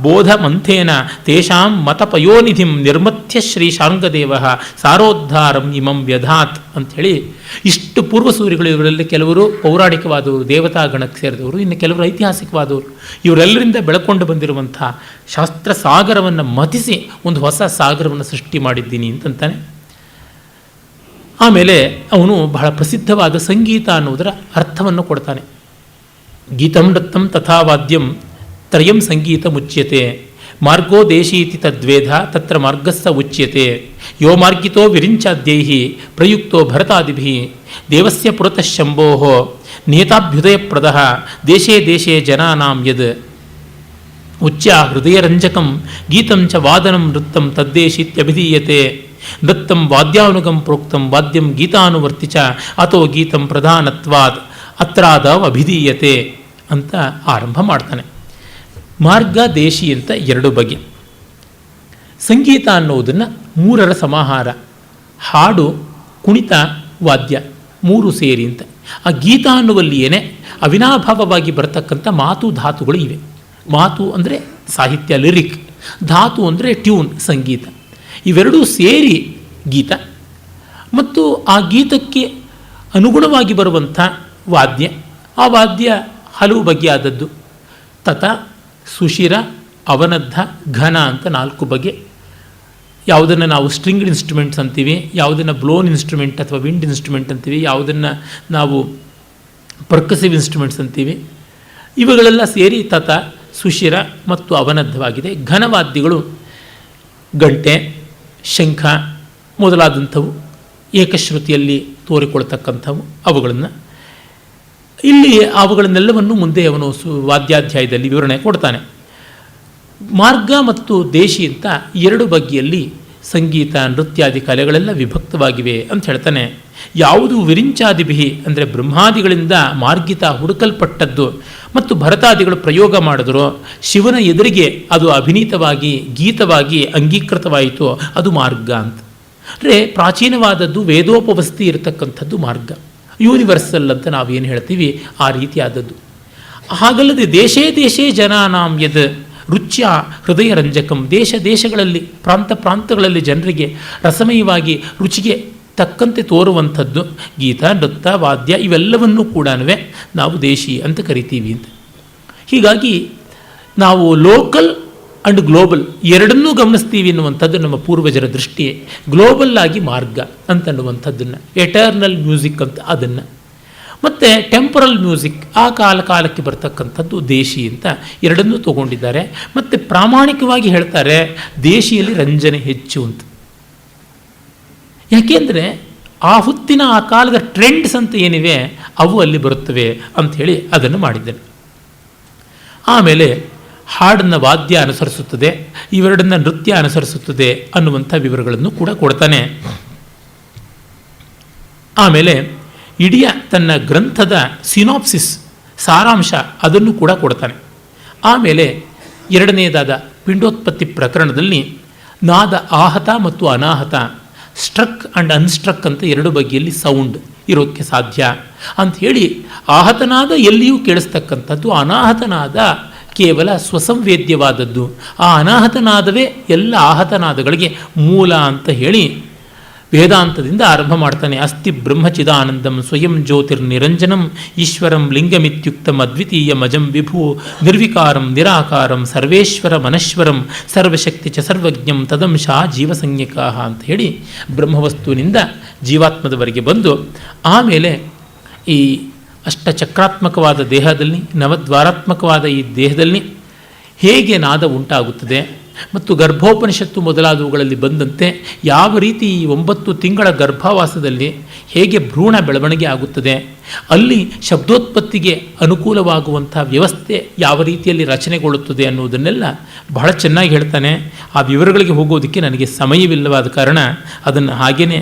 ಬೋಧಮಂಥೇನ ತೇಷಾಂ ಮತಪಯೋನಿಧಿಂ ನಿರ್ಮಥ್ಯ ಶ್ರೀ ಶಾರ್ಂಗದೇವ ಸಾರೋದ್ಧಾರಂ ಇಮಂ ವ್ಯಧಾತ್ ಅಂಥೇಳಿ ಇಷ್ಟು ಪೂರ್ವಸೂರಿಗಳು. ಇವರಲ್ಲಿ ಕೆಲವರು ಪೌರಾಣಿಕವಾದವರು, ದೇವತಾ ಗಣಕ್ಕೆ ಸೇರಿದವರು, ಇನ್ನು ಕೆಲವರು ಐತಿಹಾಸಿಕವಾದವರು. ಇವರೆಲ್ಲರಿಂದ ಬೆಳಕೊಂಡು ಬಂದಿರುವಂಥ ಶಾಸ್ತ್ರ ಸಾಗರವನ್ನು ಮತಿಸಿ ಒಂದು ಹೊಸ ಸಾಗರವನ್ನು ಸೃಷ್ಟಿ ಮಾಡಿದ್ದೀನಿ ಅಂತಂತಾನೆ. ಆಮೇಲೆ ಅವನು ಬಹಳ ಪ್ರಸಿದ್ಧವಾದ ಸಂಗೀತ ಅನ್ನುವುದರ ಅರ್ಥವನ್ನು ಕೊಡ್ತಾನೆ. ಗೀತಂ ನೃತ್ತಂ ತಥಾ ವಾದ್ಯಂ ತ್ರಯಂ ಸಂಗೀತ ಮುಚ್ಯತೆ ಮಾರ್ಗೋ ದೇಶೀತಿ ತದ್ವೇದ ತತ್ರ ಮಾರ್ಗಸ್ಸ ಉಚ್ಯತೆ ಯೋ ಮಾರ್ಗಿತೋ ವಿರಿಂಚಾದ್ಯೈ ಪ್ರಯುಕ್ತೋ ಭರತಾದಿಭಿ ದೇವಸ್ಯ ಪುರತಃ ಶಂಭೋ ನಿಯತಾಭ್ಯುದಯಪ್ರದಃ ದೇಶೇ ದೇಶೇ ಜನಾನಾಂ ಯದ್ ಉಚ್ಯ ಹೃದಯರಂಜಕಂ ಗೀತಂ ಚ ವಾದನಂ ನೃತ್ತಂ ತದ್ದೇಶೀತ್ಯಭಿಧೀಯತೆ ನೃತ್ತಂ ವಾದ್ಯಾನುಗಂ ಪ್ರೋಕ್ತಂ ವಾದ್ಯಂ ಗೀತಾನುವರ್ತಿ ಚ ಅಥೋ ಗೀತಂ ಪ್ರಧಾನತ್ವಾದ್ ಅತ್ರಾದವ್ ಅಭಿಧೀಯತೆ ಅಂತ ಆರಂಭ ಮಾಡ್ತಾನೆ. ಮಾರ್ಗ ದೇಶಿ ಅಂತ ಎರಡು ಬಗೆ. ಸಂಗೀತ ಅನ್ನೋದನ್ನು ಮೂರರ ಸಮಾಹಾರ: ಹಾಡು, ಕುಣಿತ, ವಾದ್ಯ, ಮೂರು ಸೇರಿ ಅಂತ. ಆ ಗೀತ ಅನ್ನುವಲ್ಲಿಯೇ ಅವಿನಾಭಾವವಾಗಿ ಬರತಕ್ಕಂಥ ಮಾತು ಧಾತುಗಳು ಇವೆ. ಮಾತು ಅಂದರೆ ಸಾಹಿತ್ಯ, ಲಿರಿಕ್; ಧಾತು ಅಂದರೆ ಟ್ಯೂನ್, ಸಂಗೀತ. ಇವೆರಡೂ ಸೇರಿ ಗೀತ. ಮತ್ತು ಆ ಗೀತಕ್ಕೆ ಅನುಗುಣವಾಗಿ ಬರುವಂಥ ವಾದ್ಯ. ಆ ವಾದ್ಯ ಹಲವು ಬಗೆಯಾದದ್ದು: ತತ, ಸುಶಿರ, ಅವನದ್ಧ, ಘನ ಅಂತ 4 ಬಗೆ. ಯಾವುದನ್ನು ನಾವು ಸ್ಟ್ರಿಂಗ್ಡ್ ಇನ್ಸ್ಟ್ರುಮೆಂಟ್ಸ್ ಅಂತೀವಿ, ಯಾವುದನ್ನು ಬ್ಲೋನ್ ಇನ್ಸ್ಟ್ರುಮೆಂಟ್ ಅಥವಾ ವಿಂಡ್ ಇನ್ಸ್ಟ್ರುಮೆಂಟ್ ಅಂತೀವಿ, ಯಾವುದನ್ನು ನಾವು ಪರ್ಕಸಿವ್ ಇನ್ಸ್ಟ್ರುಮೆಂಟ್ಸ್ ಅಂತೀವಿ. ಇವುಗಳೆಲ್ಲ ಸೇರಿ ತತ, ಸುಶಿರ ಮತ್ತು ಅವನದ್ಧವಾಗಿದೆ. ಘನವಾದ್ಯಗಳು ಗಂಟೆ, ಶಂಖ ಮೊದಲಾದಂಥವು, ಏಕಶ್ರುತಿಯಲ್ಲಿ ತೋರಿಕೊಳ್ತಕ್ಕಂಥವು. ಇಲ್ಲಿ ಅವುಗಳನ್ನೆಲ್ಲವನ್ನು ಮುಂದೆ ಅವನು ವಾದ್ಯಾಧ್ಯಾಯದಲ್ಲಿ ವಿವರಣೆ ಕೊಡ್ತಾನೆ. ಮಾರ್ಗ ಮತ್ತು ದೇಶಿ ಅಂತ 2 ಬಗೆಯಲ್ಲಿ ಸಂಗೀತ, ನೃತ್ಯಾದಿ ಕಲೆಗಳೆಲ್ಲ ವಿಭಕ್ತವಾಗಿವೆ ಅಂತ ಹೇಳ್ತಾನೆ. ಯಾವುದು ವಿರಿಂಚಾದಿಭಿ ಅಂದರೆ ಬ್ರಹ್ಮಾದಿಗಳಿಂದ ಮಾರ್ಗಿತ, ಹುಡುಕಲ್ಪಟ್ಟದ್ದು, ಮತ್ತು ಭರತಾದಿಗಳು ಪ್ರಯೋಗ ಮಾಡಿದ್ರು, ಶಿವನ ಎದುರಿಗೆ ಅದು ಅಭಿನೀತವಾಗಿ, ಗೀತವಾಗಿ ಅಂಗೀಕೃತವಾಯಿತು, ಅದು ಮಾರ್ಗ ಅಂತ. ಅಂದರೆ ಪ್ರಾಚೀನವಾದದ್ದು, ವೇದೋಪವಸ್ತಿ ಇರತಕ್ಕಂಥದ್ದು ಮಾರ್ಗ. ಯೂನಿವರ್ಸಲ್ ಅಂತ ನಾವೇನು ಹೇಳ್ತೀವಿ ಆ ರೀತಿಯಾದದ್ದು. ಹಾಗಲ್ಲದೆ ದೇಶೇ ದೇಶೇ ಜನಾನಾಂ ಯದ್ ರುಚ್ಯ ಹೃದಯ ರಂಜಕಂ, ದೇಶ ದೇಶಗಳಲ್ಲಿ, ಪ್ರಾಂತ ಪ್ರಾಂತಗಳಲ್ಲಿ ಜನರಿಗೆ ರಸಮಯವಾಗಿ ರುಚಿಗೆ ತಕ್ಕಂತೆ ತೋರುವಂಥದ್ದು ಗೀತ, ನೃತ್ಯ, ವಾದ್ಯ ಇವೆಲ್ಲವನ್ನೂ ಕೂಡ ನಾವು ದೇಶಿ ಅಂತ ಕರಿತೀವಿ ಅಂತ. ಹೀಗಾಗಿ ನಾವು ಲೋಕಲ್ ಆ್ಯಂಡ್ ಗ್ಲೋಬಲ್ ಎರಡನ್ನೂ ಗಮನಿಸ್ತೀವಿ ಎನ್ನುವಂಥದ್ದು ನಮ್ಮ ಪೂರ್ವಜರ ದೃಷ್ಟಿ. ಗ್ಲೋಬಲ್ ಆಗಿ ಮಾರ್ಗ ಅಂತನ್ನುವಂಥದ್ದನ್ನು, ಎಟರ್ನಲ್ ಮ್ಯೂಸಿಕ್ ಅಂತ ಅದನ್ನು, ಮತ್ತು ಟೆಂಪರಲ್ ಮ್ಯೂಸಿಕ್ ಆ ಕಾಲಕ್ಕೆ ಬರ್ತಕ್ಕಂಥದ್ದು ದೇಶಿ ಅಂತ ಎರಡನ್ನೂ ತಗೊಂಡಿದ್ದಾರೆ. ಮತ್ತು ಪ್ರಾಮಾಣಿಕವಾಗಿ ಹೇಳ್ತಾರೆ ದೇಶಿಯಲ್ಲಿ ರಂಜನೆ ಹೆಚ್ಚು ಅಂತ. ಯಾಕೆಂದರೆ ಆ ಹೊತ್ತಿನ ಆ ಕಾಲದ ಟ್ರೆಂಡ್ಸ್ ಅಂತ ಏನಿವೆ ಅವು ಅಲ್ಲಿ ಬರುತ್ತವೆ ಅಂಥೇಳಿ ಅದನ್ನು ಮಾಡಿದ್ದೇನೆ. ಆಮೇಲೆ ಹಾಡನ್ನು ವಾದ್ಯ ಅನುಸರಿಸುತ್ತದೆ, ಇವೆರಡನ್ನ ನೃತ್ಯ ಅನುಸರಿಸುತ್ತದೆ ಅನ್ನುವಂಥ ವಿವರಗಳನ್ನು ಕೂಡ ಕೊಡ್ತಾನೆ. ಆಮೇಲೆ ಇಡೀ ತನ್ನ ಗ್ರಂಥದ ಸಿನಾಪ್ಸಿಸ್, ಸಾರಾಂಶ ಅದನ್ನು ಕೂಡ ಕೊಡ್ತಾನೆ. ಆಮೇಲೆ 2ನೇದಾದ ಪಿಂಡೋತ್ಪತ್ತಿ ಪ್ರಕರಣದಲ್ಲಿ ನಾದ ಆಹತ ಮತ್ತು ಅನಾಹತ, ಸ್ಟ್ರಕ್ ಆ್ಯಂಡ್ ಅನ್ಸ್ಟ್ರಕ್ ಅಂತ 2 ಬಗೆಯಲ್ಲಿ ಸೌಂಡ್ ಇರೋಕ್ಕೆ ಸಾಧ್ಯ ಅಂಥೇಳಿ, ಆಹತನಾದ ಎಲ್ಲಿಯೂ ಕೇಳಿಸ್ತಕ್ಕಂಥದ್ದು, ಅನಾಹತನಾದ ಕೇವಲ ಸ್ವಸಂವೇದ್ಯವಾದದ್ದು, ಆ ಅನಾಹತನಾದವೇ ಎಲ್ಲ ಆಹತನಾದಗಳಿಗೆ ಮೂಲ ಅಂತ ಹೇಳಿ ವೇದಾಂತದಿಂದ ಆರಂಭ ಮಾಡ್ತಾನೆ. ಅಸ್ತಿ ಬ್ರಹ್ಮಚಿದಾನಂದಂ ಸ್ವಯಂ ಜ್ಯೋತಿರ್ನಿರಂಜನಂ ಈಶ್ವರಂ ಲಿಂಗಮಿತ್ಯುಕ್ತಂ ಅದ್ವಿತೀಯಮಜಂ ವಿಭು ನಿರ್ವಿಕಾರಂ ನಿರಾಕಾರಂ ಸರ್ವೇಶ್ವರ ಮನಶ್ವರಂ ಸರ್ವಶಕ್ತಿ ಚ ಸರ್ವಜ್ಞಂ ತದಂಶ ಜೀವಸಂಜ್ಞಕಾ ಅಂತ ಹೇಳಿ ಬ್ರಹ್ಮವಸ್ತುವಿನಿಂದ ಜೀವಾತ್ಮದವರೆಗೆ ಬಂದು, ಆಮೇಲೆ ಈ ಅಷ್ಟಚಕ್ರಾತ್ಮಕವಾದ ದೇಹದಲ್ಲಿ, ನವದ್ವಾರಾತ್ಮಕವಾದ ಈ ದೇಹದಲ್ಲಿ ಹೇಗೆ ನಾದ ಉಂಟಾಗುತ್ತದೆ ಮತ್ತು ಗರ್ಭೋಪನಿಷತ್ತು ಮೊದಲಾದವುಗಳಲ್ಲಿ ಬಂದಂತೆ ಯಾವ ರೀತಿ ಈ 9 ತಿಂಗಳ ಗರ್ಭವಾಸದಲ್ಲಿ ಹೇಗೆ ಭ್ರೂಣ ಬೆಳವಣಿಗೆ ಆಗುತ್ತದೆ, ಅಲ್ಲಿ ಶಬ್ದೋತ್ಪತ್ತಿಗೆ ಅನುಕೂಲವಾಗುವಂಥ ವ್ಯವಸ್ಥೆ ಯಾವ ರೀತಿಯಲ್ಲಿ ರಚನೆಗೊಳ್ಳುತ್ತದೆ ಅನ್ನೋದನ್ನೆಲ್ಲ ಬಹಳ ಚೆನ್ನಾಗಿ ಹೇಳ್ತಾನೆ. ಆ ವಿವರಗಳಿಗೆ ಹೋಗೋದಕ್ಕೆ ನನಗೆ ಸಮಯವಿಲ್ಲವಾದ ಕಾರಣ ಅದನ್ನು ಹಾಗೇ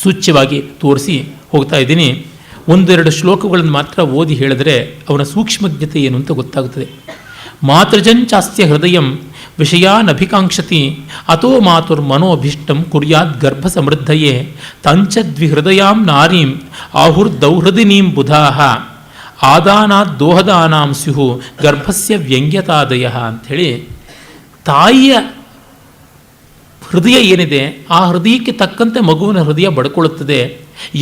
ಸೂಚ್ಯವಾಗಿ ತೋರಿಸಿ ಹೋಗ್ತಾ ಇದ್ದೀನಿ. ಒಂದೆರಡು ಶ್ಲೋಕಗಳನ್ನು ಮಾತ್ರ ಓದಿ ಹೇಳಿದ್ರೆ ಅವನ ಸೂಕ್ಷ್ಮಜ್ಞತೆ ಏನು ಅಂತ ಗೊತ್ತಾಗುತ್ತದೆ. ಮಾತೃಜಂಚಾಸ್ಯ ಹೃದಯಂ ವಿಷಯಾನಭಿಕಾಂಕ್ಷತಿ ಅತೋ ಮಾತುರ್ಮನೋಭೀಷ್ಟಂ ಕುರ್ಯಾದ್ ಗರ್ಭ ಸಮೃದ್ಧಯೇ ತಂಚದ್ವಿಹೃದಯಾಂ ನಾರೀಂ ಆಹುರ್ದೌಹೃದಿನೀಂ ಬುಧಾಹ ಆದಾನಾತ್ ದೋಹದಾನಾಂ ಸ್ಯುಹು ಗರ್ಭಸ್ಯ ವ್ಯಂಗ್ಯತಾದಯ ಅಂಥೇಳಿ ತಾಯಿಯ ಹೃದಯ ಏನಿದೆ ಆ ಹೃದಯಕ್ಕೆ ತಕ್ಕಂತೆ ಮಗುವಿನ ಹೃದಯ ಬಡ್ಕೊಳ್ಳುತ್ತದೆ.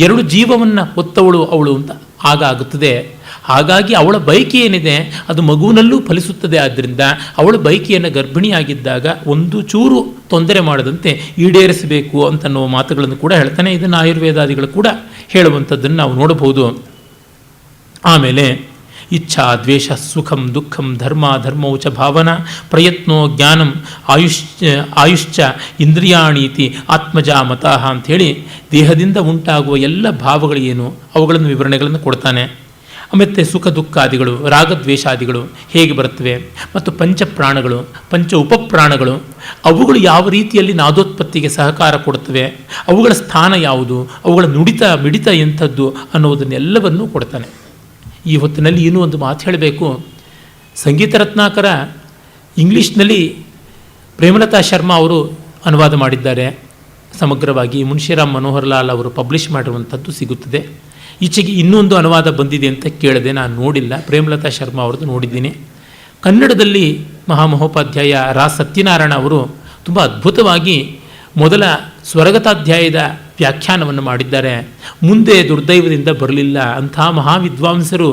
ಎರಡು ಜೀವವನ್ನು ಹೊತ್ತವಳು ಅವಳು ಅಂತ ಆಗ ಆಗುತ್ತದೆ. ಹಾಗಾಗಿ ಅವಳ ಬಯಕೆ ಏನಿದೆ ಅದು ಮಗುವಿನಲ್ಲೂ ಫಲಿಸುತ್ತದೆ. ಆದ್ದರಿಂದ ಅವಳ ಬಯಕೆಯನ್ನು ಗರ್ಭಿಣಿಯಾಗಿದ್ದಾಗ ಒಂದು ಚೂರು ತೊಂದರೆ ಮಾಡದಂತೆ ಈಡೇರಿಸಬೇಕು ಅಂತನ್ನುವ ಮಾತುಗಳನ್ನು ಕೂಡ ಹೇಳ್ತಾನೆ. ಇದನ್ನು ಆಯುರ್ವೇದಾದಿಗಳು ಕೂಡ ಹೇಳುವಂಥದ್ದನ್ನು ನಾವು ನೋಡಬಹುದು. ಆಮೇಲೆ ಇಚ್ಛಾ ದ್ವೇಷ ಸುಖಂ ದುಃಖಂ ಧರ್ಮ ಧರ್ಮೌ ಚ ಭಾವನಾ ಪ್ರಯತ್ನೋ ಜ್ಞಾನಂ ಆಯುಶ್ಚ ಇಂದ್ರಿಯಾಣೀತಿ ಆತ್ಮಜ ಮತಃ ಅಂಥೇಳಿ ದೇಹದಿಂದ ಉಂಟಾಗುವ ಎಲ್ಲ ಭಾವಗಳೇನು ಅವುಗಳನ್ನು ವಿವರಣೆಗಳನ್ನು ಕೊಡ್ತಾನೆ. ಮತ್ತು ಸುಖ ದುಃಖಾದಿಗಳು ರಾಗದ್ವೇಷಾದಿಗಳು ಹೇಗೆ ಬರುತ್ತವೆ ಮತ್ತು ಪಂಚಪ್ರಾಣಗಳು ಪಂಚ ಉಪಪ್ರಾಣಗಳು ಅವುಗಳು ಯಾವ ರೀತಿಯಲ್ಲಿ ನಾದೋತ್ಪತ್ತಿಗೆ ಸಹಕಾರ ಕೊಡುತ್ತವೆ, ಅವುಗಳ ಸ್ಥಾನ ಯಾವುದು, ಅವುಗಳ ನುಡಿತ ಮಿಡಿತ ಎಂಥದ್ದು ಅನ್ನೋದನ್ನೆಲ್ಲವನ್ನೂ ಕೊಡ್ತಾನೆ. ಈ ಹೊತ್ತಿನಲ್ಲಿ ಇನ್ನೂ ಒಂದು ಮಾತು ಹೇಳಬೇಕು. ಸಂಗೀತ ರತ್ನಾಕರ ಇಂಗ್ಲೀಷ್ನಲ್ಲಿ ಪ್ರೇಮಲತಾ ಶರ್ಮಾ ಅವರು ಅನುವಾದ ಮಾಡಿದ್ದಾರೆ ಸಮಗ್ರವಾಗಿ. ಮುನ್ಷಿರಾಮ್ ಮನೋಹರ್ ಲಾಲ್ ಅವರು ಪಬ್ಲಿಷ್ ಮಾಡಿರುವಂಥದ್ದು ಸಿಗುತ್ತದೆ. ಈಚೆಗೆ ಇನ್ನೊಂದು ಅನುವಾದ ಬಂದಿದೆ ಅಂತ ಕೇಳಿದೆ, ನಾನು ನೋಡಿಲ್ಲ. ಪ್ರೇಮಲತಾ ಶರ್ಮಾ ಅವ್ರದ್ದು ನೋಡಿದ್ದೀನಿ. ಕನ್ನಡದಲ್ಲಿ ಮಹಾಮಹೋಪಾಧ್ಯಾಯ ರಾ ಸತ್ಯನಾರಾಯಣ ಅವರು ತುಂಬ ಅದ್ಭುತವಾಗಿ ಮೊದಲ ಸ್ವರಗತಾಧ್ಯಾಯದ ವ್ಯಾಖ್ಯಾನವನ್ನು ಮಾಡಿದ್ದಾರೆ. ಮುಂದೆ ದುರ್ದೈವದಿಂದ ಬರಲಿಲ್ಲ. ಅಂಥ ಮಹಾವಿದ್ವಾಂಸರು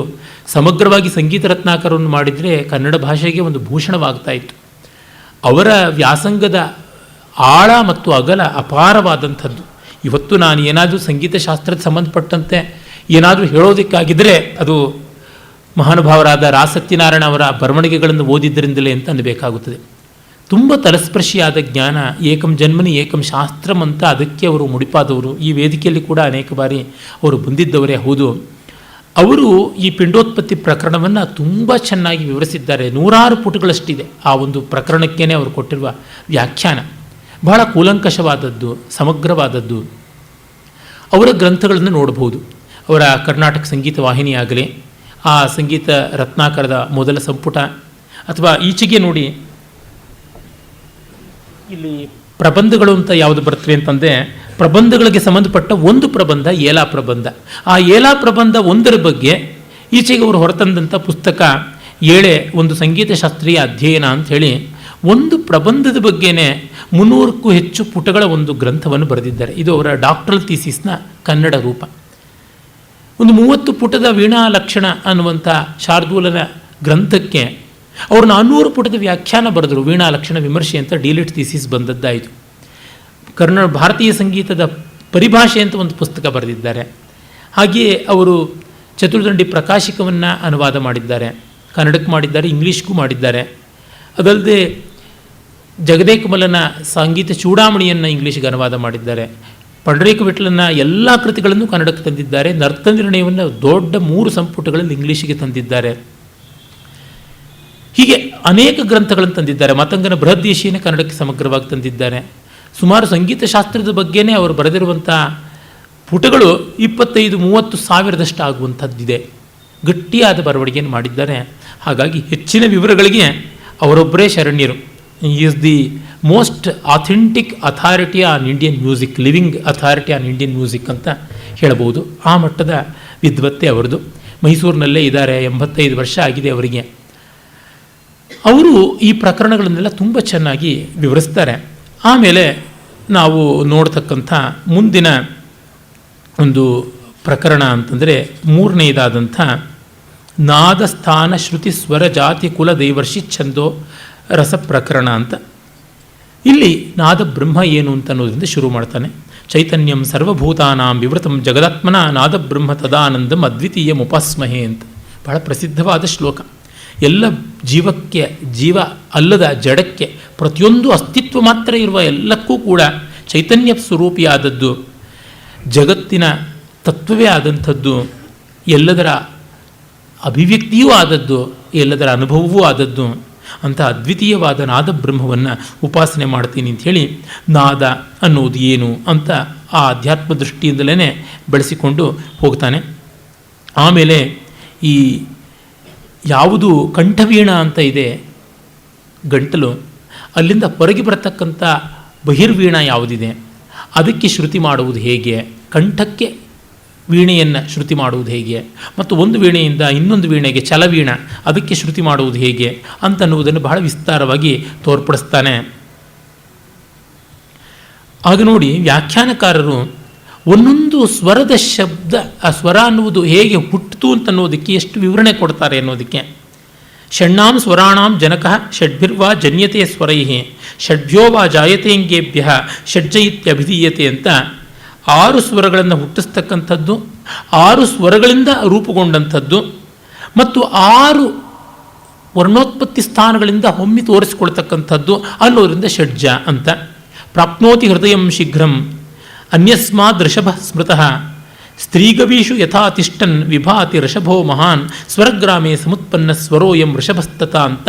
ಸಮಗ್ರವಾಗಿ ಸಂಗೀತ ರತ್ನಾಕರವನ್ನು ಮಾಡಿದರೆ ಕನ್ನಡ ಭಾಷೆಗೆ ಒಂದು ಭೂಷಣವಾಗ್ತಾ ಇತ್ತು. ಅವರ ವ್ಯಾಸಂಗದ ಆಳ ಮತ್ತು ಅಗಲ ಅಪಾರವಾದಂಥದ್ದು. ಇವತ್ತು ನಾನು ಏನಾದರೂ ಸಂಗೀತ ಶಾಸ್ತ್ರಕ್ಕೆ ಸಂಬಂಧಪಟ್ಟಂತೆ ಏನಾದರೂ ಹೇಳೋದಕ್ಕಾಗಿದ್ದರೆ ಅದು ಮಹಾನುಭಾವರಾದ ರಾ ಸತ್ಯನಾರಾಯಣ ಅವರ ಬರವಣಿಗೆಗಳನ್ನು ಓದಿದ್ದರಿಂದಲೇ ಅಂತ ಅನ್ನಬೇಕಾಗುತ್ತದೆ. ತುಂಬ ತಲಸ್ಪರ್ಶಿಯಾದ ಜ್ಞಾನ, ಏಕಂ ಜನ್ಮನಿ ಏಕಂ ಶಾಸ್ತ್ರಂ ಅಂತ ಅದಕ್ಕೆ ಅವರು ಮುಡಿಪಾದವರು. ಈ ವೇದಿಕೆಯಲ್ಲಿ ಕೂಡ ಅನೇಕ ಬಾರಿ ಅವರು ಬಂದಿದ್ದವರೇ ಹೌದು. ಅವರು ಈ ಪಿಂಡೋತ್ಪತ್ತಿ ಪ್ರಕರಣವನ್ನು ತುಂಬ ಚೆನ್ನಾಗಿ ವಿವರಿಸಿದ್ದಾರೆ. 100 ಪುಟಗಳಷ್ಟಿದೆ ಆ ಒಂದು ಪ್ರಕರಣಕ್ಕೇ ಅವರು ಕೊಟ್ಟಿರುವ ವ್ಯಾಖ್ಯಾನ. ಬಹಳ ಕೂಲಂಕಷವಾದದ್ದು, ಸಮಗ್ರವಾದದ್ದು. ಅವರ ಗ್ರಂಥಗಳನ್ನು ನೋಡಬಹುದು. ಅವರ ಕರ್ನಾಟಕ ಸಂಗೀತ ವಾಹಿನಿಯಾಗಲಿ, ಆ ಸಂಗೀತ ರತ್ನಾಕರದ ಮೊದಲ ಸಂಪುಟ, ಅಥವಾ ಈಚೆಗೆ ನೋಡಿ ಇಲ್ಲಿ ಪ್ರಬಂಧಗಳು ಅಂತ ಯಾವುದು ಬರ್ತವೆ ಅಂತಂದರೆ ಪ್ರಬಂಧಗಳಿಗೆ ಸಂಬಂಧಪಟ್ಟ ಒಂದು ಪ್ರಬಂಧ ಏಲಾ ಪ್ರಬಂಧ. ಆ ಏಲಾ ಪ್ರಬಂಧ ಒಂದರ ಬಗ್ಗೆ ಈಚೆಗೆ ಅವರು ಹೊರತಂದಂಥ ಪುಸ್ತಕ ಏಳೆ ಒಂದು ಸಂಗೀತ ಶಾಸ್ತ್ರೀಯ ಅಧ್ಯಯನ ಅಂಥೇಳಿ ಒಂದು ಪ್ರಬಂಧದ ಬಗ್ಗೆನೇ 300ಕ್ಕೂ ಹೆಚ್ಚು ಪುಟಗಳ ಒಂದು ಗ್ರಂಥವನ್ನು ಬರೆದಿದ್ದಾರೆ. ಇದು ಅವರ ಡಾಕ್ಟರಲ್ ಥೀಸಿಸ್ನ ಕನ್ನಡ ರೂಪ. ಒಂದು 30 ಪುಟದ ವೀಣಾ ಲಕ್ಷಣ ಅನ್ನುವಂಥ ಶಾರ್ದೂಲನ ಗ್ರಂಥಕ್ಕೆ ಅವರು 400 ಪುಟದ ವ್ಯಾಖ್ಯಾನ ಬರೆದರು. ವೀಣಾ ಲಕ್ಷಣ ವಿಮರ್ಶೆ ಅಂತ ಡಿಲಿಟ್ ಥೀಸಿಸ್ ಬಂದದ್ದಾಯಿತು. ಭಾರತೀಯ ಸಂಗೀತದ ಪರಿಭಾಷೆ ಅಂತ ಒಂದು ಪುಸ್ತಕ ಬರೆದಿದ್ದಾರೆ. ಹಾಗೆಯೇ ಅವರು ಚತುರ್ದಂಡಿ ಪ್ರಕಾಶಿಕವನ್ನು ಅನುವಾದ ಮಾಡಿದ್ದಾರೆ, ಕನ್ನಡಕ್ಕೆ ಮಾಡಿದ್ದಾರೆ, ಇಂಗ್ಲೀಷ್ಗೂ ಮಾಡಿದ್ದಾರೆ. ಅದಲ್ಲದೆ ಜಗದೇಕಮಲನ ಸಂಗೀತ ಚೂಡಾಮಣಿಯನ್ನು ಇಂಗ್ಲೀಷ್ಗೆ ಅನುವಾದ ಮಾಡಿದ್ದಾರೆ. ಪಂಡರೀಕ ವಿಠಲನ ಎಲ್ಲ ಕೃತಿಗಳನ್ನು ಕನ್ನಡಕ್ಕೆ ತಂದಿದ್ದಾರೆ. ನರ್ತ ನಿರ್ಣಯವನ್ನು ದೊಡ್ಡ 3 ಸಂಪುಟಗಳಲ್ಲಿ ಇಂಗ್ಲೀಷಿಗೆ ತಂದಿದ್ದಾರೆ. ಹೀಗೆ ಅನೇಕ ಗ್ರಂಥಗಳನ್ನು ತಂದಿದ್ದಾರೆ. ಮತಂಗನ ಬೃಹದ್ದೇಶಿಯನ್ನು ಕನ್ನಡಕ್ಕೆ ಸಮಗ್ರವಾಗಿ ತಂದಿದ್ದಾರೆ. ಸುಮಾರು ಸಂಗೀತ ಶಾಸ್ತ್ರದ ಬಗ್ಗೆನೇ ಅವರು ಬರೆದಿರುವಂಥ ಪುಟಗಳು 25-30 ಸಾವಿರದಷ್ಟು ಆಗುವಂಥದ್ದಿದೆ. ಗಟ್ಟಿಯಾದ ಬರವಣಿಗೆಯನ್ನು ಮಾಡಿದ್ದಾರೆ. ಹಾಗಾಗಿ ಹೆಚ್ಚಿನ ವಿವರಗಳಿಗೆ ಅವರೊಬ್ಬರೇ ಶರಣ್ಯರು. Is the most authentic authority on Indian music, living authority on Indian music ಅಂತ ಹೇಳಬಹುದು. ಆ ಮಟ್ಟದ ವಿದ್ವತ್ತೆ ಅವರದು. ಮೈಸೂರಿನಲ್ಲೇ ಇದ್ದಾರೆ, 85 ವರ್ಷ ಆಗಿದೆ ಅವರಿಗೆ. ಅವರು ಈ ಪ್ರಕರಣಗಳನ್ನೆಲ್ಲ ತುಂಬ ಚೆನ್ನಾಗಿ ವಿವರಿಸ್ತಾರೆ. ಆಮೇಲೆ ನಾವು ನೋಡ್ತಕ್ಕಂಥ ಮುಂದಿನ ಒಂದು ಪ್ರಕರಣ ಅಂತಂದರೆ 3ನೇದಾದಂಥ ನಾದಸ್ಥಾನ ಶ್ರುತಿ ಸ್ವರ ಜಾತಿ ಕುಲ ದೈವರ್ಷಿ ಛಂದೋ ರಸ ಪ್ರಕರಣ ಅಂತ. ಇಲ್ಲಿ ನಾದ ಬ್ರಹ್ಮ ಏನು ಅಂತ ಅನ್ನೋದ್ರಿಂದ ಶುರು ಮಾಡ್ತಾನೆ. ಚೈತನ್ಯಂ ಸರ್ವಭೂತಾನಾಂ ವಿವೃತಂ ಜಗದಾತ್ಮನ ನಾದ ಬ್ರಹ್ಮ ತದಾನಂದಂ ಅದ್ವಿತೀಯ ಮುಪಾಸ್ಮಹೆ ಅಂತ ಬಹಳ ಪ್ರಸಿದ್ಧವಾದ ಶ್ಲೋಕ. ಎಲ್ಲ ಜೀವಕ್ಕೆ, ಜೀವ ಅಲ್ಲದ ಜಡಕ್ಕೆ, ಪ್ರತಿಯೊಂದು ಅಸ್ತಿತ್ವ ಮಾತ್ರ ಇರುವ ಎಲ್ಲಕ್ಕೂ ಕೂಡ ಚೈತನ್ಯ ಸ್ವರೂಪಿಯಾದದ್ದು, ಜಗತ್ತಿನ ತತ್ವವೇ ಆದಂಥದ್ದು, ಎಲ್ಲದರ ಅಭಿವ್ಯಕ್ತಿಯೂ ಆದದ್ದು, ಎಲ್ಲದರ ಅನುಭವವೂ ಆದದ್ದು ಅಂತ ಅದ್ವಿತೀಯವಾದ ನಾದ ಬ್ರಹ್ಮವನ್ನು ಉಪಾಸನೆ ಮಾಡ್ತೀನಿ ಅಂಥೇಳಿ ನಾದ ಅನ್ನೋದು ಏನು ಅಂತ ಆ ಅಧ್ಯಾತ್ಮ ದೃಷ್ಟಿಯಿಂದಲೇ ಬೆಳೆಸಿಕೊಂಡು ಹೋಗ್ತಾನೆ. ಆಮೇಲೆ ಈ ಯಾವುದು ಕಂಠವೀಣ ಅಂತ ಇದೆ ಗಂಟಲು, ಅಲ್ಲಿಂದ ಹೊರಗೆ ಬರತಕ್ಕಂಥ ಬಹಿರ್ವೀಣ ಯಾವುದಿದೆ ಅದಕ್ಕೆ ಶ್ರುತಿ ಮಾಡುವುದು ಹೇಗೆ, ಕಂಠಕ್ಕೆ ವೀಣೆಯನ್ನು ಶ್ರುತಿ ಮಾಡುವುದು ಹೇಗೆ, ಮತ್ತು ಒಂದು ವೀಣೆಯಿಂದ ಇನ್ನೊಂದು ವೀಣೆಗೆ ಚಲವೀಣ ಅದಕ್ಕೆ ಶ್ರುತಿ ಮಾಡುವುದು ಹೇಗೆ ಅಂತನ್ನುವುದನ್ನು ಬಹಳ ವಿಸ್ತಾರವಾಗಿ ತೋರ್ಪಡಿಸ್ತಾನೆ. ಆಗ ನೋಡಿ ವ್ಯಾಖ್ಯಾನಕಾರರು ಒಂದೊಂದು ಸ್ವರದ ಶಬ್ದ, ಆ ಸ್ವರ ಅನ್ನುವುದು ಹೇಗೆ ಹುಟ್ಟಿತು ಅಂತನ್ನೋದಕ್ಕೆ ಎಷ್ಟು ವಿವರಣೆ ಕೊಡ್ತಾರೆ ಅನ್ನೋದಕ್ಕೆ. ಷಣ್ಣಾಂ ಸ್ವರಾಣಾಂ ಜನಕಃ ಷಡ್ಭಿರ್ವಾ ಜನ್ಯತೆ ಸ್ವರೈ ಷಡ್ಭ್ಯೋ ವಾ ಜಾಯತೇಂಗೇಭ್ಯ ಷಡ್ಜ ಇತ್ಯಭಿಧೀಯತೆ ಅಂತ 6 ಸ್ವರಗಳನ್ನು ಹುಟ್ಟಿಸ್ತಕ್ಕಂಥದ್ದು, 6 ಸ್ವರಗಳಿಂದ ರೂಪುಗೊಂಡಂಥದ್ದು ಮತ್ತು 6 ವರ್ಣೋತ್ಪತ್ತಿ ಸ್ಥಾನಗಳಿಂದ ಹೊಮ್ಮಿ ತೋರಿಸಿಕೊಳ್ತಕ್ಕಂಥದ್ದು ಅನ್ನೋದರಿಂದ ಷಡ್ಜ ಅಂತ. ಪ್ರಾಪ್ನೋತಿ ಹೃದಯಂ ಶೀಘ್ರಂ ಅನ್ಯಸ್ಮಾದ್ ಋಷಭ ಸ್ಮೃತಃ ಸ್ತ್ರೀಗವೀಷು ಯಥಾ ತಿಷ್ಟನ್ ವಿಭಾತಿ ಋಷಭೋ ಮಹಾನ್ ಸ್ವರಗ್ರಾಮೇ ಸಮುತ್ಪನ್ನ ಸ್ವರೋಯಂ ವೃಷಭಸ್ತತ ಅಂತ.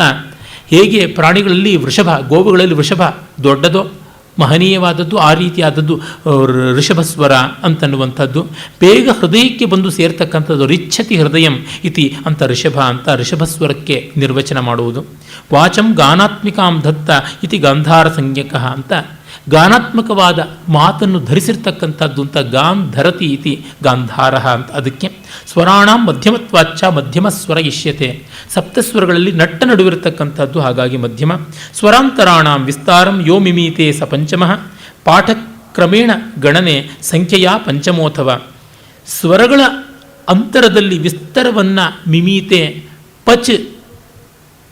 ಹೇಗೆ ಪ್ರಾಣಿಗಳಲ್ಲಿ ವೃಷಭ, ಗೋವುಗಳಲ್ಲಿ ವೃಷಭ ದೊಡ್ಡದೋ ಮಹನೀಯವಾದದ್ದು, ಆ ರೀತಿಯಾದದ್ದು ಋಷಭಸ್ವರ ಅಂತನ್ನುವಂಥದ್ದು. ಬೇಗ ಹೃದಯಕ್ಕೆ ಬಂದು ಸೇರ್ತಕ್ಕಂಥದ್ದು ರಿಚ್ಛತಿ ಹೃದಯಂ ಇತಿ ಅಂತ ಋಷಭ ಅಂತ ಧರ್ಮಸ್ವರಕ್ಕೆ ನಿರ್ವಚನ ಮಾಡುವುದು. ವಾಚಂ ಗಾನಾತ್ಮಿಕಾಂ ದತ್ತ ಇತಿ ಗಾಂಧಾರ ಸಂಜ್ಞಕಃ ಅಂತ ಗಾನಾತ್ಮಕವಾದ ಮಾತನ್ನು ಧರಿಸಿರ್ತಕ್ಕಂಥದ್ದು ಅಂತ ಗಾಂಧರತಿ ಇತಿ ಗಾಂಧಾರ ಅಂತ. ಅದಕ್ಕೆ ಸ್ವರಾಣಾಂ ಮಧ್ಯಮತ್ವಾಚ್ಚ ಮಧ್ಯಮ ಸ್ವರ ಇಷ್ಯತೆ, ಸಪ್ತಸ್ವರಗಳಲ್ಲಿ ನಟ್ಟ ನಡುವಿರತಕ್ಕಂಥದ್ದು, ಹಾಗಾಗಿ ಮಧ್ಯಮ. ಸ್ವರಾಂತರಾಣಾಂ ವಿಸ್ತಾರಂ ಯೋ ಮಿಮೀತೆ ಸ ಪಂಚಮಃ ಪಾಠಕ್ರಮೇಣ ಗಣನೆ ಸಂಖ್ಯೆಯ ಪಂಚಮೋಥವ. ಸ್ವರಗಳ ಅಂತರದಲ್ಲಿ ವಿಸ್ತಾರವನ್ನು ಮಿಮೀತೆ ಪಚ್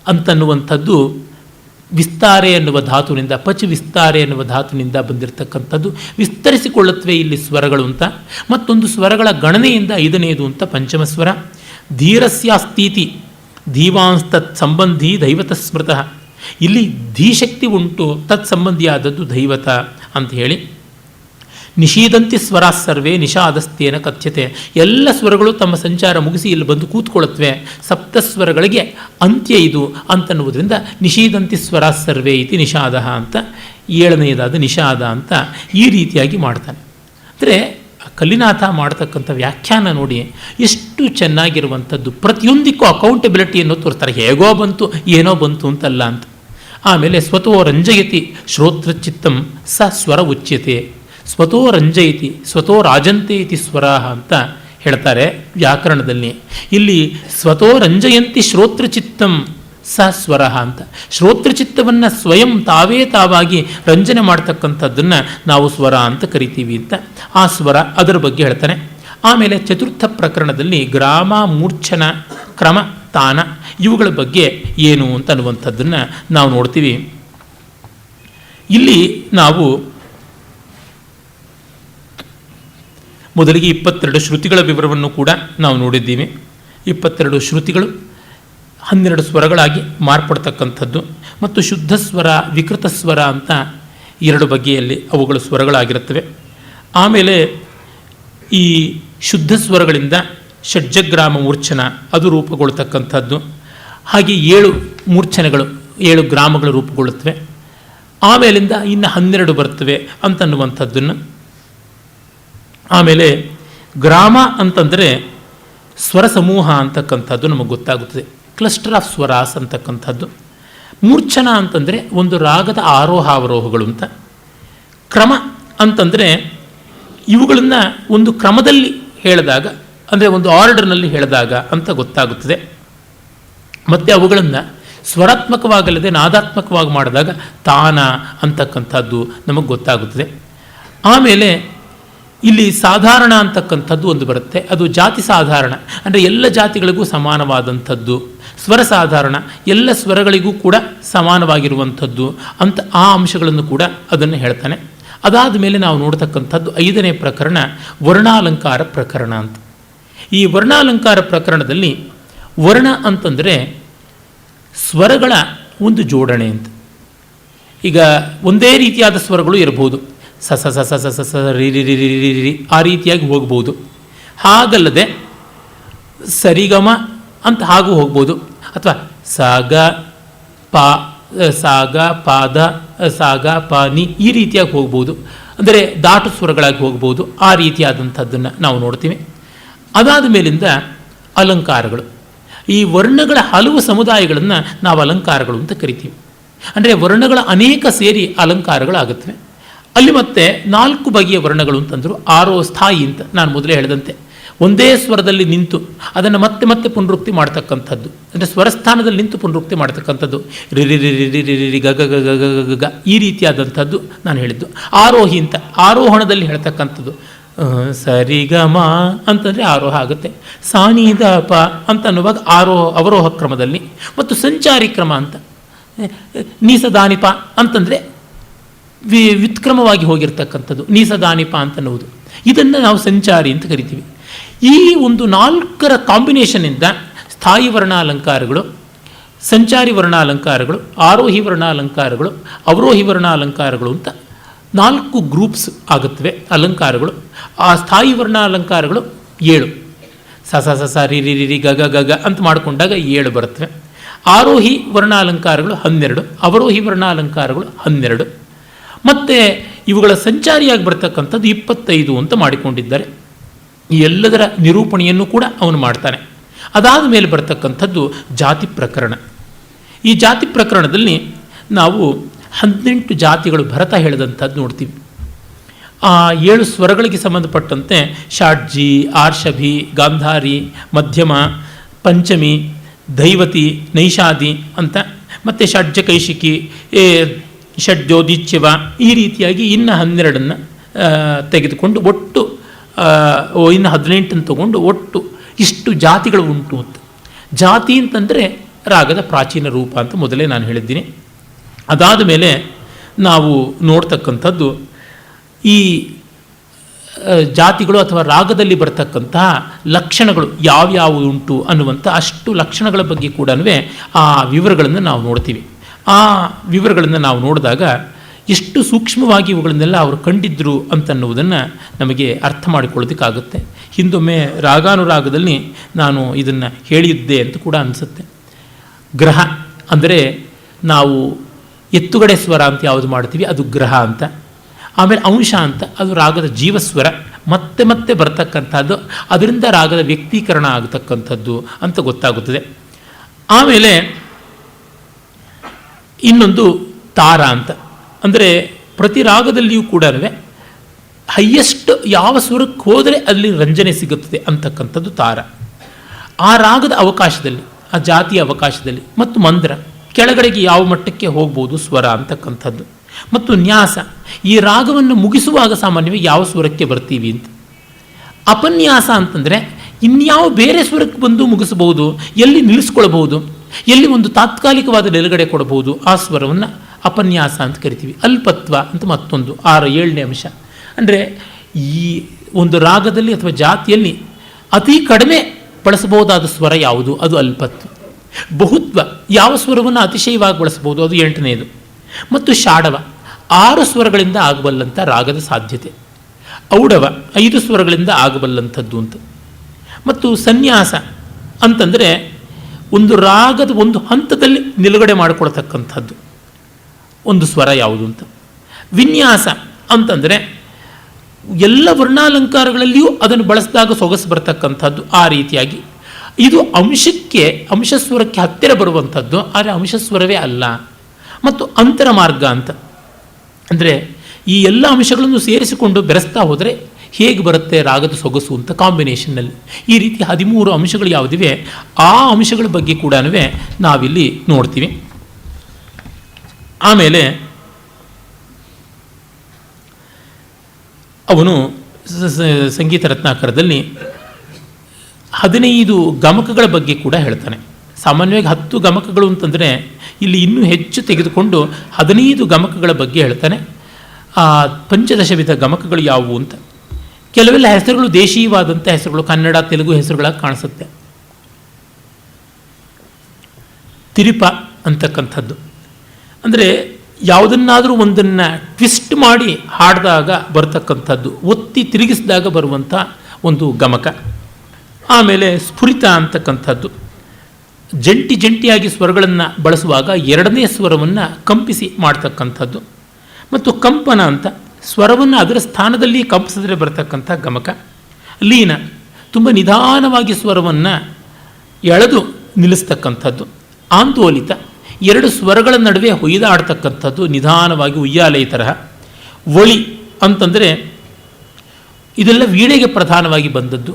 ಅಂತನ್ನುವಂಥದ್ದು ವಿಸ್ತಾರೆ ಎನ್ನುವ ಧಾತುವಿನಿಂದ, ಪಚ್ ವಿಸ್ತಾರೆ ಎನ್ನುವ ಧಾತುವಿನಿಂದ ಬಂದಿರತಕ್ಕಂಥದ್ದು. ವಿಸ್ತರಿಸಿಕೊಳ್ಳುತ್ತವೆ ಇಲ್ಲಿ ಸ್ವರಗಳು ಅಂತ. ಮತ್ತೊಂದು ಸ್ವರಗಳ ಗಣನೆಯಿಂದ 5ನೇದು ಅಂತ ಪಂಚಮ ಸ್ವರ. ಧೀರಸ್ಯಾಸ್ತೀತಿ ಧೀವಾಂಸ್ತತ್ ಸಂಬಂಧಿ ದೈವತ ಸ್ಮೃತಃ, ಇಲ್ಲಿ ಧೀಶಕ್ತಿ ಉಂಟು, ತತ್ಸಂಬಂಧಿಯಾದದ್ದು ದೈವತ ಅಂತ ಹೇಳಿ. ನಿಷೀದಂತಿ ಸ್ವರಾ ಸರ್ವೇ ನಿಷಾದಸ್ತೇನ ಕಥ್ಯತೆ, ಎಲ್ಲ ಸ್ವರಗಳು ತಮ್ಮ ಸಂಚಾರ ಮುಗಿಸಿ ಇಲ್ಲಿ ಬಂದು ಕೂತ್ಕೊಳ್ಳುತ್ತವೆ, ಸಪ್ತಸ್ವರಗಳಿಗೆ ಅಂತ್ಯ ಇದು ಅಂತನ್ನುವುದರಿಂದ ನಿಷೀದಂತಿ ಸ್ವರಾ ಸರ್ವೇ ಇತಿ ನಿಷಾದ ಅಂತ, 7ನೇದಾದ ನಿಷಾದ ಅಂತ ಈ ರೀತಿಯಾಗಿ ಮಾಡ್ತಾನೆ. ಅಂದರೆ ಕಲ್ಲಿನಾಥ ಮಾಡ್ತಕ್ಕಂಥ ವ್ಯಾಖ್ಯಾನ ನೋಡಿ ಎಷ್ಟು ಚೆನ್ನಾಗಿರುವಂಥದ್ದು. ಪ್ರತಿಯೊಂದಕ್ಕೂ ಅಕೌಂಟಬಿಲಿಟಿಯನ್ನು ತೋರಿಸ್ತಾರೆ. ಹೇಗೋ ಬಂತು ಏನೋ ಬಂತು ಅಂತಲ್ಲ ಅಂತ. ಆಮೇಲೆ ಸ್ವತೋ ರಂಜಯತಿ ಶ್ರೋತೃಚಿತ್ತಂ ಸ ಸ್ವರ ಉಚ್ಯತೆ, ಸ್ವತೋ ರಂಜಯತಿ ಸ್ವತೋ ರಾಜಂತೆ ಇತಿ ಸ್ವರ ಅಂತ ಹೇಳ್ತಾರೆ ವ್ಯಾಕರಣದಲ್ಲಿ. ಇಲ್ಲಿ ಸ್ವತೋ ರಂಜಯಂತಿ ಶ್ರೋತೃಚಿತ್ತಂ ಸ ಸ್ವರ ಅಂತ, ಶ್ರೋತೃಚಿತ್ತವನ್ನು ಸ್ವಯಂ ತಾವಾಗಿ ರಂಜನೆ ಮಾಡ್ತಕ್ಕಂಥದ್ದನ್ನು ನಾವು ಸ್ವರ ಅಂತ ಕರಿತೀವಿ ಅಂತ. ಆ ಸ್ವರ ಅದರ ಬಗ್ಗೆ ಹೇಳ್ತಾನೆ. ಆಮೇಲೆ ಚತುರ್ಥ ಪ್ರಕರಣದಲ್ಲಿ ಗ್ರಾಮ, ಮೂರ್ಛನ, ಕ್ರಮ, ತಾನ ಇವುಗಳ ಬಗ್ಗೆ ಏನು ಅಂತ ಅನ್ನುವಂಥದ್ದನ್ನು ನಾವು ನೋಡ್ತೀವಿ. ಇಲ್ಲಿ ನಾವು ಮೊದಲಿಗೆ 22 ಶ್ರುತಿಗಳ ವಿವರವನ್ನು ಕೂಡ ನಾವು ನೋಡಿದ್ದೀವಿ. 22 ಶ್ರುತಿಗಳು 12 ಸ್ವರಗಳಾಗಿ ಮಾರ್ಪಡ್ತಕ್ಕಂಥದ್ದು ಮತ್ತು ಶುದ್ಧ ಸ್ವರ, ವಿಕೃತ ಸ್ವರ ಅಂತ 2 ಬಗೆಯಲ್ಲಿ ಅವುಗಳು ಸ್ವರಗಳಾಗಿರುತ್ತವೆ. ಆಮೇಲೆ ಈ ಶುದ್ಧ ಸ್ವರಗಳಿಂದ ಷಡ್ಜಗ್ರಾಮ ಮೂರ್ಛನ ಅದು ರೂಪುಗೊಳ್ತಕ್ಕಂಥದ್ದು. ಹಾಗೆ 7 ಮೂರ್ಛನೆಗಳು 7 ಗ್ರಾಮಗಳು ರೂಪುಗೊಳ್ಳುತ್ತವೆ. ಆಮೇಲಿಂದ ಇನ್ನು 12 ಬರ್ತವೆ ಅಂತನ್ನುವಂಥದ್ದನ್ನು. ಆಮೇಲೆ ಗ್ರಾಮ ಅಂತಂದರೆ ಸ್ವರ ಸಮೂಹ ಅಂತಕ್ಕಂಥದ್ದು ನಮಗೆ ಗೊತ್ತಾಗುತ್ತದೆ, ಕ್ಲಸ್ಟರ್ ಆಫ್ ಸ್ವರಾಸ್ ಅಂತಕ್ಕಂಥದ್ದು. ಮೂರ್ಛನ ಅಂತಂದರೆ ಒಂದು ರಾಗದ ಆರೋಹ ಅವರೋಹಗಳು ಅಂತ. ಕ್ರಮ ಅಂತಂದರೆ ಇವುಗಳನ್ನು ಒಂದು ಕ್ರಮದಲ್ಲಿ ಹೇಳಿದಾಗ, ಅಂದರೆ ಒಂದು ಆರ್ಡರ್ನಲ್ಲಿ ಹೇಳಿದಾಗ ಅಂತ ಗೊತ್ತಾಗುತ್ತದೆ. ಮತ್ತು ಅವುಗಳನ್ನು ಸ್ವರಾತ್ಮಕವಾಗಲ್ಲದೆ ನಾದಾತ್ಮಕವಾಗಿ ಮಾಡಿದಾಗ ತಾನ ಅಂತಕ್ಕಂಥದ್ದು ನಮಗೆ ಗೊತ್ತಾಗುತ್ತದೆ. ಆಮೇಲೆ ಇಲ್ಲಿ ಸಾಧಾರಣ ಅಂತಕ್ಕಂಥದ್ದು ಒಂದು ಬರುತ್ತೆ, ಅದು ಜಾತಿ ಸಾಧಾರಣ, ಅಂದರೆ ಎಲ್ಲ ಜಾತಿಗಳಿಗೂ ಸಮಾನವಾದಂಥದ್ದು. ಸ್ವರ ಸಾಧಾರಣ, ಎಲ್ಲ ಸ್ವರಗಳಿಗೂ ಕೂಡ ಸಮಾನವಾಗಿರುವಂಥದ್ದು ಅಂತ ಆ ಅಂಶಗಳನ್ನು ಕೂಡ ಅದನ್ನು ಹೇಳ್ತಾನೆ. ಅದಾದ ಮೇಲೆ ನಾವು ನೋಡ್ತಕ್ಕಂಥದ್ದು 5ನೇ ಪ್ರಕರಣ ವರ್ಣಾಲಂಕಾರ ಪ್ರಕರಣ ಅಂತ. ಈ ವರ್ಣಾಲಂಕಾರ ಪ್ರಕರಣದಲ್ಲಿ ವರ್ಣ ಅಂತಂದರೆ ಸ್ವರಗಳ ಒಂದು ಜೋಡಣೆ ಅಂತ. ಈಗ ಒಂದೇ ರೀತಿಯಾದ ಸ್ವರಗಳು ಇರಬಹುದು, ಸ ಸ ಸ ಸ ಸ ಸ ಸ ರಿ ರಿ ರಿ ರಿ ರಿ ರಿ ಆ ರೀತಿಯಾಗಿ ಹೋಗ್ಬೋದು. ಹಾಗಲ್ಲದೆ ಸರಿಗಮ ಅಂತ ಹಾಗೂ ಹೋಗ್ಬೋದು, ಅಥವಾ ಸಾಗ ಪ ಸಾಗ ಪಾದ ಸಾಗ ಪ ನಿ ಈ ರೀತಿಯಾಗಿ ಹೋಗ್ಬೋದು, ಅಂದರೆ ದಾಟು ಸ್ವರಗಳಾಗಿ ಹೋಗ್ಬೋದು. ಆ ರೀತಿಯಾದಂಥದ್ದನ್ನು ನಾವು ನೋಡ್ತೀವಿ. ಅದಾದ ಮೇಲಿಂದ ಅಲಂಕಾರಗಳು. ಈ ವರ್ಣಗಳ ಹಲವು ಸಮುದಾಯಗಳನ್ನು ನಾವು ಅಲಂಕಾರಗಳು ಅಂತ ಕರಿತೀವಿ. ಅಂದರೆ ವರ್ಣಗಳ ಅನೇಕ ಸೇರಿ ಅಲಂಕಾರಗಳಾಗುತ್ತವೆ. ಅಲ್ಲಿ ಮತ್ತೆ 4 ಬಗೆಯ ವರ್ಣಗಳು ಅಂತಂದರು. ಆರೋ ಸ್ಥಾಯಿ ಅಂತ ನಾನು ಮೊದಲೇ ಹೇಳಿದಂತೆ ಒಂದೇ ಸ್ವರದಲ್ಲಿ ನಿಂತು ಅದನ್ನು ಮತ್ತೆ ಮತ್ತೆ ಪುನರುಕ್ತಿ ಮಾಡ್ತಕ್ಕಂಥದ್ದು, ಅಂದರೆ ಸ್ವರಸ್ಥಾನದಲ್ಲಿ ನಿಂತು ಪುನರುಕ್ತಿ ಮಾಡ್ತಕ್ಕಂಥದ್ದು. ರಿ ರಿ ರಿ ರಿ ರಿ ರಿ ರಿ ಗ ಗ ಗ ಗ ಗ ಗ ಗ ಈ ರೀತಿಯಾದಂಥದ್ದು ನಾನು ಹೇಳಿದ್ದು. ಆರೋಹಿ ಅಂತ ಆರೋಹಣದಲ್ಲಿ ಹೇಳ್ತಕ್ಕಂಥದ್ದು. ಸರಿಗಮ ಅಂತಂದರೆ ಆರೋಹ ಆಗುತ್ತೆ. ಸಾನಿದ ಪ ಅಂತ ಅನ್ನುವಾಗ ಅವರೋಹ ಕ್ರಮದಲ್ಲಿ. ಮತ್ತು ಸಂಚಾರಿ ಕ್ರಮ ಅಂತ ನೀಸದಾನಿಪ ಅಂತಂದರೆ ವ್ಯುತ್ಕ್ರಮವಾಗಿ ಹೋಗಿರ್ತಕ್ಕಂಥದ್ದು ನೀಸದಾನಿಪ ಅಂತನ್ನುವುದು. ಇದನ್ನು ನಾವು ಸಂಚಾರಿ ಅಂತ ಕರಿತೀವಿ. ಈ ಒಂದು 4ರ ಕಾಂಬಿನೇಷನಿಂದ ಸ್ಥಾಯಿ ವರ್ಣಾಲಂಕಾರಗಳು, ಸಂಚಾರಿ ವರ್ಣಾಲಂಕಾರಗಳು, ಆರೋಹಿ ವರ್ಣಾಲಂಕಾರಗಳು, ಅವರೋಹಿ ವರ್ಣಾಲಂಕಾರಗಳು ಅಂತ 4 ಗ್ರೂಪ್ಸ್ ಆಗುತ್ತವೆ ಅಲಂಕಾರಗಳು. ಆ ಸ್ಥಾಯಿ ವರ್ಣಾಲಂಕಾರಗಳು 7, ಸ ಸ ಸ ಸ ರಿ ರಿ ರಿ ರಿ ಗ ಗ ಗ ಗ ಅಂತ ಮಾಡಿಕೊಂಡಾಗ 7 ಬರುತ್ತವೆ. ಆರೋಹಿ ವರ್ಣಾಲಂಕಾರಗಳು 12, ಅವರೋಹಿ ವರ್ಣಾಲಂಕಾರಗಳು 12, ಮತ್ತು ಇವುಗಳ ಸಂಚಾರಿಯಾಗಿ ಬರ್ತಕ್ಕಂಥದ್ದು 25 ಅಂತ ಮಾಡಿಕೊಂಡಿದ್ದಾರೆ. ಈ ಎಲ್ಲದರ ನಿರೂಪಣೆಯನ್ನು ಕೂಡ ಅವನು ಮಾಡ್ತಾನೆ. ಅದಾದ ಮೇಲೆ ಬರ್ತಕ್ಕಂಥದ್ದು ಜಾತಿ ಪ್ರಕರಣ. ಈ ಜಾತಿ ಪ್ರಕರಣದಲ್ಲಿ ನಾವು 18 ಜಾತಿಗಳು ಭರತ ಹೇಳಿದಂಥದ್ದು ನೋಡ್ತೀವಿ. ಆ 7 ಸ್ವರಗಳಿಗೆ ಸಂಬಂಧಪಟ್ಟಂತೆ ಷಾಡ್ಜಿ, ಆರ್ಷಭಿ, ಗಾಂಧಾರಿ, ಮಧ್ಯಮ, ಪಂಚಮಿ, ದೈವತಿ, ನೈಷಾದಿ ಅಂತ, ಮತ್ತು ಷಡ್ಜ ಕೈಶಿಕಿ, ಷಡ್ಜೋದಿಚ್ಯವ ಈ ರೀತಿಯಾಗಿ ಇನ್ನು 12 ತೆಗೆದುಕೊಂಡು ಒಟ್ಟು ಇನ್ನು 18 ತಗೊಂಡು ಒಟ್ಟು ಇಷ್ಟು ಜಾತಿಗಳು ಉಂಟು ಅಂತ. ಜಾತಿ ಅಂತಂದರೆ ರಾಗದ ಪ್ರಾಚೀನ ರೂಪ ಅಂತ ಮೊದಲೇ ನಾನು ಹೇಳಿದ್ದೀನಿ. ಅದಾದ ಮೇಲೆ ನಾವು ನೋಡ್ತಕ್ಕಂಥದ್ದು ಈ ಜಾತಿಗಳು ಅಥವಾ ರಾಗದಲ್ಲಿ ಬರ್ತಕ್ಕಂತಹ ಲಕ್ಷಣಗಳು ಯಾವ್ಯಾವುದು ಉಂಟು ಅನ್ನುವಂಥ ಅಷ್ಟು ಲಕ್ಷಣಗಳ ಬಗ್ಗೆ ಕೂಡ ಆ ವಿವರಗಳನ್ನು ನಾವು ನೋಡ್ತೀವಿ. ಆ ವಿವರಗಳನ್ನು ನಾವು ನೋಡಿದಾಗ ಎಷ್ಟು ಸೂಕ್ಷ್ಮವಾಗಿ ಇವುಗಳನ್ನೆಲ್ಲ ಅವರು ಕಂಡಿದ್ದರು ಅಂತನ್ನುವುದನ್ನು ನಮಗೆ ಅರ್ಥ ಮಾಡಿಕೊಳ್ಳೋದಕ್ಕಾಗುತ್ತೆ. ಹಿಂದೊಮ್ಮೆ ರಾಗಾನುರಾಗದಲ್ಲಿ ನಾನು ಇದನ್ನು ಹೇಳಿದ್ದೆ ಅಂತ ಕೂಡ ಅನಿಸುತ್ತೆ. ಗ್ರಹ ಅಂದರೆ ನಾವು ಎತ್ತುಗಡೆ ಸ್ವರ ಅಂತ ಯಾವುದು ಮಾಡ್ತೀವಿ ಅದು ಗ್ರಹ ಅಂತ. ಆಮೇಲೆ ಅಂಶ ಅಂತ ಅದು ರಾಗದ ಜೀವಸ್ವರ ಮತ್ತೆ ಮತ್ತೆ ಬರ್ತಕ್ಕಂಥದ್ದು, ಅದರಿಂದ ರಾಗದ ವ್ಯಕ್ತೀಕರಣ ಆಗತಕ್ಕಂಥದ್ದು ಅಂತ ಗೊತ್ತಾಗುತ್ತದೆ. ಆಮೇಲೆ ಇನ್ನೊಂದು ತಾರ ಅಂತ, ಅಂದರೆ ಪ್ರತಿ ರಾಗದಲ್ಲಿಯೂ ಕೂಡ ಹೈಯೆಸ್ಟ್ ಯಾವ ಸ್ವರಕ್ಕೆ ಹೋದರೆ ಅಲ್ಲಿ ರಂಜನೆ ಸಿಗುತ್ತದೆ ಅಂತಕ್ಕಂಥದ್ದು ತಾರ. ಆ ರಾಗದ ಅವಕಾಶದಲ್ಲಿ, ಆ ಜಾತಿಯ ಅವಕಾಶದಲ್ಲಿ. ಮತ್ತು ಮಂದ್ರ, ಕೆಳಗಡೆಗೆ ಯಾವ ಮಟ್ಟಕ್ಕೆ ಹೋಗ್ಬೋದು ಸ್ವರ ಅಂತಕ್ಕಂಥದ್ದು. ಮತ್ತು ನ್ಯಾಸ, ಈ ರಾಗವನ್ನು ಮುಗಿಸುವಾಗ ಸಾಮಾನ್ಯವಾಗಿ ಯಾವ ಸ್ವರಕ್ಕೆ ಬರ್ತೀವಿ ಅಂತ. ಅಪನ್ಯಾಸ ಅಂತಂದರೆ ಇನ್ಯಾವ ಬೇರೆ ಸ್ವರಕ್ಕೆ ಬಂದು ಮುಗಿಸಬಹುದು, ಎಲ್ಲಿ ನಿಲ್ಲಿಸ್ಕೊಳ್ಬಹುದು, ಎಲ್ಲಿ ಒಂದು ತಾತ್ಕಾಲಿಕವಾದ ನಿಲುಗಡೆ ಕೊಡಬಹುದು, ಆ ಸ್ವರವನ್ನು ಅಪನ್ಯಾಸ ಅಂತ ಕರಿತೀವಿ. ಅಲ್ಪತ್ವ ಅಂತ ಮತ್ತೊಂದು 7ನೇ ಅಂಶ. ಅಂದರೆ ಈ ಒಂದು ರಾಗದಲ್ಲಿ ಅಥವಾ ಜಾತಿಯಲ್ಲಿ ಅತಿ ಕಡಿಮೆ ಬಳಸಬಹುದಾದ ಸ್ವರ ಯಾವುದು, ಅದು ಅಲ್ಪತ್ವ. ಬಹುತ್ವ, ಯಾವ ಸ್ವರವನ್ನು ಅತಿಶಯವಾಗಿ ಬಳಸಬಹುದು, ಅದು 8ನೇದು. ಮತ್ತು ಷಾಡವ, 6 ಸ್ವರಗಳಿಂದ ಆಗಬಲ್ಲಂಥ ರಾಗದ ಸಾಧ್ಯತೆ. ಔಡವ 5 ಸ್ವರಗಳಿಂದ ಆಗಬಲ್ಲಂಥದ್ದು ಅಂತ. ಮತ್ತು ಸನ್ಯಾಸ ಅಂತಂದರೆ ಒಂದು ರಾಗದ ಒಂದು ಹಂತದಲ್ಲಿ ನಿಲುಗಡೆ ಮಾಡಿಕೊಳ್ತಕ್ಕಂಥದ್ದು ಒಂದು ಸ್ವರ ಯಾವುದು ಅಂತ. ವಿನ್ಯಾಸ ಅಂತಂದರೆ ಎಲ್ಲ ವರ್ಣಾಲಂಕಾರಗಳಲ್ಲಿಯೂ ಅದನ್ನು ಬಳಸಿದಾಗ ಸೊಗಸು ಬರ್ತಕ್ಕಂಥದ್ದು. ಆ ರೀತಿಯಾಗಿ ಇದು ಅಂಶಸ್ವರಕ್ಕೆ ಹತ್ತಿರ ಬರುವಂಥದ್ದು, ಆದರೆ ಅಂಶಸ್ವರವೇ ಅಲ್ಲ. ಮತ್ತು ಅಂತರ ಮಾರ್ಗ ಅಂತ ಅಂದರೆ ಈ ಎಲ್ಲ ಅಂಶಗಳನ್ನು ಸೇರಿಸಿಕೊಂಡು ಬೆರೆಸ್ತಾ ಹೋದರೆ ಹೇಗೆ ಬರುತ್ತೆ ರಾಗದ ಸೊಗಸು ಅಂತ ಕಾಂಬಿನೇಷನ್ನಲ್ಲಿ. ಈ ರೀತಿ 13 ಅಂಶಗಳು ಯಾವುದಿವೆ ಆ ಅಂಶಗಳ ಬಗ್ಗೆ ಕೂಡ ನಾವಿಲ್ಲಿ ನೋಡ್ತೀವಿ. ಆಮೇಲೆ ಅವನು ಸಂಗೀತ ರತ್ನಾಕರದಲ್ಲಿ 15 ಗಮಕಗಳ ಬಗ್ಗೆ ಕೂಡ ಹೇಳ್ತಾನೆ. ಸಾಮಾನ್ಯವಾಗಿ 10 ಗಮಕಗಳು ಅಂತಂದರೆ ಇಲ್ಲಿ ಇನ್ನೂ ಹೆಚ್ಚು ತೆಗೆದುಕೊಂಡು 15 ಗಮಕಗಳ ಬಗ್ಗೆ ಹೇಳ್ತಾನೆ. ಆ ಪಂಚದಶವಿಧ ಗಮಕಗಳು ಯಾವುವು ಅಂತ. ಕೆಲವೆಲ್ಲ ಹೆಸರುಗಳು ದೇಶೀಯವಾದಂಥ ಹೆಸರುಗಳು, ಕನ್ನಡ ತೆಲುಗು ಹೆಸರುಗಳಾಗಿ ಕಾಣಿಸುತ್ತೆ. ತಿರುಪ ಅಂತಕ್ಕಂಥದ್ದು ಅಂದರೆ ಯಾವುದನ್ನಾದರೂ ಒಂದನ್ನು ಟ್ವಿಸ್ಟ್ ಮಾಡಿ ಹಾಡಿದಾಗ ಬರ್ತಕ್ಕಂಥದ್ದು, ಒತ್ತಿ ತಿರುಗಿಸಿದಾಗ ಬರುವಂಥ ಒಂದು ಗಮಕ. ಆಮೇಲೆ ಸ್ಫುರಿತ ಅಂತಕ್ಕಂಥದ್ದು, ಜಂಟಿಯಾಗಿ ಸ್ವರಗಳನ್ನು ಬಳಸುವಾಗ 2ನೇ ಸ್ವರವನ್ನು ಕಂಪಿಸಿ ಮಾಡ್ತಕ್ಕಂಥದ್ದು. ಮತ್ತು ಕಂಪನ ಅಂತ, ಸ್ವರವನ್ನು ಅದರ ಸ್ಥಾನದಲ್ಲಿ ಕಂಪಿಸಿದ್ರೆ ಬರ್ತಕ್ಕಂಥ ಗಮಕ. ಲೀನ, ತುಂಬ ನಿಧಾನವಾಗಿ ಸ್ವರವನ್ನು ಎಳೆದು ನಿಲ್ಲಿಸ್ತಕ್ಕಂಥದ್ದು. ಆಂದೋಲಿತ, ಎರಡು ಸ್ವರಗಳ ನಡುವೆ ಹೊಯ್ದಾಡ್ತಕ್ಕಂಥದ್ದು, ನಿಧಾನವಾಗಿ ಉಯ್ಯಾಲೆ ಈ ತರಹ. ಒಳಿ ಅಂತಂದರೆ ಇದೆಲ್ಲ ವೀಣೆಗೆ ಪ್ರಧಾನವಾಗಿ ಬಂದದ್ದು.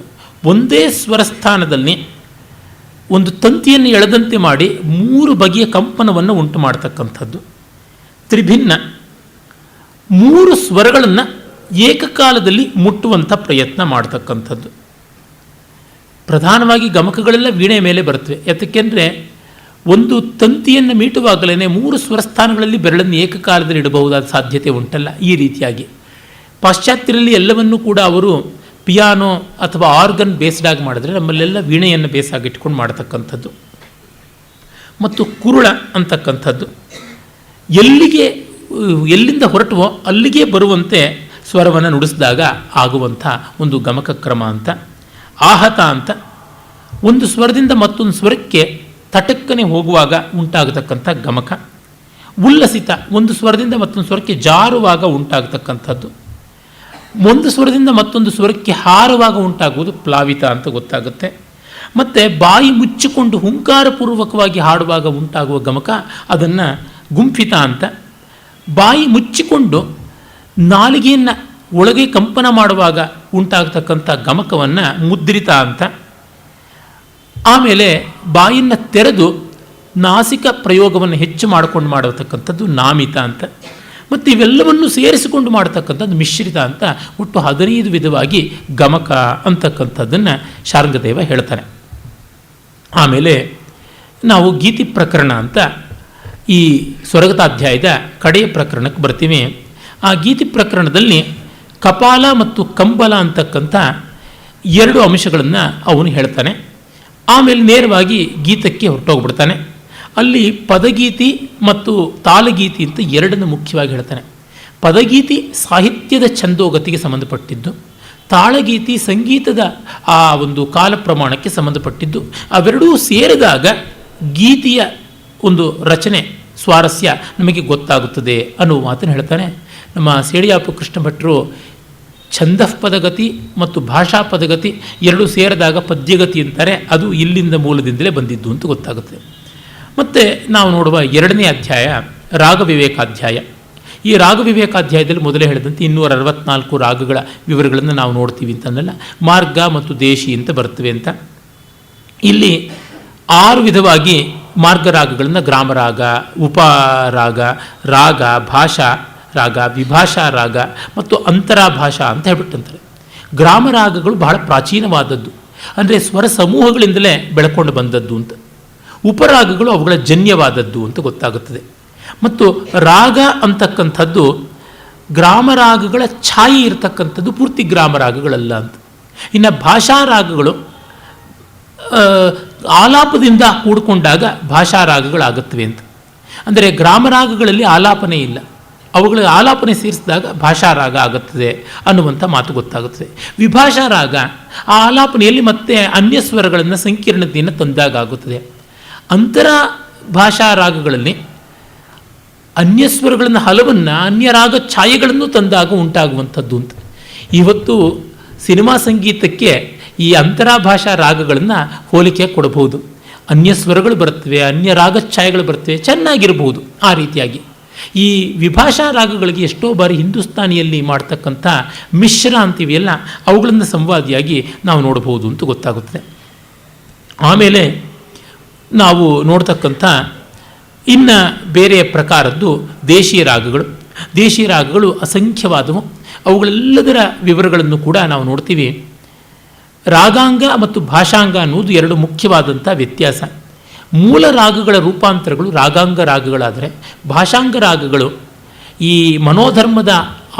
ಒಂದೇ ಸ್ವರಸ್ಥಾನದಲ್ಲಿ ಒಂದು ತಂತಿಯನ್ನು ಎಳೆದಂತೆ ಮಾಡಿ 3 ಬಗೆಯ ಕಂಪನವನ್ನು ಉಂಟು ಮಾಡ್ತಕ್ಕಂಥದ್ದು. ತ್ರಿಭಿನ್ನ, 3 ಸ್ವರಗಳನ್ನು ಏಕಕಾಲದಲ್ಲಿ ಮುಟ್ಟುವಂಥ ಪ್ರಯತ್ನ ಮಾಡ್ತಕ್ಕಂಥದ್ದು. ಪ್ರಧಾನವಾಗಿ ಗಮಕಗಳೆಲ್ಲ ವೀಣೆ ಮೇಲೆ ಬರ್ತವೆ. ಯಾತಕ್ಕೆಂದರೆ ಒಂದು ತಂತಿಯನ್ನು ಮೀಟುವಾಗಲೇ 3 ಸ್ವರಸ್ಥಾನಗಳಲ್ಲಿ ಬೆರಳನ್ನು ಏಕಕಾಲದಲ್ಲಿ ಇಡಬಹುದಾದ ಸಾಧ್ಯತೆ ಉಂಟಲ್ಲ. ಈ ರೀತಿಯಾಗಿ ಪಾಶ್ಚಾತ್ಯರಲ್ಲಿ ಎಲ್ಲವನ್ನೂ ಕೂಡ ಅವರು ಪಿಯಾನೋ ಅಥವಾ ಆರ್ಗನ್ ಬೇಸ್ಡಾಗಿ ಮಾಡಿದ್ರೆ, ನಮ್ಮಲ್ಲೆಲ್ಲ ವೀಣೆಯನ್ನು ಬೇಸಾಗಿಟ್ಕೊಂಡು ಮಾಡತಕ್ಕಂಥದ್ದು. ಮತ್ತು ಕುರುಳ ಅಂತಕ್ಕಂಥದ್ದು ಎಲ್ಲಿಂದ ಹೊರಟುವೋ ಅಲ್ಲಿಗೆ ಬರುವಂತೆ ಸ್ವರವನ್ನು ನುಡಿಸಿದಾಗ ಆಗುವಂಥ ಒಂದು ಗಮಕ ಕ್ರಮ ಅಂತ. ಆಹತ ಅಂತ, ಒಂದು ಸ್ವರದಿಂದ ಮತ್ತೊಂದು ಸ್ವರಕ್ಕೆ ತಟಕ್ಕನೆ ಹೋಗುವಾಗ ಉಂಟಾಗತಕ್ಕಂಥ ಗಮಕ. ಉಲ್ಲಸಿತ, ಒಂದು ಸ್ವರದಿಂದ ಮತ್ತೊಂದು ಸ್ವರಕ್ಕೆ ಜಾರುವಾಗ ಉಂಟಾಗತಕ್ಕಂಥದ್ದು. ಒಂದು ಸ್ವರದಿಂದ ಮತ್ತೊಂದು ಸ್ವರಕ್ಕೆ ಹಾರುವಾಗ ಉಂಟಾಗುವುದು ಪ್ಲಾವಿತ ಅಂತ ಗೊತ್ತಾಗುತ್ತೆ. ಮತ್ತು ಬಾಯಿ ಮುಚ್ಚಿಕೊಂಡು ಹುಂಕಾರಪೂರ್ವಕವಾಗಿ ಹಾಡುವಾಗ ಉಂಟಾಗುವ ಗಮಕ, ಅದನ್ನು ಗುಂಫಿತ ಅಂತ. ಬಾಯಿ ಮುಚ್ಚಿಕೊಂಡು ನಾಲಿಗೆಯನ್ನು ಒಳಗೆ ಕಂಪನ ಮಾಡುವಾಗ ಉಂಟಾಗತಕ್ಕಂಥ ಗಮಕವನ್ನು ಮುದ್ರಿತ ಅಂತ. ಆಮೇಲೆ ಬಾಯನ್ನು ತೆರೆದು ನಾಸಿಕ ಪ್ರಯೋಗವನ್ನು ಹೆಚ್ಚು ಮಾಡಿಕೊಂಡು ಮಾಡತಕ್ಕಂಥದ್ದು ನಾಮಿತ ಅಂತ. ಮತ್ತು ಇವೆಲ್ಲವನ್ನು ಸೇರಿಸಿಕೊಂಡು ಮಾಡತಕ್ಕಂಥದ್ದು ಮಿಶ್ರಿತ ಅಂತ. ಒಟ್ಟು 15 ವಿಧವಾಗಿ ಗಮಕ ಅಂತಕ್ಕಂಥದ್ದನ್ನು ಶಾರ್ಂಗದೇವ ಹೇಳ್ತಾರೆ. ಆಮೇಲೆ ನಾವು ಗೀತಿ ಪ್ರಕರಣ ಅಂತ ಈ ಸ್ವರಗತಾಧ್ಯಾಯದ ಕಡೆಯ ಪ್ರಕರಣಕ್ಕೆ ಬರ್ತೀವಿ. ಆ ಗೀತಿ ಪ್ರಕರಣದಲ್ಲಿ ಕಪಾಲ ಮತ್ತು ಕಂಬಲ ಅಂತಕ್ಕಂಥ 2 ಅಂಶಗಳನ್ನು ಅವನು ಹೇಳ್ತಾನೆ. ಆಮೇಲೆ ನೇರವಾಗಿ ಗೀತಕ್ಕೆ ಹೊರಟೋಗ್ಬಿಡ್ತಾನೆ. ಅಲ್ಲಿ ಪದಗೀತಿ ಮತ್ತು ತಾಳಗೀತಿ ಅಂತ 2 ಮುಖ್ಯವಾಗಿ ಹೇಳ್ತಾನೆ. ಪದಗೀತಿ ಸಾಹಿತ್ಯದ ಛಂದೋಗತಿಗೆ ಸಂಬಂಧಪಟ್ಟಿದ್ದು, ತಾಳಗೀತಿ ಸಂಗೀತದ ಆ ಒಂದು ಕಾಲ ಪ್ರಮಾಣಕ್ಕೆ ಸಂಬಂಧಪಟ್ಟಿದ್ದು. ಅವೆರಡೂ ಸೇರಿದಾಗ ಗೀತೆಯ ಒಂದು ರಚನೆ ಸ್ವಾರಸ್ಯ ನಮಗೆ ಗೊತ್ತಾಗುತ್ತದೆ ಅನ್ನುವ ಮಾತನ್ನು ಹೇಳ್ತಾನೆ. ನಮ್ಮ ಸೇಡಿಯಾಪು ಕೃಷ್ಣ ಭಟ್ರು ಛಂದಃ ಪದಗತಿ ಮತ್ತು ಭಾಷಾ ಪದಗತಿ 2 ಸೇರಿದಾಗ ಪದ್ಯಗತಿ ಅಂತಾರೆ. ಅದು ಇಲ್ಲಿಂದ ಮೂಲದಿಂದಲೇ ಬಂದಿದ್ದು ಅಂತ ಗೊತ್ತಾಗುತ್ತೆ. ಮತ್ತು ನಾವು ನೋಡುವ 2ನೇ ಅಧ್ಯಾಯ ರಾಗವಿವೇಕಾಧ್ಯಾಯ. ಈ ರಾಗವಿವೇಕಾಧ್ಯಾಯದಲ್ಲಿ ಮೊದಲೇ ಹೇಳಿದಂತೆ 264 ರಾಗಗಳ ವಿವರಗಳನ್ನು ನಾವು ನೋಡ್ತೀವಿ ಅಂತಂದಲ್ಲ. ಮಾರ್ಗ ಮತ್ತು ದೇಶಿ ಅಂತ ಬರ್ತವೆ ಅಂತ. ಇಲ್ಲಿ 6 ವಿಧವಾಗಿ ಮಾರ್ಗರಾಗಗಳನ್ನು ಗ್ರಾಮರಾಗ, ಉಪರಾಗ, ರಾಗ, ಭಾಷಾ ರಾಗ, ವಿಭಾಷಾ ರಾಗ ಮತ್ತು ಅಂತರಾಭಾಷಾ ಅಂತ ಹೇಳ್ಬಿಟ್ಟಂತಾರೆ. ಗ್ರಾಮರಾಗಗಳು ಬಹಳ ಪ್ರಾಚೀನವಾದದ್ದು, ಅಂದರೆ ಸ್ವರ ಸಮೂಹಗಳಿಂದಲೇ ಬೆಳಕೊಂಡು ಬಂದದ್ದು ಅಂತ. ಉಪರಾಗಗಳು ಅವುಗಳ ಜನ್ಯವಾದದ್ದು ಅಂತ ಗೊತ್ತಾಗುತ್ತದೆ. ಮತ್ತು ರಾಗ ಅಂತಕ್ಕಂಥದ್ದು ಗ್ರಾಮರಾಗಗಳ ಛಾಯೆ ಇರತಕ್ಕಂಥದ್ದು, ಪೂರ್ತಿ ಗ್ರಾಮರಾಗಗಳಲ್ಲ ಅಂತ. ಇನ್ನು ಭಾಷಾ ರಾಗಗಳು ಆಲಾಪದಿಂದ ಕೂಡಿಕೊಂಡಾಗ ಭಾಷಾ ರಾಗಗಳಾಗುತ್ತವೆ ಅಂತ. ಅಂದರೆ ಗ್ರಾಮರಾಗಗಳಲ್ಲಿ ಆಲಾಪನೆ ಇಲ್ಲ, ಅವುಗಳ ಆಲಾಪನೆ ಸೇರಿಸಿದಾಗ ಭಾಷಾ ರಾಗ ಆಗುತ್ತದೆ ಅನ್ನುವಂಥ ಮಾತು ಗೊತ್ತಾಗುತ್ತದೆ. ವಿಭಾಷಾ ರಾಗ ಆ ಆಲಾಪನೆಯಲ್ಲಿ ಮತ್ತೆ ಅನ್ಯ ಸ್ವರಗಳನ್ನು ಸಂಕೀರ್ಣತೆಯನ್ನು ತಂದಾಗ ಆಗುತ್ತದೆ. ಅಂತರ ಭಾಷಾ ರಾಗಗಳಲ್ಲಿ ಅನ್ಯಸ್ವರಗಳನ್ನು ಹಲವನ್ನು ಅನ್ಯ ರಾಗ ಛಾಯೆಗಳನ್ನು ತಂದಾಗ ಉಂಟಾಗುವಂಥದ್ದು ಅಂತ. ಇವತ್ತು ಸಿನಿಮಾ ಸಂಗೀತಕ್ಕೆ ಈ ಅಂತರಾಭಾಷಾ ರಾಗಗಳನ್ನು ಹೋಲಿಕೆ ಕೊಡಬಹುದು. ಅನ್ಯ ಸ್ವರಗಳು ಬರ್ತವೆ, ಅನ್ಯ ರಾಗ ಛಾಯೆಗಳು ಬರ್ತವೆ, ಚೆನ್ನಾಗಿರಬಹುದು. ಆ ರೀತಿಯಾಗಿ ಈ ವಿಭಾಷಾ ರಾಗಗಳಿಗೆ ಎಷ್ಟೋ ಬಾರಿ ಹಿಂದೂಸ್ತಾನಿಯಲ್ಲಿ ಮಾಡ್ತಕ್ಕಂಥ ಮಿಶ್ರ ಅಂತೀವಿಯಲ್ಲ, ಅವುಗಳನ್ನು ಸಂವಾದಿಯಾಗಿ ನಾವು ನೋಡಬಹುದು ಅಂತ ಗೊತ್ತಾಗುತ್ತದೆ. ಆಮೇಲೆ ನಾವು ನೋಡ್ತಕ್ಕಂಥ ಇನ್ನು ಬೇರೆ ಪ್ರಕಾರದ್ದು ದೇಶೀಯ ರಾಗಗಳು. ದೇಶೀಯ ರಾಗಗಳು ಅಸಂಖ್ಯವಾದವು. ಅವುಗಳೆಲ್ಲದರ ವಿವರಗಳನ್ನು ಕೂಡ ನಾವು ನೋಡ್ತೀವಿ. ರಾಗಾಂಗ ಮತ್ತು ಭಾಷಾಂಗ ಅನ್ನುವುದು 2 ಮುಖ್ಯವಾದಂಥ ವ್ಯತ್ಯಾಸ. ಮೂಲ ರಾಗಗಳ ರೂಪಾಂತರಗಳು ರಾಗಾಂಗ ರಾಗಗಳಾದರೆ, ಭಾಷಾಂಗ ರಾಗಗಳು ಈ ಮನೋಧರ್ಮದ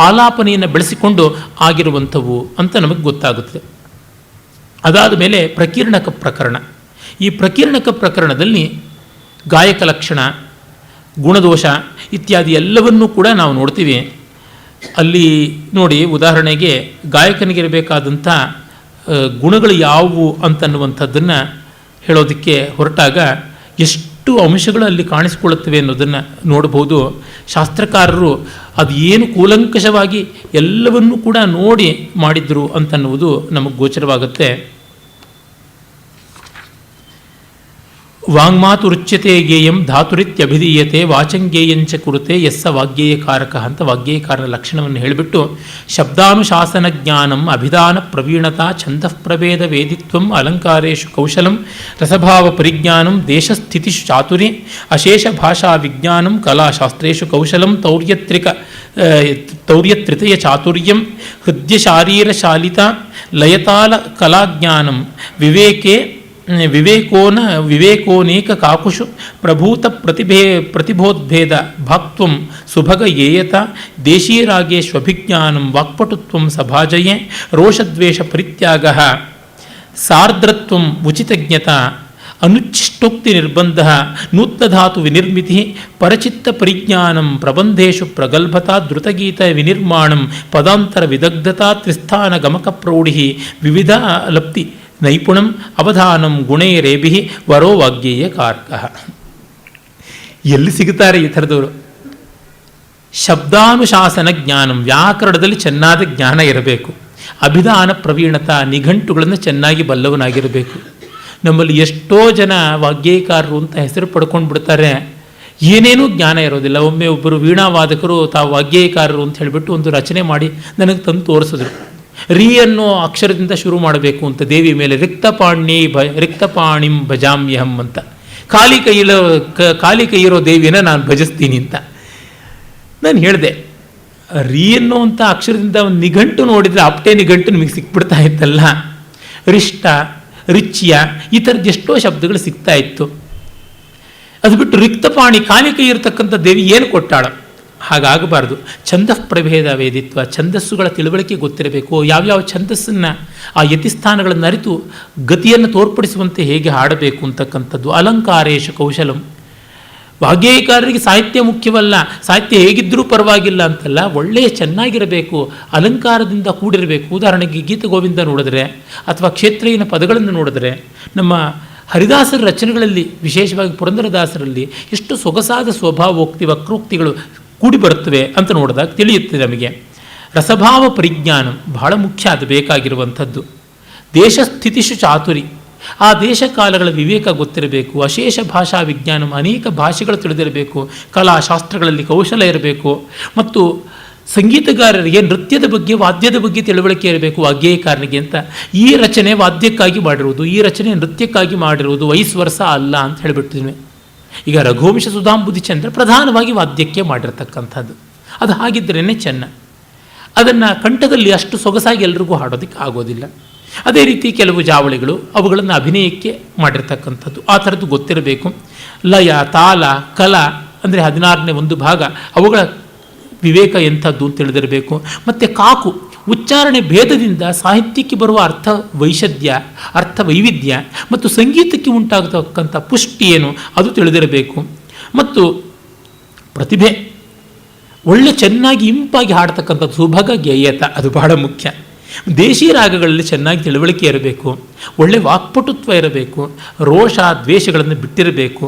ಆಲಾಪನೆಯನ್ನು ಬೆಳೆಸಿಕೊಂಡು ಆಗಿರುವಂಥವು ಅಂತ ನಮಗೆ ಗೊತ್ತಾಗುತ್ತದೆ. ಅದಾದ ಮೇಲೆ ಪ್ರಕೀರ್ಣಕ ಪ್ರಕರಣ. ಈ ಪ್ರಕೀರ್ಣಕ ಪ್ರಕರಣದಲ್ಲಿ ಗಾಯಕ ಲಕ್ಷಣ, ಗುಣದೋಷ ಇತ್ಯಾದಿ ಎಲ್ಲವನ್ನೂ ಕೂಡ ನಾವು ನೋಡ್ತೀವಿ. ಅಲ್ಲಿ ನೋಡಿ, ಉದಾಹರಣೆಗೆ ಗಾಯಕನಿಗಿರಬೇಕಾದಂಥ ಗುಣಗಳು ಯಾವುವು ಅಂತನ್ನುವಂಥದ್ದನ್ನು ಹೇಳೋದಕ್ಕೆ ಹೊರಟಾಗ ಎಷ್ಟು ಅಂಶಗಳು ಅಲ್ಲಿ ಕಾಣಿಸಿಕೊಳ್ಳುತ್ತವೆ ಅನ್ನೋದನ್ನು ನೋಡಬಹುದು. ಶಾಸ್ತ್ರಕಾರರು ಅದು ಏನು ಕೂಲಂಕಷವಾಗಿ ಎಲ್ಲವನ್ನೂ ಕೂಡ ನೋಡಿ ಮಾಡಿದ್ರು ಅಂತನ್ನುವುದು ನಮಗೆ ಗೋಚರವಾಗುತ್ತೆ. ವಾಂಗ್ಮಾತು ರುಚ್ಯತೆ ಗೇಯಂ ಧಾತುರಿತ್ಯಭಿಧೀಯತೆ ವಾಚಂಗೇಯಂಚ ಕುರುತೆ ಯಸ್ಸ ವಾಗ್ಗೇಯಕಾರಕ ಅಂತ ವಾಗ್ಗೇಯಕಾರನ ಲಕ್ಷಣವನ್ನು ಹೇಳಿಬಿಟ್ಟು ಶಬ್ದಾನುಶಾಸನ ಜ್ಞಾನಂ ಅಭಿಧಾನ ಪ್ರವೀಣತಾ ಛಂದಃ ಪ್ರಭೇದ ವೇದಿತ್ವಂ ಅಲಂಕಾರೇಷು ಕೌಶಲಂ ರಸಭಾವ ಪರಿಜ್ಞಾನಂ ದೇಶಸ್ಥಿತಿಷು ಚಾತುರಿ ಅಶೇಷ ಭಾಷಾ ವಿಜ್ಞಾನಂ ಕಲಾಶಾಸ್ತ್ರೇಷು ಕೌಶಲಂ ತೌರ್ಯತ್ರಿತಯ ಚಾತುರ್ಯಂ ಹೃದಯಶಾರೀರಶಾಲಿತ ಲಯತಾಲ ಕಲಾಜ್ಞಾನಂ ವಿವೇಕೋನೇಕ ಕಾಕುಷು ಪ್ರಭೂತ ಪ್ರತಿಭೋದ್ಭೇದ ಭಾಕ್ತ್ವಂ ಸುಭಗ ಏಯತ ದೇಶೀರಾಗೇಶ್ವಭಿಜ್ಞಾನಂ ವಾಕ್ಪಟುತ್ವಂ ಸಭಾಜಯೇ ರೋಷದ್ವೇಷ ಪರಿತ್ಯಾಗ ಸಾರ್ದ್ರತ್ವಂ ಉಚಿತಜ್ಞತ ಅನುಚ್ಚಿಷ್ಟೋಕ್ತಿ ನಿರ್ಬಂಧ ನೂತ್ನಧಾತು ವಿನಿರ್ಮಿತಿ ಪರಚಿತ್ತ ಪರಿಜ್ಞಾನಂ ಪ್ರಬಂಧೇಶು ಪ್ರಗಲ್ಭತಾ ಧೃತಗೀತ ವಿನಿರ್ಮಾಣಂ ಪದಾಂತರ ವಿದಗ್ಧತಾ ತ್ರಿಸ್ಥಾನ ಗಮಕ ಪ್ರೌಢಿ ವಿವಿಧ ಲಪ್ತಿ ನೈಪುಣಂ ಅವಧಾನಂ ಗುಣೈರೇಭಿ ವರೋ ವಾಗ್ಗೇಯ ಕಾರ್ಕ. ಎಲ್ಲಿ ಸಿಗುತ್ತಾರೆ ಈ ಥರದವರು? ಶಬ್ದಾನುಶಾಸನ ಜ್ಞಾನಂ, ವ್ಯಾಕರಣದಲ್ಲಿ ಚೆನ್ನಾದ ಜ್ಞಾನ ಇರಬೇಕು. ಅಭಿಧಾನ ಪ್ರವೀಣತ, ನಿಘಂಟುಗಳನ್ನು ಚೆನ್ನಾಗಿ ಬಲ್ಲವನಾಗಿರಬೇಕು. ನಮ್ಮಲ್ಲಿ ಎಷ್ಟೋ ಜನ ವಾಗ್ಗೇಯಕಾರರು ಅಂತ ಹೆಸರು ಪಡ್ಕೊಂಡು ಬಿಡ್ತಾರೆ, ಏನೇನೂ ಜ್ಞಾನ ಇರೋದಿಲ್ಲ. ಒಮ್ಮೆ ಒಬ್ಬರು ವೀಣಾವಾದಕರು ತಾವು ವಾಗ್ಗೇಯಕಾರರು ಅಂತ ಹೇಳಿಬಿಟ್ಟು ಒಂದು ರಚನೆ ಮಾಡಿ ನನಗೆ ತಂದು ತೋರಿಸಿದ್ರು. ರೀ ಅನ್ನೋ ಅಕ್ಷರದಿಂದ ಶುರು ಮಾಡಬೇಕು ಅಂತ ದೇವಿ ಮೇಲೆ ರಿಕ್ತಪಾಣಿಂ ಭಜಾಮ್ಯಹಂ ಅಂತ, ಖಾಲಿ ಕೈಯಿರೋ ದೇವಿನ ನಾನು ಭಜಿಸ್ತೀನಿ ಅಂತ. ನಾನು ಹೇಳಿದೆ, ರೀ ಅನ್ನೋ ಅಂಥ ಅಕ್ಷರದಿಂದ ಒಂದು ನಿಘಂಟು ನೋಡಿದರೆ ಅಪ್ಟೆ ನಿಘಂಟು ನಿಮಗೆ ಸಿಕ್ಬಿಡ್ತಾ ಇತ್ತಲ್ಲ. ರಿಷ್ಟ, ರಿಚ್ಯ, ಈ ಥರದ್ದು ಎಷ್ಟೋ ಶಬ್ದಗಳು ಸಿಗ್ತಾ ಇತ್ತು. ಅದು ಬಿಟ್ಟು ರಿಕ್ತಪಾಣಿ, ಖಾಲಿ ಕೈ ಇರತಕ್ಕಂಥ ದೇವಿ ಏನು ಕೊಟ್ಟಾಳ? ಹಾಗಾಗಬಾರ್ದು. ಛಂದಃ ಪ್ರಭೇದ ವೇದಿತ್ವ, ಛಂದಸ್ಸುಗಳ ತಿಳುವಳಿಕೆ ಗೊತ್ತಿರಬೇಕು. ಯಾವ್ಯಾವ ಛಂದಸ್ಸನ್ನು, ಆ ಯತಿಸ್ಥಾನಗಳನ್ನು ಅರಿತು ಗತಿಯನ್ನು ತೋರ್ಪಡಿಸುವಂತೆ ಹೇಗೆ ಹಾಡಬೇಕು ಅಂತಕ್ಕಂಥದ್ದು. ಅಲಂಕಾರೇಶ ಕೌಶಲಂ. ವಾಗ್ಗೇಯಕಾರರಿಗೆ ಸಾಹಿತ್ಯ ಮುಖ್ಯವಲ್ಲ, ಸಾಹಿತ್ಯ ಹೇಗಿದ್ದರೂ ಪರವಾಗಿಲ್ಲ ಅಂತಲ್ಲ, ಒಳ್ಳೆಯ ಚೆನ್ನಾಗಿರಬೇಕು, ಅಲಂಕಾರದಿಂದ ಕೂಡಿರಬೇಕು. ಉದಾಹರಣೆಗೆ ಗೀತಗೋವಿಂದ ನೋಡಿದ್ರೆ ಅಥವಾ ಕ್ಷೇತ್ರೀಯನ ಪದಗಳನ್ನು ನೋಡಿದ್ರೆ, ನಮ್ಮ ಹರಿದಾಸರ ರಚನೆಗಳಲ್ಲಿ, ವಿಶೇಷವಾಗಿ ಪುರಂದರದಾಸರಲ್ಲಿ ಎಷ್ಟು ಸೊಗಸಾದ ಸ್ವಭಾವೋಕ್ತಿ ವಕ್ರೋಕ್ತಿಗಳು ಕೂಡಿ ಬರುತ್ತವೆ ಅಂತ ನೋಡಿದಾಗ ತಿಳಿಯುತ್ತೆ ನಮಗೆ. ರಸಭಾವ ಪರಿಜ್ಞಾನ ಬಹಳ ಮುಖ್ಯ, ಅದು ಬೇಕಾಗಿರುವಂಥದ್ದು. ದೇಶಸ್ಥಿತಿಷು ಚಾತುರಿ, ಆ ದೇಶ ಕಾಲಗಳ ವಿವೇಕ ಗೊತ್ತಿರಬೇಕು. ಅಶೇಷ ಭಾಷಾ ವಿಜ್ಞಾನ, ಅನೇಕ ಭಾಷೆಗಳು ತಿಳಿದಿರಬೇಕು. ಕಲಾಶಾಸ್ತ್ರಗಳಲ್ಲಿ ಕೌಶಲ ಇರಬೇಕು. ಮತ್ತು ಸಂಗೀತಗಾರರಿಗೆ ನೃತ್ಯದ ಬಗ್ಗೆ, ವಾದ್ಯದ ಬಗ್ಗೆ ತಿಳುವಳಿಕೆ ಇರಬೇಕು ವಾಗ್ಗೇಯಕಾರನಿಗೆ ಅಂತ. ಈ ರಚನೆ ವಾದ್ಯಕ್ಕಾಗಿ ಮಾಡಿರುವುದು, ಈ ರಚನೆ ನೃತ್ಯಕ್ಕಾಗಿ ಮಾಡಿರುವುದು, ವೈಸ್ ವರ್ಷ ಅಲ್ಲ ಅಂತ ಹೇಳಿಬಿಟ್ಟಿದ್ವಿ. ಈಗ ರಘುವಂಶ ಸುಧಾಂಬುಧಿ ಚಂದ್ರ ಪ್ರಧಾನವಾಗಿ ವಾದ್ಯಕ್ಕೆ ಮಾಡಿರ್ತಕ್ಕಂಥದ್ದು. ಅದು ಹಾಗಿದ್ದರೇ ಚೆನ್ನ. ಅದನ್ನು ಕಂಠದಲ್ಲಿ ಅಷ್ಟು ಸೊಗಸಾಗಿ ಎಲ್ರಿಗೂ ಹಾಡೋದಕ್ಕೆ ಆಗೋದಿಲ್ಲ. ಅದೇ ರೀತಿ ಕೆಲವು ಜಾವಳಿಗಳು, ಅವುಗಳನ್ನು ಅಭಿನಯಕ್ಕೆ ಮಾಡಿರ್ತಕ್ಕಂಥದ್ದು. ಆ ಥರದ್ದು ಗೊತ್ತಿರಬೇಕು. ಲಯ, ತಾಲ, ಕಲ ಅಂದರೆ 16ನೇ ಒಂದು ಭಾಗ, ಅವುಗಳ ವಿವೇಕ ಎಂಥದ್ದು ಅಂತ ತಿಳಿದಿರಬೇಕು. ಮತ್ತು ಕಾಕು, ಉಚ್ಚಾರಣೆ ಭೇದದಿಂದ ಸಾಹಿತ್ಯಕ್ಕೆ ಬರುವ ಅರ್ಥ ವೈಷಧ್ಯ, ಅರ್ಥ ವೈವಿಧ್ಯ ಮತ್ತು ಸಂಗೀತಕ್ಕೆ ಉಂಟಾಗತಕ್ಕಂಥ ಪುಷ್ಟಿ ಏನು ಅದು ತಿಳಿದಿರಬೇಕು. ಮತ್ತು ಪ್ರತಿಭೆ, ಒಳ್ಳೆ ಚೆನ್ನಾಗಿ ಇಂಪಾಗಿ ಹಾಡ್ತಕ್ಕಂಥದ್ದು, ಸುಭಗ ಗೇಯತ, ಅದು ಬಹಳ ಮುಖ್ಯ. ದೇಶೀ ರಾಗಗಳಲ್ಲಿ ಚೆನ್ನಾಗಿ ತಿಳುವಳಿಕೆ ಇರಬೇಕು. ಒಳ್ಳೆ ವಾಕ್ಪಟುತ್ವ ಇರಬೇಕು. ರೋಷ ದ್ವೇಷಗಳನ್ನು ಬಿಟ್ಟಿರಬೇಕು.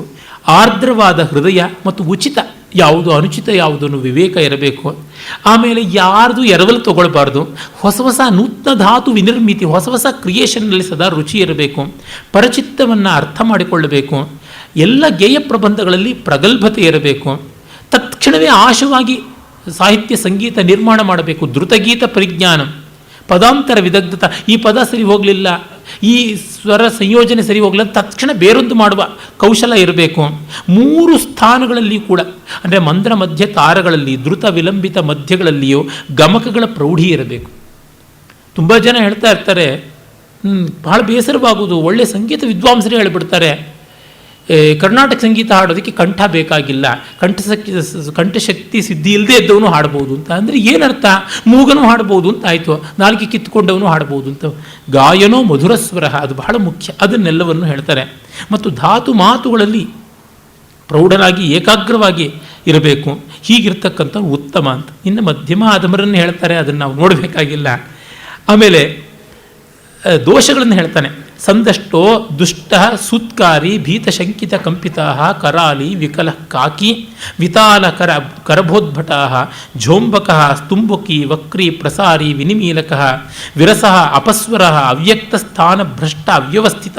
ಆರ್ದ್ರವಾದ ಹೃದಯ ಮತ್ತು ಉಚಿತ ಯಾವುದು, ಅನುಚಿತ ಯಾವುದನ್ನು ವಿವೇಕ ಇರಬೇಕು. ಆಮೇಲೆ ಯಾರ್ದು ಎರವಲು ತಗೊಳ್ಬಾರ್ದು. ಹೊಸ ಹೊಸ ನೂತನ ಧಾತು ವಿನಿರ್ಮಿತಿ, ಹೊಸ ಹೊಸ ಕ್ರಿಯೇಷನ್ನಲ್ಲಿ ಸದಾ ರುಚಿ ಇರಬೇಕು. ಪರಚಿತ್ತವನ್ನು ಅರ್ಥ ಮಾಡಿಕೊಳ್ಳಬೇಕು. ಎಲ್ಲ ಗೇಯ ಪ್ರಬಂಧಗಳಲ್ಲಿ ಪ್ರಗಲ್ಭತೆ ಇರಬೇಕು. ತತ್ಕ್ಷಣವೇ ಆಶವಾಗಿ ಸಾಹಿತ್ಯ ಸಂಗೀತ ನಿರ್ಮಾಣ ಮಾಡಬೇಕು. ಧೃತಗೀತ ಪರಿಜ್ಞಾನ, ಪದಾಂತರ ವಿದಗ್ಧತ, ಈ ಪದ ಸರಿ ಹೋಗಲಿಲ್ಲ, ಈ ಸ್ವರ ಸಂಯೋಜನೆ ಸರಿ ಹೋಗಲಿಲ್ಲ, ತಕ್ಷಣ ಬೇರೊಂದು ಮಾಡುವ ಕೌಶಲ ಇರಬೇಕು. 3 ಸ್ಥಾನಗಳಲ್ಲಿ ಕೂಡ, ಅಂದರೆ ಮಂದ್ರ ಮಧ್ಯ ತಾರಗಳಲ್ಲಿ, ಧೃತ ವಿಲಂಬಿತ ಮಧ್ಯಗಳಲ್ಲಿಯೂ ಗಮಕಗಳ ಪ್ರೌಢಿ ಇರಬೇಕು. ತುಂಬ ಜನ ಹೇಳ್ತಾ ಇರ್ತಾರೆ, ಬಹಳ ಬೇಸರವಾಗುವುದು, ಒಳ್ಳೆಯ ಸಂಗೀತ ವಿದ್ವಾಂಸರೇ ಹೇಳಿಬಿಡ್ತಾರೆ, ಕರ್ನಾಟಕ ಸಂಗೀತ ಹಾಡೋದಕ್ಕೆ ಕಂಠ ಬೇಕಾಗಿಲ್ಲ, ಕಂಠಶಕ್ತಿ ಸಿದ್ಧಿ ಇಲ್ಲದೆ ಇದ್ದವನು ಹಾಡ್ಬೋದು ಅಂತ. ಅಂದರೆ ಏನರ್ಥ? ಮೂಗನೂ ಹಾಡ್ಬೋದು ಅಂತ ಆಯಿತು, ನಾಲ್ಗೆ ಕಿತ್ತುಕೊಂಡವನು ಹಾಡ್ಬೋದು ಅಂತ. ಗಾಯನೋ ಮಧುರ ಸ್ವರ, ಅದು ಬಹಳ ಮುಖ್ಯ. ಅದನ್ನೆಲ್ಲವನ್ನು ಹೇಳ್ತಾರೆ. ಮತ್ತು ಧಾತು ಮಾತುಗಳಲ್ಲಿ ಪ್ರೌಢನಾಗಿ ಏಕಾಗ್ರವಾಗಿ ಇರಬೇಕು. ಹೀಗಿರ್ತಕ್ಕಂಥ ಉತ್ತಮ ಅಂತ. ಇನ್ನು ಮಧ್ಯಮ ಅಧಮರನ್ನು ಹೇಳ್ತಾರೆ, ಅದನ್ನು ನಾವು ನೋಡಬೇಕಾಗಿಲ್ಲ. ಆಮೇಲೆ ದೋಷಗಳನ್ನು ಹೇಳ್ತಾನೆ. ಸಂದಷ್ಟೋ ದುಷ್ಟ ಸುತ್ಕಾರಿ ಭೀತಶಂಕಿತ ಕಂಪಿತಾ ಕರಾಲಿ ವಿಕಲ ಕಾಕಿ ವಿತಾಲ ಕರಭೋದ್ಭಟ ಝೋಂಬಕ ಸ್ತುಂಬಕಿ ವಕ್ರಿ ಪ್ರಸಾರಿ ವಿನಿಮೀಲಕ ವಿರಸ ಅಪಸ್ವರ ಅವ್ಯಕ್ತಸ್ಥಾನ ಭ್ರಷ್ಟ ಅವ್ಯವಸ್ಥಿತ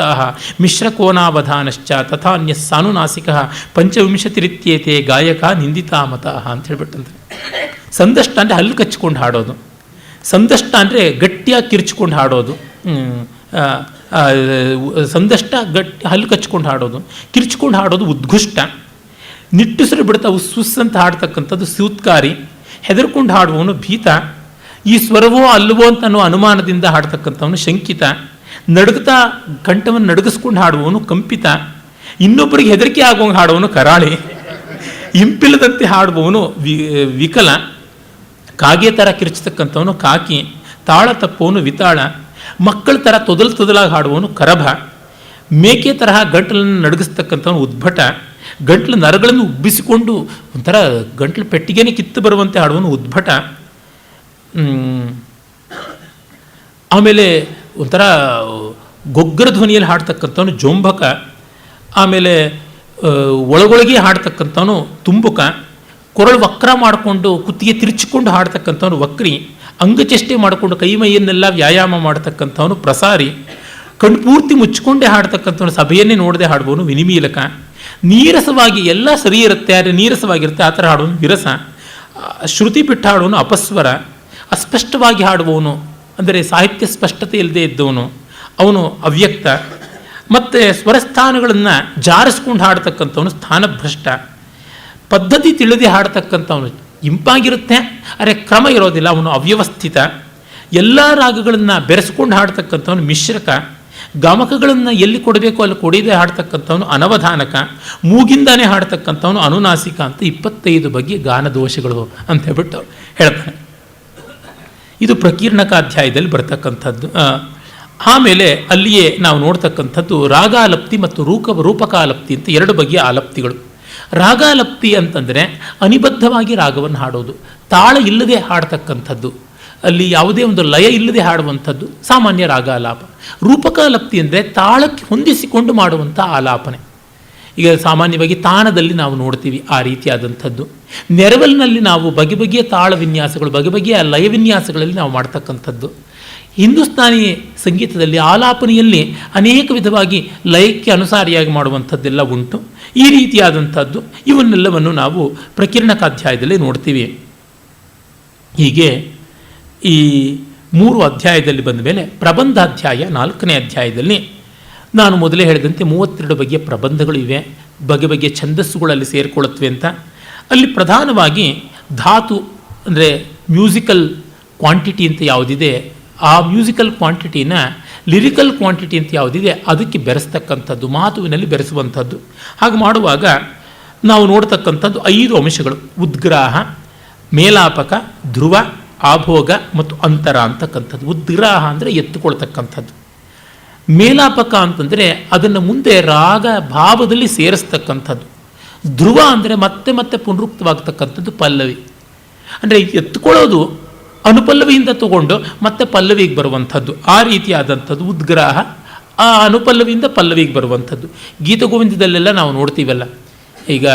ಮಿಶ್ರಕೋನಾವಧಾನಶ್ಚ ತಥಾನ್ಯ ಸಾನುನಾಸಿಕ ಪಂಚವಿಂಶತಿರಿತ್ಯೇತೆ ಗಾಯಕ ನಿಂದಿತಾಮತ ಅಂತ ಹೇಳ್ಬಿಟ್ಟಂತೆ. ಸಂದಷ್ಟ ಅಂದರೆ ಹಲ್ಲು ಕಚ್ಕೊಂಡು ಹಾಡೋದು, ಸಂದಷ್ಟ ಅಂದರೆ ಗಟ್ಟಿಯಾಗಿ ಕಿರ್ಚ್ಕೊಂಡು ಹಾಡೋದು, ಸಂದಷ್ಟ ಹಲ್ಲು ಕಚ್ಕೊಂಡು ಹಾಡೋದು, ಕಿರ್ಚ್ಕೊಂಡು ಹಾಡೋದು ಉದ್ಘುಷ್ಟ, ನಿಟ್ಟುಸಿರು ಬಿಡ್ತಾ ಉಸ್ ಅಂತ ಹಾಡ್ತಕ್ಕಂಥದ್ದು ಸೂತ್ಕಾರಿ, ಹೆದರ್ಕೊಂಡು ಹಾಡುವವನು ಭೀತ, ಈ ಸ್ವರವೋ ಅಲ್ಲವೋ ಅಂತ ಅನ್ನೋ ಅನುಮಾನದಿಂದ ಹಾಡ್ತಕ್ಕಂಥವನು ಶಂಕಿತ, ನಡುಗ್ತಾ ಕಂಠವನ್ನು ನಡುಗಿಸ್ಕೊಂಡು ಹಾಡುವವನು ಕಂಪಿತ, ಇನ್ನೊಬ್ಬರಿಗೆ ಹೆದರಿಕೆ ಆಗುವಂಗೆ ಹಾಡುವವನು ಕರಾಳಿ, ಇಂಪಿಲ್ಲದಂತೆ ಹಾಡುವವನು ವಿಕಲ, ಕಾಗೆ ಥರ ಕಿರ್ಚತಕ್ಕಂಥವನು ಕಾಕಿ, ತಾಳ ತಪ್ಪವನು ವಿತಾಳ, ಮಕ್ಕಳ ಥರ ತೊದಲಾಗಿ ಹಾಡುವವನು ಕರಭ, ಮೇಕೆ ತರಹ ಗಂಟಲನ್ನು ನಡಗಿಸ್ತಕ್ಕಂಥವನು ಉದ್ಭಟ, ಗಂಟ್ಲು ನರಗಳನ್ನು ಉಬ್ಬಿಸಿಕೊಂಡು ಒಂಥರ ಗಂಟ್ಲು ಪೆಟ್ಟಿಗೆನೇ ಕಿತ್ತು ಬರುವಂತೆ ಹಾಡುವನು ಉದ್ಭಟ, ಆಮೇಲೆ ಒಂಥರ ಗೊಗ್ಗರ ಧ್ವನಿಯಲ್ಲಿ ಹಾಡ್ತಕ್ಕಂಥವನು ಜೋಂಬಕ, ಆಮೇಲೆ ಒಳಗೊಳಗೆ ಹಾಡ್ತಕ್ಕಂಥವನು ತುಂಬುಕ, ಕೊರಳು ವಕ್ರ ಮಾಡಿಕೊಂಡು ಕುತ್ತಿಗೆ ತಿರುಚಿಕೊಂಡು ಹಾಡ್ತಕ್ಕಂಥವನು ವಕ್ರಿ, ಅಂಗಚೆಷ್ಟೆ ಮಾಡಿಕೊಂಡು ಕೈ ಮೈಯನ್ನೆಲ್ಲ ವ್ಯಾಯಾಮ ಮಾಡ್ತಕ್ಕಂಥವನು ಪ್ರಸಾರಿ, ಕಣ್ಪೂರ್ತಿ ಮುಚ್ಚಿಕೊಂಡೇ ಹಾಡ್ತಕ್ಕಂಥವನು ಸಭೆಯನ್ನೇ ನೋಡದೆ ಹಾಡುವವನು ವಿನಿಮೀಲಕ, ನೀರಸವಾಗಿ ಎಲ್ಲ ಸರಿ ಇರುತ್ತೆ ಆದರೆ ನೀರಸವಾಗಿರುತ್ತೆ ಆ ಥರ ಹಾಡುವನು ವಿರಸ, ಶ್ರುತಿ ಬಿಟ್ಟು ಹಾಡುವನು ಅಪಸ್ವರ, ಅಸ್ಪಷ್ಟವಾಗಿ ಹಾಡುವವನು ಅಂದರೆ ಸಾಹಿತ್ಯ ಸ್ಪಷ್ಟತೆ ಇಲ್ಲದೆ ಇದ್ದವನು ಅವನು ಅವ್ಯಕ್ತ, ಮತ್ತು ಸ್ವರಸ್ಥಾನಗಳನ್ನು ಜಾರಿಸ್ಕೊಂಡು ಹಾಡ್ತಕ್ಕಂಥವನು ಸ್ಥಾನಭ್ರಷ್ಟ, ಪದ್ಧತಿ ತಿಳಿದೇ ಹಾಡ್ತಕ್ಕಂಥವನು ಇಂಪಾಗಿರುತ್ತೆ ಆದರೆ ಕ್ರಮ ಇರೋದಿಲ್ಲ ಅವನು ಅವ್ಯವಸ್ಥಿತ, ಎಲ್ಲ ರಾಗಗಳನ್ನು ಬೆರೆಸ್ಕೊಂಡು ಹಾಡ್ತಕ್ಕಂಥವನು ಮಿಶ್ರಕ, ಗಮಕಗಳನ್ನು ಎಲ್ಲಿ ಕೊಡಬೇಕು ಅಲ್ಲಿ ಕೊಡದೇ ಹಾಡ್ತಕ್ಕಂಥವನು ಅನವಧಾನಕ, ಮೂಗಿಂದಾನೇ ಹಾಡ್ತಕ್ಕಂಥವನು ಅನುನಾಸಿಕ ಅಂತ 25 ಬಗೆಯ ಗಾನದೋಷಗಳು ಅಂತ ಹೇಳ್ಬಿಟ್ಟು ಹೇಳ್ತಾನೆ. ಇದು ಪ್ರಕೀರ್ಣಕಾಧ್ಯಾಯದಲ್ಲಿ ಬರ್ತಕ್ಕಂಥದ್ದು. ಆಮೇಲೆ ಅಲ್ಲಿಯೇ ನಾವು ನೋಡ್ತಕ್ಕಂಥದ್ದು ರಾಗಾಲಪ್ತಿ ಮತ್ತು ರೂಪಕಾಲಪ್ತಿ ಅಂತ 2 ಬಗೆಯ ಆಲಪ್ತಿಗಳು. ರಾಗಾಲಪ್ತಿ ಅಂತಂದರೆ ಅನಿಬದ್ಧವಾಗಿ ರಾಗವನ್ನು ಹಾಡೋದು, ತಾಳ ಇಲ್ಲದೆ ಹಾಡ್ತಕ್ಕಂಥದ್ದು, ಅಲ್ಲಿ ಯಾವುದೇ ಒಂದು ಲಯ ಇಲ್ಲದೆ ಹಾಡುವಂಥದ್ದು ಸಾಮಾನ್ಯ ರಾಗಾಲಾಪ. ರೂಪಕಾಲಪ್ತಿ ಅಂದರೆ ತಾಳಕ್ಕೆ ಹೊಂದಿಸಿಕೊಂಡು ಮಾಡುವಂಥ ಆಲಾಪನೆ. ಈಗ ಸಾಮಾನ್ಯವಾಗಿ ತಾನದಲ್ಲಿ ನಾವು ನೋಡ್ತೀವಿ ಆ ರೀತಿಯಾದಂಥದ್ದು. ನೆರವಲಿನಲ್ಲಿ ನಾವು ಬಗೆ ಬಗೆಯ ತಾಳ ವಿನ್ಯಾಸಗಳು, ಬಗೆ ಬಗೆಯ ಲಯ ವಿನ್ಯಾಸಗಳಲ್ಲಿ ನಾವು ಮಾಡ್ತಕ್ಕಂಥದ್ದು. ಹಿಂದೂಸ್ತಾನಿ ಸಂಗೀತದಲ್ಲಿ ಆಲಾಪನೆಯಲ್ಲಿ ಅನೇಕ ವಿಧವಾಗಿ ಲಯಕ್ಕೆ ಅನುಸಾರಿಯಾಗಿ ಮಾಡುವಂಥದ್ದೆಲ್ಲ ಉಂಟು. ಈ ರೀತಿಯಾದಂಥದ್ದು ಇವನ್ನೆಲ್ಲವನ್ನು ನಾವು ಪ್ರಕೀರ್ಣಕಾಧ್ಯಾಯದಲ್ಲಿ ನೋಡ್ತೀವಿ. ಹೀಗೆ ಈ 3 ಅಧ್ಯಾಯದಲ್ಲಿ ಬಂದ ಮೇಲೆ ಪ್ರಬಂಧಾಧ್ಯಾಯ 4ನೇ ಅಧ್ಯಾಯದಲ್ಲಿ ನಾನು ಮೊದಲೇ ಹೇಳಿದಂತೆ 32 ಬಗೆಯ ಪ್ರಬಂಧಗಳು ಇವೆ, ಬಗೆ ಬಗೆಯ ಛಂದಸ್ಸುಗಳಲ್ಲಿ ಸೇರಿಕೊಳ್ಳುತ್ತವೆ ಅಂತ. ಅಲ್ಲಿ ಪ್ರಧಾನವಾಗಿ ಧಾತು ಅಂದರೆ ಮ್ಯೂಸಿಕಲ್ ಕ್ವಾಂಟಿಟಿ ಅಂತ ಯಾವುದಿದೆ ಆ ಮ್ಯೂಸಿಕಲ್ ಕ್ವಾಂಟಿಟಿನ ಲಿರಿಕಲ್ ಕ್ವಾಂಟಿಟಿ ಅಂತ ಯಾವುದಿದೆ ಅದಕ್ಕೆ ಬೆರೆಸ್ತಕ್ಕಂಥದ್ದು, ಮಾತುವಿನಲ್ಲಿ ಬೆರೆಸುವಂಥದ್ದು. ಹಾಗೆ ಮಾಡುವಾಗ ನಾವು ನೋಡ್ತಕ್ಕಂಥದ್ದು 5 ಅಂಶಗಳು: ಉದ್ಗ್ರಾಹ, ಮೇಲಾಪಕ, ಧ್ರುವ, ಆಭೋಗ ಮತ್ತು ಅಂತರ ಅಂತಕ್ಕಂಥದ್ದು. ಉದ್ಗ್ರಾಹ ಅಂದರೆ ಎತ್ತುಕೊಳ್ತಕ್ಕಂಥದ್ದು, ಮೇಲಾಪಕ ಅಂತಂದರೆ ಅದನ್ನು ಮುಂದೆ ರಾಗ ಭಾವದಲ್ಲಿ ಸೇರಿಸ್ತಕ್ಕಂಥದ್ದು, ಧ್ರುವ ಅಂದರೆ ಮತ್ತೆ ಮತ್ತೆ ಪುನರುಕ್ತವಾಗ್ತಕ್ಕಂಥದ್ದು ಪಲ್ಲವಿ. ಅಂದರೆ ಎತ್ತುಕೊಳ್ಳೋದು ಅನುಪಲ್ಲವಿಯಿಂದ ತಗೊಂಡು ಮತ್ತೆ ಪಲ್ಲವಿಗೆ ಬರುವಂಥದ್ದು, ಆ ರೀತಿಯಾದಂಥದ್ದು ಉದ್ಗ್ರಾಹ. ಆ ಅನುಪಲ್ಲವಿಯಿಂದ ಪಲ್ಲವಿಗೆ ಬರುವಂಥದ್ದು ಗೀತಗೋವಿಂದದಲ್ಲೆಲ್ಲ ನಾವು ನೋಡ್ತೀವಲ್ಲ. ಈಗ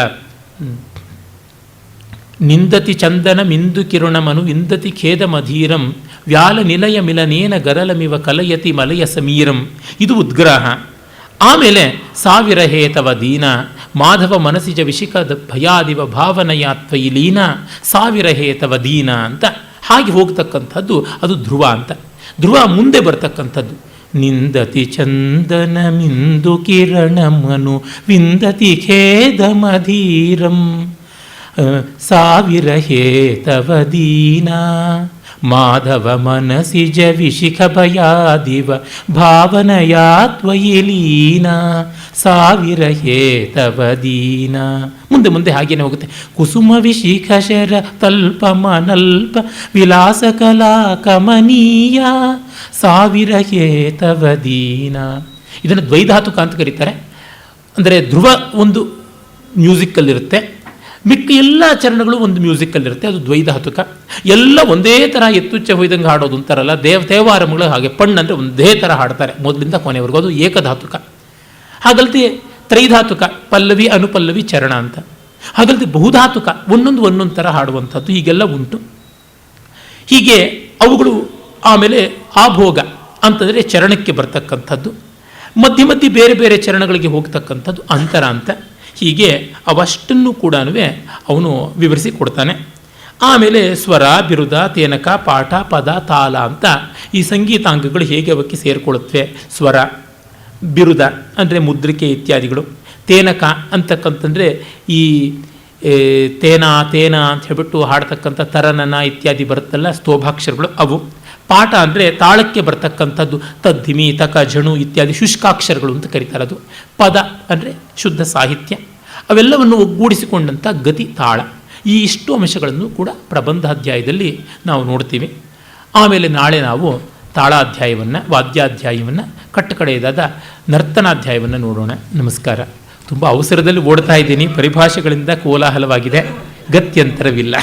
ನಿಂದತಿ ಚಂದನ ಮಿಂದು ಕಿರುಣಮನು ವಿಂದತಿ ಖೇದ ಮಧೀರಂ ವ್ಯಾಲ ನಿಲಯ ಮಿಲನೇನ ಗರಲಮಿವ ಕಲಯತಿ ಮಲಯ ಸಮೀರಂ, ಇದು ಉದ್ಗ್ರಾಹ. ಆಮೇಲೆ ಸಾವಿರ ಹೇತವ ದೀನ ಮಾಧವ ಮನಸಿಜ ವಿಶಿಖದ ಭಯಾದಿವ ಭಾವನಯಾತ್ವಯಿ ಲೀನ ಸಾವಿರ ಹೇತವ ದೀನ ಅಂತ ಹಾಗೆ ಹೋಗ್ತಕ್ಕಂಥದ್ದು ಅದು ಧ್ರುವ ಅಂತ. ಧ್ರುವ ಮುಂದೆ ಬರ್ತಕ್ಕಂಥದ್ದು ನಿಂದತಿ ಚಂದನ ಮಿಂದು ಕಿರಣಮನು ವಿಂದತಿ ಖೇದ ಮಧೀರಂ ಸಾವಿರ ಹೇತವ ದೀನ ಮಾಧವ ಮನಸಿಜ ವಿಶಿಖ ಭಯಾದಿವ ಭಾವನಯಾತ್ವಯಿ ಲೀನ ಸಾವಿರ ಹೇತವ ದೀನ. ಮುಂದೆ ಮುಂದೆ ಹಾಗೇನೆ ಹೋಗುತ್ತೆ. ಕುಸುಮ ವಿಶಿಖ ಶರ ತಲ್ಪ ಮನಲ್ಪ ವಿಲಾಸ ಕಲಾ ಕಮನೀಯ ಸಾವಿರ ಹೇತವ ದೀನ. ಇದನ್ನು ದ್ವೈಧಾತುಕ ಅಂತ ಕರೀತಾರೆ. ಅಂದರೆ ಧ್ರುವ ಒಂದು ಮ್ಯೂಸಿಕ್ಕಲ್ಲಿರುತ್ತೆ, ಮಿಕ್ಕ ಎಲ್ಲ ಚರಣಗಳು ಒಂದು ಮ್ಯೂಸಿಕಲ್ಲಿರುತ್ತೆ, ಅದು ದ್ವೈಧಾತುಕ. ಎಲ್ಲ ಒಂದೇ ಥರ ಎತ್ತುಚ್ಚ ಹೊಯ್ದಂಗೆ ಹಾಡೋದು ಅಂತಾರಲ್ಲ, ದೇವಾರಗಳು ಹಾಗೆ ಪಣ್ಣು ಅಂದರೆ ಒಂದೇ ಥರ ಹಾಡ್ತಾರೆ ಮೊದಲಿಂದ ಕೊನೆವರೆಗೂ, ಅದು ಏಕಧಾತುಕ. ಹಾಗಲ್ತಿ ತ್ರೈಧಾತುಕ, ಪಲ್ಲವಿ ಅನುಪಲ್ಲವಿ ಚರಣ ಅಂತ. ಹಾಗಲ್ತಿ ಬಹುಧಾತುಕ, ಒಂದೊಂದು ಥರ ಹಾಡುವಂಥದ್ದು, ಹೀಗೆಲ್ಲ ಉಂಟು. ಹೀಗೆ ಅವುಗಳು. ಆಮೇಲೆ ಆಭೋಗ ಅಂತಂದರೆ ಚರಣಕ್ಕೆ ಬರ್ತಕ್ಕಂಥದ್ದು, ಮಧ್ಯೆ ಮಧ್ಯೆ ಬೇರೆ ಬೇರೆ ಚರಣಗಳಿಗೆ ಹೋಗ್ತಕ್ಕಂಥದ್ದು ಅಂತರ ಅಂತ. ಹೀಗೆ ಅವಷ್ಟನ್ನು ಕೂಡ ಅವನು ವಿವರಿಸಿ ಕೊಡ್ತಾನೆ. ಆಮೇಲೆ ಸ್ವರ, ಬಿರುದ, ತೇನಕ, ಪಾಠ, ಪದ, ತಾಲ ಅಂತ ಈ ಸಂಗೀತಾಂಗಗಳು ಹೇಗೆ ಅವಕ್ಕೆ ಸೇರಿಕೊಳ್ಳುತ್ತವೆ. ಸ್ವರ, ಬಿರುದ ಅಂದರೆ ಮುದ್ರಿಕೆ ಇತ್ಯಾದಿಗಳು, ತೇನಕ ಅಂತಕ್ಕಂತಂದರೆ ಈ ತೇನ ಅಂತ ಹೇಳ್ಬಿಟ್ಟು ಹಾಡ್ತಕ್ಕಂಥ ತರನನ ಇತ್ಯಾದಿ ಬರುತ್ತಲ್ಲ ಸ್ತೋಭಾಕ್ಷರಗಳು ಅವು. ಪಾಠ ಅಂದರೆ ತಾಳಕ್ಕೆ ಬರ್ತಕ್ಕಂಥದ್ದು, ತದ್ಧಿಮಿ, ತಕ, ಝಣು ಇತ್ಯಾದಿ ಶುಷ್ಕಾಕ್ಷರಗಳು ಅಂತ ಕರೀತಾರೆ. ಅದು ಪದ ಅಂದರೆ ಶುದ್ಧ ಸಾಹಿತ್ಯ. ಅವೆಲ್ಲವನ್ನು ಒಗ್ಗೂಡಿಸಿಕೊಂಡಂಥ ಗತಿ, ತಾಳ. ಈ ಇಷ್ಟು ಅಂಶಗಳನ್ನು ಕೂಡ ಪ್ರಬಂಧಾಧ್ಯಾಯದಲ್ಲಿ ನಾವು ನೋಡ್ತೀವಿ. ಆಮೇಲೆ ನಾಳೆ ನಾವು ತಾಳಾಧ್ಯಾಯವನ್ನು, ವಾದ್ಯಾಧ್ಯಾಯವನ್ನು, ಕಟ್ಟಕಡೆಯದಾದ ನರ್ತನಾಧ್ಯಾಯವನ್ನು ನೋಡೋಣ. ನಮಸ್ಕಾರ. ತುಂಬ ಅವಸರದಲ್ಲಿ ಓಡ್ತಾ ಇದ್ದೀನಿ, ಪರಿಭಾಷೆಗಳಿಂದ ಕೋಲಾಹಲವಾಗಿದೆ, ಗತ್ಯಂತರವಿಲ್ಲ.